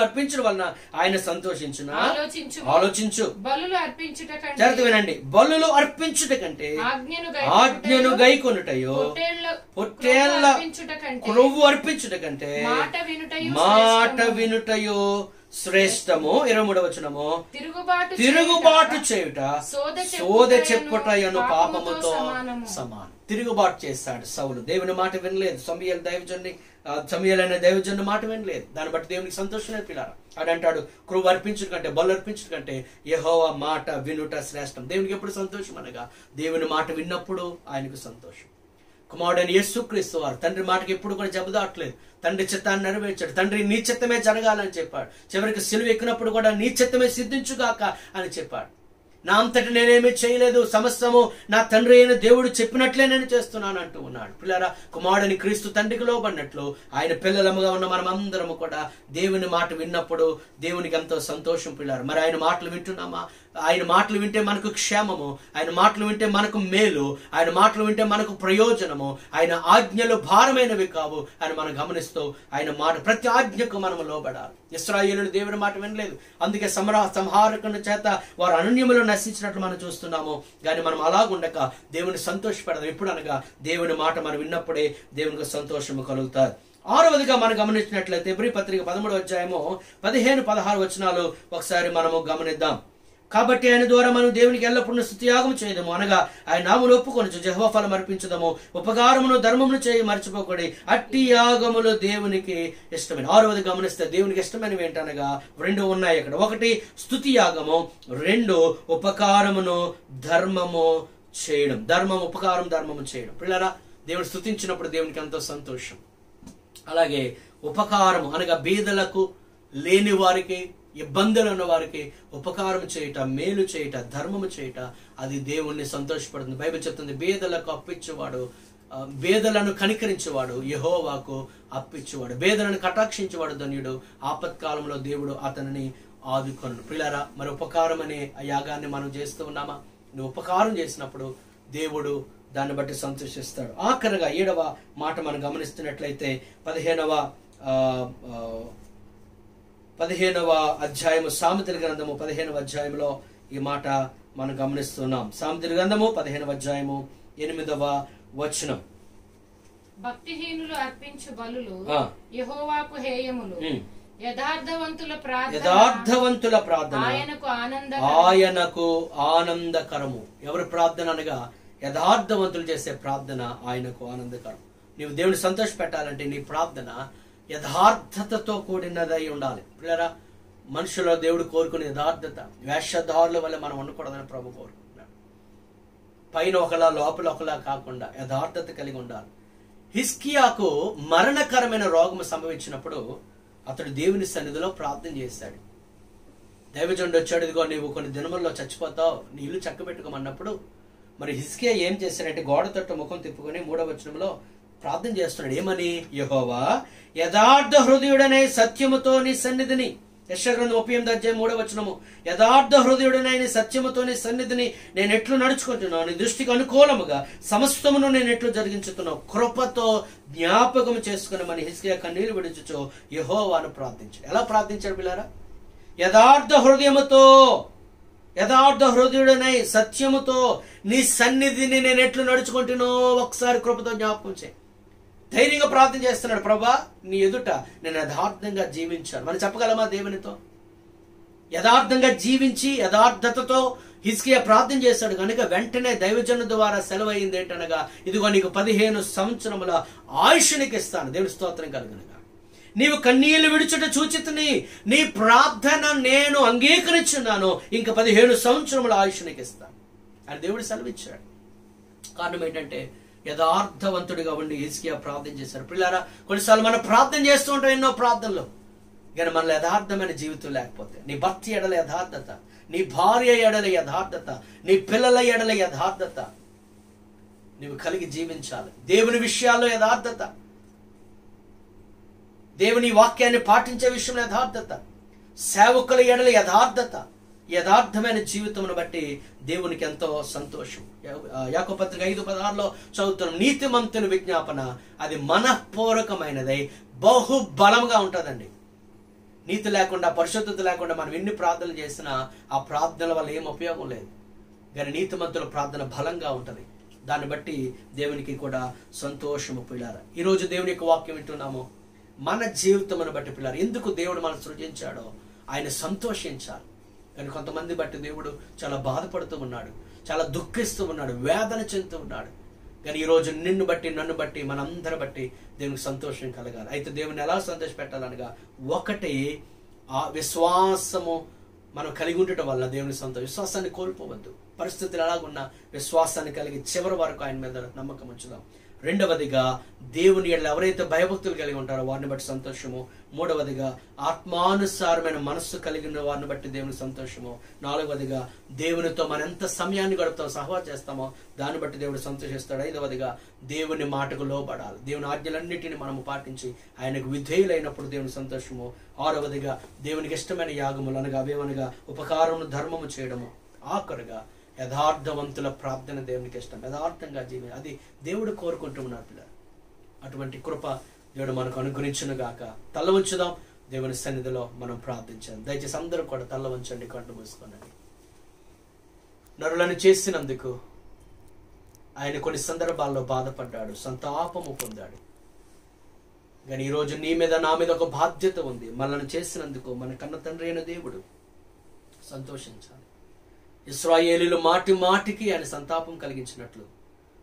అర్పించడం వలన ఆయన సంతోషించున. ఆలోచించు. జాగ్రత్త వినండి. బలులు అర్పించుట కంటే ఆజ్ఞను గైకొనుటయో, పొట్టేళ్ల క్రొవ్వు అర్పించుట కంటే మాట వినుటయో శ్రేష్టము. 23వ వచనము, తిరుగుబాటు చేయుట సోద చెప్పుటయను పాపముతో సమానం. తిరుగుబాటు చేశాడు సౌలు. దేవుని మాట వినలేదు. సమూయేలు అనే దైవజనుని మాట వినలేదు. దాన్ని బట్టి దేవునికి సంతోషం పిల్లారా. అడంటాడు, క్రొవ్వు అర్పించుట కంటే, బలు అర్పించుట కంటే యెహోవా మాట వినుట శ్రేష్టం. దేవునికి ఎప్పుడు సంతోషం అనగా దేవుని మాట విన్నప్పుడు ఆయనకు సంతోషం. కుమారుడైన యేసుక్రీస్తు వారు తండ్రి మాటకి ఎప్పుడు కూడా జబదాట్లేదు. తండ్రి చిత్తాన్ని నెరవేర్చాడు. తండ్రి నీ చిత్తమే జరగాలని చెప్పాడు. చివరికి సిలువ ఎక్కినప్పుడు కూడా నీ చిత్తమే సిద్ధించుగాక అని చెప్పాడు. నా అంతటి నేనేమీ చేయలేదు, సమస్తము నా తండ్రి అయిన దేవుడు చెప్పినట్లే నేను చేస్తున్నాను అంటూ ఉన్నాడు. పిల్లరా, కుమారుడిని క్రీస్తు తండ్రికి లోబడినట్లు ఆయన పిల్లలముగా ఉన్న మనం అందరము కూడా దేవుని మాట విన్నప్పుడు దేవునికి ఎంతో సంతోషం. పిల్లారు, మరి ఆయన మాటలు వింటున్నామా? ఆయన మాటలు వింటే మనకు క్షేమము, ఆయన మాటలు వింటే మనకు మేలు, ఆయన మాటలు వింటే మనకు ప్రయోజనము, ఆయన ఆజ్ఞలు భారమైనవి కావు అని మనం గమనిస్తూ ఆయన మాట ప్రతి ఆజ్ఞకు మనము లోబడాలి. ఇశ్రాయేలులు దేవుని మాట వినలేదు, అందుకే సంహారకుని చేత వారు అరణ్యములో నశించినట్లు మనం చూస్తున్నాము. కానీ మనం అలాగుండక దేవుని సంతోషపెడదాం. ఎప్పుడు అనగా దేవుని మాట మనం విన్నప్పుడే దేవునికి సంతోషము కలుగుతారు. 6వదిగా మనం గమనించినట్లయితే హెబ్రీ పత్రిక 13వ అధ్యాయము 15-16 వచనాలు ఒకసారి మనము గమనిద్దాం. కాబట్టి ఆయన ద్వారా మనం దేవునికి ఎల్లప్పుడూ స్తుతియాగము చేయదము, అనగా ఆయన నామమును ఒప్పుకొనుచు యెహోవా ఫలం అర్పించదము, ఉపకారమును ధర్మమును చేయి మర్చిపోకూడి, అట్టి యాగములు దేవునికి ఇష్టమైన. 6వది గమనిస్తే దేవునికి ఇష్టమైనవి ఏంటనగా 2 ఉన్నాయి అక్కడ. 1 స్తుతి యాగము, 2 ఉపకారమును ధర్మము చేయడం. ఉపకారం ధర్మము చేయడం. పిల్లరా, దేవుని స్తుతించినప్పుడు దేవునికి ఎంతో సంతోషం. అలాగే ఉపకారము అనగా బీదలకు, లేని వారికి, ఇబ్బందులు ఉన్న వారికి ఉపకారం చేయట, మేలు చేయట, ధర్మము చేయట, అది దేవుణ్ణి సంతోషపడుతుంది. బైబిల్ చెప్తుంది, బీదలకు అప్పిచ్చేవాడు, బేదలను కనికరించేవాడు యెహోవాకు అప్పిచ్చేవాడు, బేదలను కటాక్షించేవాడు ధన్యుడు, ఆపత్కాలంలో దేవుడు అతనిని ఆదుకొను. పిల్లరా, మరి ఉపకారం అనే ఆ యాగాన్ని మనం చేస్తూ ఉన్నామా? నువ్వు ఉపకారం చేసినప్పుడు దేవుడు దాన్ని బట్టి సంతోషిస్తాడు. ఆఖరిగా 7వ మాట మనం గమనిస్తున్నట్లయితే 15వ అధ్యాయము సామెతల గ్రంథము 15వ అధ్యాయంలో ఈ మాట మనం గమనిస్తున్నాం. సామెతల గ్రంథము 15వ అధ్యాయము 8వ వచనం. భక్తిహీనులు అర్పించు బలులు యెహోవాకు హేయములు, యథార్థవంతుల ప్రార్థన ఆయనకు ఆనందకరము. ఎవరి ప్రార్థన అనగా యథార్థవంతులు చేసే ప్రార్థన ఆయనకు ఆనందకరం. నీవు దేవుని సంతోష పెట్టాలంటే నీ ప్రార్థన యథార్థతతో కూడినదై ఉండాలి. పిల్లరా, మనుషుల దేవుడు కోరుకునే యథార్థత. వేషధారుల వల్ల మనం ఉండకూడదని ప్రభు కోరుకుంటున్నాడు. పైన ఒకలా లోపల ఒకలా కాకుండా యథార్థత కలిగి ఉండాలి. హిజ్కియాకు మరణకరమైన రోగం సంభవించినప్పుడు అతడు దేవుని సన్నిధిలో ప్రార్థన చేశాడు. దైవజనుడు వచ్చాడు, ఇదిగో నీవు కొన్ని దినముల్లో చచ్చిపోతావు, నీ ఇల్లు చక్కబెట్టుకోమన్నప్పుడు మరి హిజ్కియా ఏం చేశాడంటే గోడ తట్టు ముఖం తిప్పుకొని 3వ వచనంలో ప్రార్థన చేస్తున్నాడు. ఏమని? యెహోవా యథార్థ హృదయుడనే సత్యముతో నీ సన్నిధిని, యెషయా గ్రంథం 38వ అధ్యాయం 3వ వచనము, యథార్థ హృదయుడనే సత్యముతో నీ సన్నిధిని నేను ఎట్లు నడుచుకుంటున్నావు, నీ దృష్టికి అనుకూలముగా సమస్తమును నేను ఎట్లు జరిగించుతున్నావు, కృపతో జ్ఞాపకం చేసుకున్నామని హిజ్కియా కన్నీళ్లు విడుచుచో యెహోవాను ప్రార్థించాడు. ఎలా ప్రార్థించాడు పిల్లారా? యథార్థ హృదయుడనై సత్యముతో నీ సన్నిధిని నేను ఎట్లు నడుచుకుంటున్నో ఒకసారి కృపతో జ్ఞాపకం చేయి. ధైర్యంగా ప్రార్థన చేస్తున్నాడు. ప్రభా, నీ ఎదుట నేను యథార్థంగా జీవించాను. మనం చెప్పగలమా దేవునితో? యథార్థంగా జీవించి యథార్థతతో హిజ్కియా ప్రార్థన చేశాడు కనుక వెంటనే దైవజను ద్వారా సెలవు అయింది ఏంటనగా, ఇదిగో నీకు 15 సంవత్సరముల ఆయుష్నికి ఇస్తాను. దేవుని స్తోత్రం కలుగునుగా. నీవు కన్నీళ్లు విడుచుట చూచితిని, నీ ప్రార్థన నేను అంగీకరించున్నాను, ఇంకా 15 సంవత్సరముల ఆయుష్నికి ఇస్తాను అని దేవుడు సెలవిచ్చాడు. కారణం ఏంటంటే యథార్థవంతుడిగా ఉండి హిజ్కియా ప్రార్థన చేశారు. పిల్లారా, కొన్నిసార్లు మనం ప్రార్థన చేస్తూ ఉంటాం ఎన్నో ప్రార్థనలు, కానీ మనలో యథార్థమైన జీవితం లేకపోతే, నీ భర్త ఎడల యథార్థత, నీ భార్య ఎడల యథార్థత, నీ పిల్లల ఎడల యథార్థత నీవు కలిగి జీవించాలి. దేవుని విషయాల్లో యథార్థత, దేవుని వాక్యాన్ని పాటించే విషయంలో యథార్థత, సేవకుల ఎడల యథార్థత, యథార్థమైన జీవితమును బట్టి దేవునికి ఎంతో సంతోషం. యాకోబు పత్రిక 5:16 చదువుతున్నాం, నీతిమంతుని విజ్ఞాపన అది మనఃపూర్వకమైనదై బహు బలంగా ఉంటుందండి. నీతి లేకుండా, పరిశుద్ధత లేకుండా మనం ఎన్ని ప్రార్థనలు చేసినా ఆ ప్రార్థనల వల్ల ఏం ఉపయోగం లేదు. కానీ నీతిమంతుల ప్రార్థన బలంగా ఉంటుంది. దాన్ని బట్టి దేవునికి కూడా సంతోషము. పిల్లారా, ఈరోజు దేవుని యొక్క వాక్యం వింటున్నాము. మన జీవితమును బట్టి పిల్లారు, ఎందుకు దేవుడు మనం సృజించాడో ఆయన సంతోషించాలి. కానీ కొంతమంది బట్టి దేవుడు చాలా బాధపడుతూ ఉన్నాడు, చాలా దుఃఖిస్తూ ఉన్నాడు, వేదన చెందుతూ ఉన్నాడు. కానీ ఈరోజు నిన్ను బట్టి, నన్ను బట్టి, మనందరి బట్టి దేవునికి సంతోషం కలగాలి. అయితే దేవుని ఎలా సంతోష పెట్టాలనగా, ఒకటి ఆ విశ్వాసము మనం కలిగి ఉండటం వల్ల దేవుని సంతోషం. విశ్వాసాన్ని కోల్పోవద్దు. పరిస్థితులు ఎలాగున్నా విశ్వాసాన్ని కలిగి చివరి వరకు ఆయన మీద నమ్మకం ఉంచుదాం. రెండవదిగా, దేవుని ఎడల ఎవరైతే భయభక్తులు కలిగి ఉంటారో వారిని బట్టి సంతోషము. మూడవదిగా, ఆత్మానుసారమైన మనస్సు కలిగిన వారిని బట్టి దేవుని సంతోషము. నాలుగవదిగా, దేవునితో మనం ఎంత సమయాన్ని గడుపుతామో, సహవాసం చేస్తామో దాన్ని బట్టి దేవుడు సంతోషిస్తాడు. ఐదవదిగా, దేవుని మాటకు లోబడాలి. దేవుని ఆజ్ఞలన్నిటిని మనము పాటించి ఆయనకు విధేయులైనప్పుడు దేవుని సంతోషము. ఆరవదిగా, దేవునికి ఇష్టమైన యాగములు అనగా అవేమనగా ఉపకారమును ధర్మము చేయడము. ఆఖరుగా యథార్థవంతుల ప్రార్థన దేవునికి ఇష్టం. యథార్థంగా అది దేవుడు కోరుకుంటున్నారు పిల్లలు. అటువంటి కృప దేవుడు మనకు అనుగ్రహించును గాక. తల్ల ఉంచుదాం, దేవుని సన్నిధిలో మనం ప్రార్థించాం. దయచేసి అందరూ కూడా తల్ల ఉంచండి, కళ్ళు మూసుకోనండి. నరులను చేసినందుకు ఆయన కొన్ని సందర్భాల్లో బాధపడ్డాడు, సంతాపము పొందాడు. కానీ ఈరోజు నీ మీద నా మీద ఒక బాధ్యత ఉంది. మనల్ని చేసినందుకు మన కన్న తండ్రి అయిన దేవుడు సంతోషించాలి. ఇశ్రాయేలీయులు మాటి మాటికి ఆయన సంతాపం కలిగించినట్లు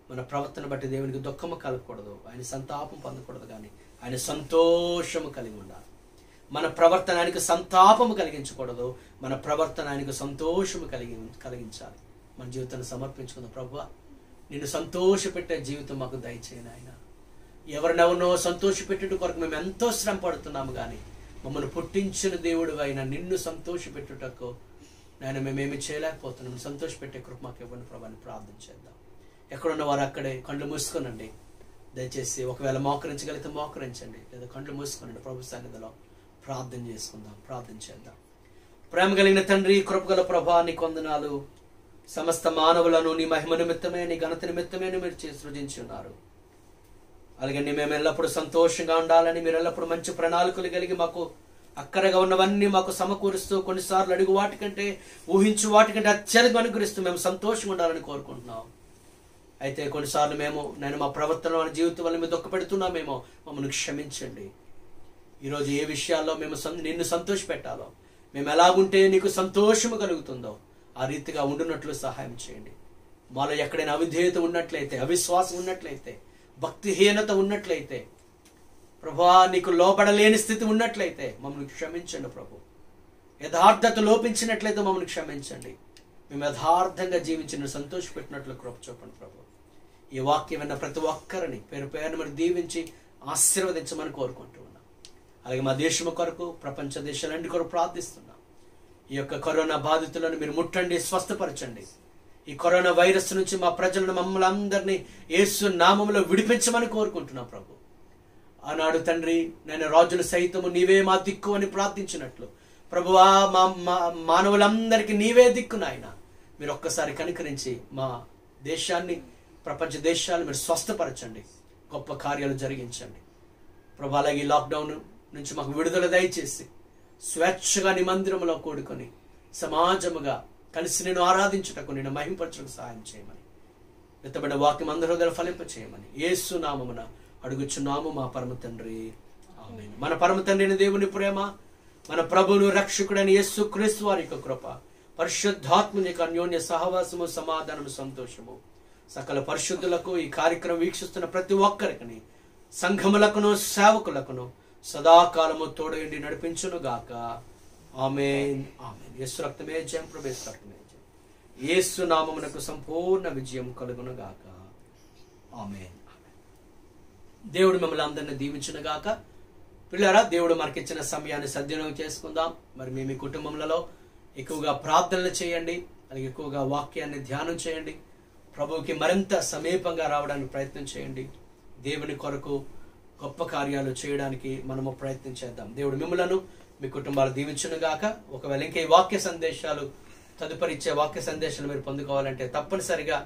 మన ప్రవర్తన బట్టి దేవునికి దుఃఖము కలగకూడదు, ఆయన సంతాపం పొందకూడదు, కానీ ఆయన సంతోషము కలిగి ఉండాలి. మన ప్రవర్తన ఆయనకు సంతాపము కలిగించకూడదు, మన ప్రవర్తన ఆయనకు సంతోషము కలిగించాలి. మన జీవితాన్ని సమర్పించుకుందాం. ప్రభువా, నిన్ను సంతోషపెట్టే జీవితం మాకు దయచేయను. ఆయన ఎవరినెవరినో సంతోషపెట్టుట కొరకు మేము ఎంతో శ్రమ పడుతున్నాము, కానీ మమ్మల్ని పుట్టించిన దేవుడు అయిన నిన్ను సంతోషపెట్టుటకు నాయన మేమేమి చేయలేకపోతున్నాం. సంతోషపెట్టే కృప మాకు ఇవ్వండి ప్రభాని ప్రార్థన చేద్దాం. ఎక్కడున్న వారు అక్కడే కళ్ళు మూసుకోనండి. దయచేసి ఒకవేళ మోకరించగలిగితే మోకరించండి, లేదా కళ్ళు మూసుకోనండి. ప్రభు సన్నిధిలో ప్రార్థన చేసుకుందాం, ప్రార్థన చేద్దాం. ప్రేమ కలిగిన తండ్రి, కృపగల ప్రభా, నీ వందనాలు. సమస్త మానవులను నీ మహిమ నిమిత్తమే, నీ ఘనత నిమిత్తమే మీరు సృజించి ఉన్నారు. అలాగే మేము ఎల్లప్పుడూ సంతోషంగా ఉండాలని, మీరు ఎల్లప్పుడూ మంచి ప్రణాళికలు కలిగి మాకు అక్కరగా ఉన్నవన్నీ మాకు సమకూరుస్తూ, కొన్నిసార్లు అడుగు వాటికంటే ఊహించు వాటికంటే అత్యధికంగా అనుగ్రహిస్తూ మేము సంతోషంగా ఉండాలని కోరుకుంటున్నాం. అయితే కొన్నిసార్లు నేను మా ప్రవర్తన మన జీవితం వల్ల మేము దుఃఖపెడుతున్నామేమో, మమ్మల్ని క్షమించండి. ఈరోజు ఏ విషయాల్లో మేము నిన్ను సంతోష పెట్టాలో, మేము ఎలాగుంటే నీకు సంతోషము కలుగుతుందో ఆ రీతిగా ఉండునట్లు సహాయం చేయండి. మాలో ఎక్కడైనా అవిధేయత ఉన్నట్లయితే, అవిశ్వాసం ఉన్నట్లయితే, భక్తిహీనత ఉన్నట్లయితే, ప్రభువా నీకు లోపడలేని స్థితి ఉన్నట్లయితే మమ్మల్ని క్షమించండి ప్రభు. యథార్థత లోపించినట్లయితే మమ్మల్ని క్షమించండి. మేము యథార్థంగా జీవించి సంతోషపెట్టినట్లు కృప చూపండి ప్రభు. ఈ వాక్యం విన్న ప్రతి ఒక్కరిని పేరు పేరున మరి దీవించి ఆశీర్వదించమని కోరుకుంటూ ఉన్నాం. అలాగే మా దేశము కొరకు, ప్రపంచ దేశాలన్నిటి కొరకు ప్రార్థిస్తున్నాం. ఈ యొక్క కరోనా బాధితులను మీరు ముట్టండి, స్వస్థపరచండి. ఈ కరోనా వైరస్ నుంచి మా ప్రజలను, మమ్మల్ని అందరినీ యేసు నామములో విడిపించమని కోరుకుంటున్నాం ప్రభు. ఆనాడు తండ్రి, నేను రాజులు సైతము నీవే మా దిక్కు అని ప్రార్థించినట్లు ప్రభువా, మా మానవులందరికీ నీవే దిక్కు నాయన. మీరు ఒక్కసారి కనికరించి మా దేశాన్ని, ప్రపంచ దేశాలను మీరు స్వస్థపరచండి, గొప్ప కార్యాలు జరిగించండి ప్రభు. అలాగే ఈ లాక్డౌన్ నుంచి మాకు విడుదల దయచేసి స్వేచ్ఛగా నీ మందిరంలో కూడుకొని సమాజముగా కలిసి నేను ఆరాధించుటకు, నేను మహింపరచుటకు సహాయం చేయమని, వెత్తబడిన వాక్యం అందరూ ఫలింప చేయమని యేసు నామమున అడుగుచున్నాము మా పరమ తండ్రి, ఆమేన్. మన పరమ తండ్రి దేవుని ప్రేమ, మన ప్రభువును రక్షకుడైన యేసు క్రీస్తు వారి యొక్క కృప, పరిశుద్ధాత్మని యొక్క అన్యోన్య సహవాసము, సమాధానము, సంతోషము సకల పరిశుద్ధులకు, ఈ కార్యక్రమం వీక్షిస్తున్న ప్రతి ఒక్కరికి, సంఘములకును సేవకులకును సదాకాలము తోడైండి నడిపించును గాక. ఆమేన్, ఆమేన్. యేసు రక్తమే జయం, ప్రభు యేసు రక్తమే జయం. యేసు నామమునకు సంపూర్ణ విజయం కలుగును గాక. ఆమేన్. దేవుడు మిమ్మల్ని అందరినీ దీవించును గాక. పిల్లరా, దేవుడు మనకిచ్చిన సమయాన్ని సద్వినియోగం చేసుకుందాం. మరి మీ కుటుంబంలో ఎక్కువగా ప్రార్థనలు చేయండి, అలాగే ఎక్కువగా వాక్యాన్ని ధ్యానం చేయండి. ప్రభువుకి మరింత సమీపంగా రావడానికి ప్రయత్నం చేయండి. దేవుని కొరకు గొప్ప కార్యాలు చేయడానికి మనము ప్రయత్నం చేద్దాం. దేవుడు మిమ్మలను, మీ కుటుంబాలు దీవించును గాక. ఒకవేళ ఇంకా ఈ వాక్య సందేశాలు, తదుపరి ఇచ్చే వాక్య సందేశాలు మీరు పొందుకోవాలంటే తప్పనిసరిగా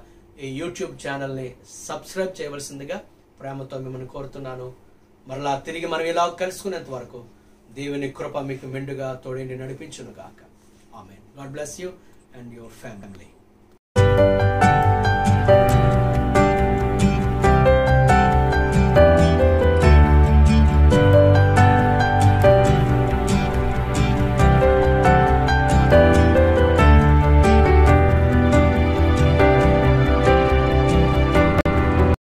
ఈ యూట్యూబ్ ఛానల్ని సబ్స్క్రైబ్ చేయవలసిందిగా ప్రేమతో మిమ్మల్ని కోరుతున్నాను. మరలా తిరిగి మనం ఇలా కలుసుకునేంత వరకు దేవుని కృప మీకు మెండుగా తోడేండి నడిపించును గాక. Amen. God bless you and your family.